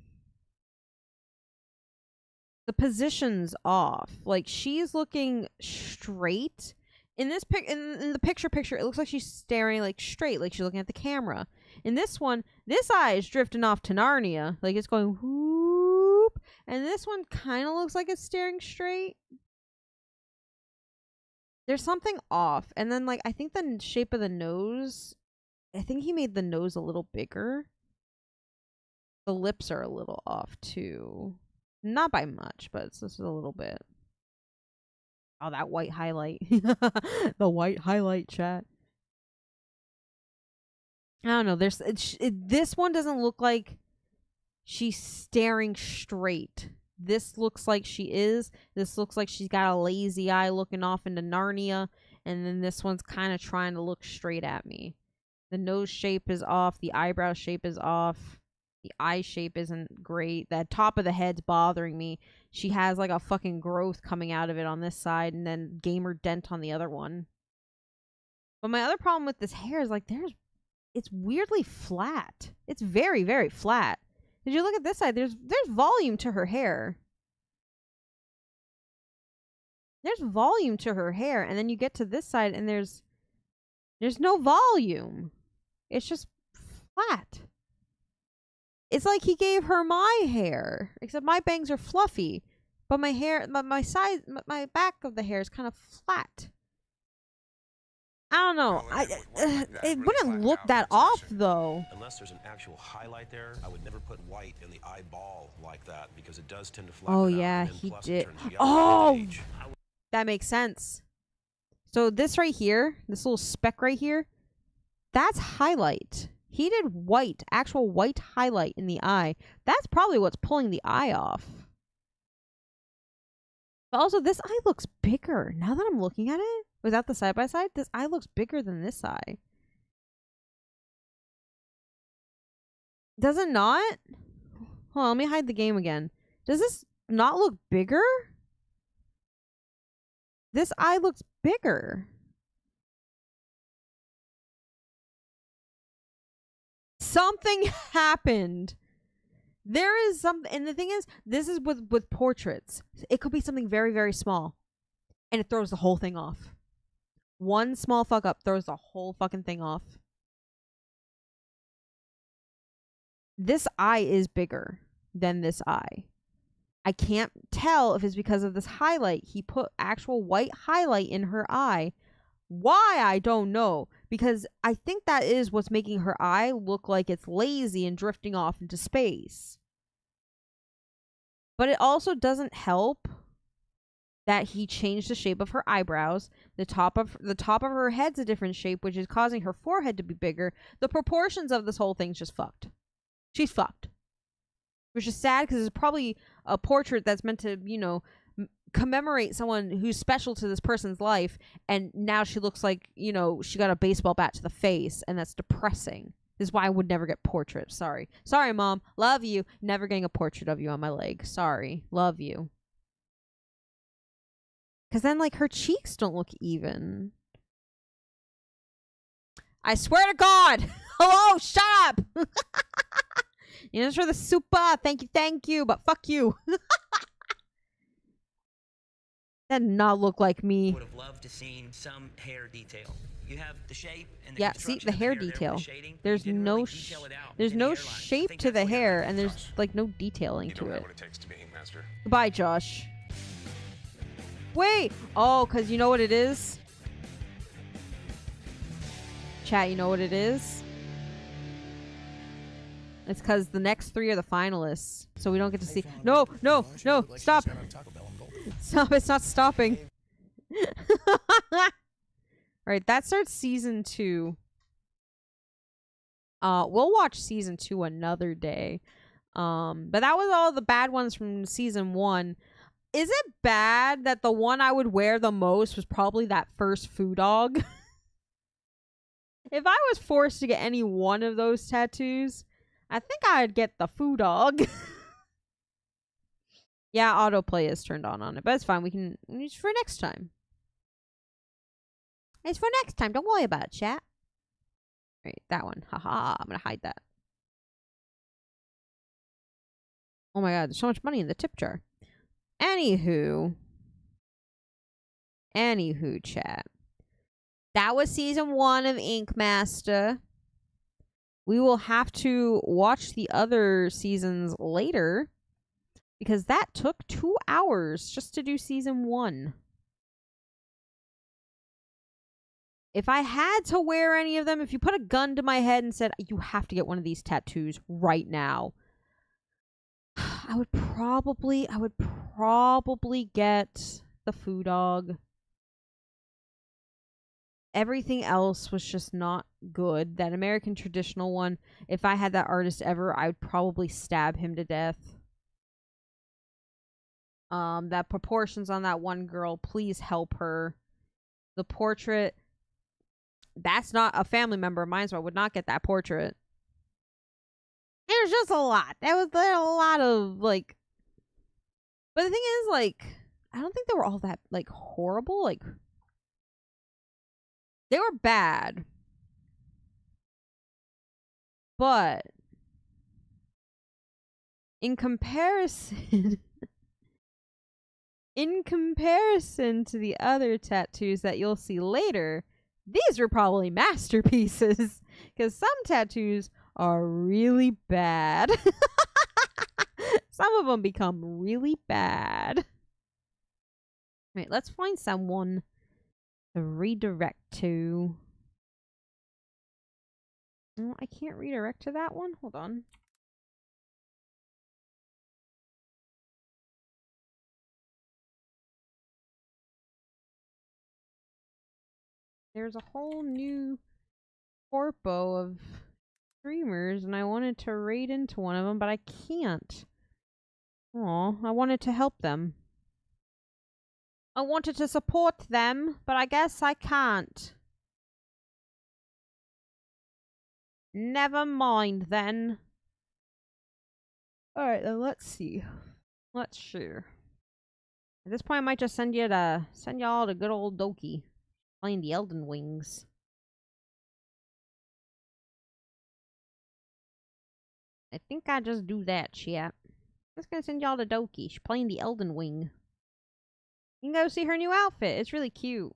Speaker 1: The position's off. Like, she's looking straight. In this in the picture, it looks like she's staring, like, straight, like she's looking at the camera. In this one, this eye is drifting off to Narnia. Like, it's going whoop. And this one kind of looks like it's staring straight. There's something off. And then, like, I think the shape of the nose, I think he made the nose a little bigger. The lips are a little off, too. Not by much, but it's just a little bit. Oh, that white highlight. The white highlight, chat. I don't know. This one doesn't look like she's staring straight. This looks like she is. This looks like she's got a lazy eye looking off into Narnia. And then this one's kind of trying to look straight at me. The nose shape is off. The eyebrow shape is off. The eye shape isn't great. The top of the head's bothering me. She has like a fucking growth coming out of it on this side and then gamer dent on the other one. But my other problem with this hair is like it's weirdly flat. It's very, very flat. Did you look at this side? There's volume to her hair. There's volume to her hair, and then you get to this side and there's no volume. It's just flat. It's like he gave her my hair, except my bangs are fluffy, but my hair, my side, my back of the hair is kind of flat. I don't know. It wouldn't look that off though.
Speaker 18: Unless there's an actual highlight there, I would never put white in the eyeball like that because it does tend to flatten out.
Speaker 1: Oh yeah,
Speaker 18: and then
Speaker 1: he
Speaker 18: plus
Speaker 1: did.
Speaker 18: it turns yellow
Speaker 1: Oh,
Speaker 18: with age.
Speaker 1: that makes sense. So this right here, this little speck right here, that's highlight. He did white, actual white highlight in the eye. That's probably what's pulling the eye off. But also, this eye looks bigger. Now that I'm looking at it, without the side-by-side, this eye looks bigger than this eye. Does it not? Hold on, let me hide the game again. Does this not look bigger? This eye looks bigger. Something happened. There is something, and the thing is, this is with portraits. It could be something very, very small, and it throws the whole thing off. One small fuck up throws the whole fucking thing off. This eye is bigger than this eye. I can't tell if it's because of this highlight. He put actual white highlight in her eye. Why, I don't know. Because I think that is what's making her eye look like it's lazy and drifting off into space. But it also doesn't help that he changed the shape of her eyebrows. The top of her head's a different shape, which is causing her forehead to be bigger. The proportions of this whole thing's just fucked. She's fucked. Which is sad because it's probably a portrait that's meant to, you know, commemorate someone who's special to this person's life, and now she looks like, you know, she got a baseball bat to the face, and that's depressing. This is why I would never get portraits. Sorry, Mom, love you, never getting a portrait of you on my leg. Sorry, love you. Because then, like, her cheeks don't look even. I swear to God. Hello, shut up. You know, for the super, thank you, but fuck you. That did not look like me.
Speaker 8: Would have loved to seen some hair detail. You have the shape and the
Speaker 1: yeah, see the hair detail. There's no shape to the hair, and there's like no detailing to it.
Speaker 2: What it takes to be a master.
Speaker 1: Goodbye, Josh. Wait. Oh, because you know what it is? Chat, you know what it is? It's because the next 3 are the finalists, so we don't get to see. No, stop. Stop, it's not stopping. Alright, that starts season 2. We'll watch season 2 another day. But that was all the bad ones from season 1. Is it bad that the one I would wear the most was probably that first foo dog? If I was forced to get any one of those tattoos, I think I'd get the foo dog. Yeah, autoplay is turned on it, but it's fine. We can use for next time. It's for next time. Don't worry about it, chat. Right, that one. Haha, I'm gonna hide that. Oh my god, there's so much money in the tip jar. Anywho, chat. That was season 1 of Ink Master. We will have to watch the other seasons later because that took 2 hours just to do season 1. If I had to wear any of them, if you put a gun to my head and said, you have to get one of these tattoos right now, I would probably get the foo dog. Everything else was just not good. That American traditional one, if I had that artist ever, I would probably stab him to death. That proportions on that one girl, please help her. The portrait, that's not a family member of mine, so I would not get that portrait. There's just a lot. There was a lot of, like... But the thing is, like, I don't think they were all that, like, horrible. Like, they were bad. But in comparison... in comparison to the other tattoos that you'll see later, these were probably masterpieces. Because some tattoos are really bad. Some of them become really bad. Wait, let's find someone to redirect to. Oh, I can't redirect to that one. Hold on. There's a whole new corpo of streamers, and I wanted to raid into one of them, but I can't. Aw, I wanted to help them. I wanted to support them, but I guess I can't. Never mind, then. Alright, then let's see. Let's share. At this point, I might just send y'all to good old Doki. Playing the Elden Wings. I think I just do that, chat. I'm just gonna send y'all to Doki. She's playing the Elden Wing. You can go see her new outfit. It's really cute.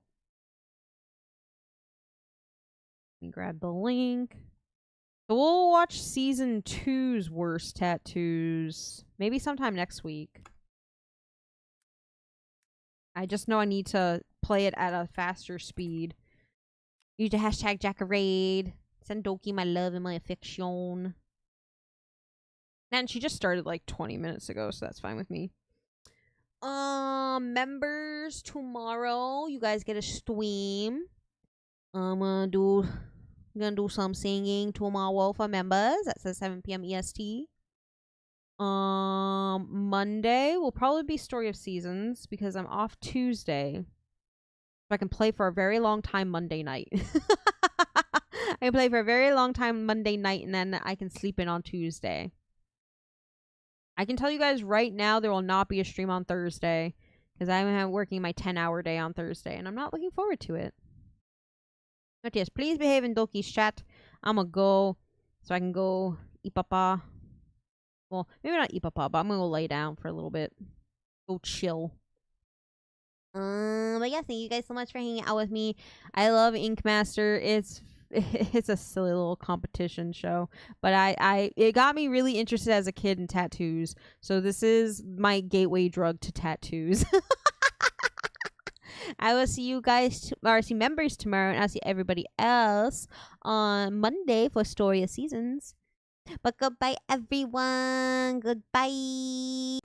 Speaker 1: Let me grab the link. So we'll watch season 2's worst tattoos. Maybe sometime next week. I just know I need to play it at a faster speed. Use the hashtag Jackarade. Send Doki my love and my affection. And she just started like 20 minutes ago, so that's fine with me. Members, tomorrow you guys get a stream. I'm gonna do some singing tomorrow for members. That's at 7 p.m. EST. Monday will probably be Story of Seasons because I'm off Tuesday. So I can play for a very long time Monday night. I can play for a very long time Monday night and then I can sleep in on Tuesday. I can tell you guys right now there will not be a stream on Thursday because I'm working my 10-hour day on Thursday and I'm not looking forward to it. But yes, please behave in Doki's chat. I'm gonna go so I can go eat papa. Well, maybe not eat papa, but I'm gonna go lay down for a little bit. Go chill. But yeah, thank you guys so much for hanging out with me. I love Ink Master. It's a silly little competition show, but it got me really interested as a kid in tattoos. So this is my gateway drug to tattoos. I will see you guys, or see members tomorrow, and I'll see everybody else on Monday for Story of Seasons. But goodbye, everyone. Goodbye.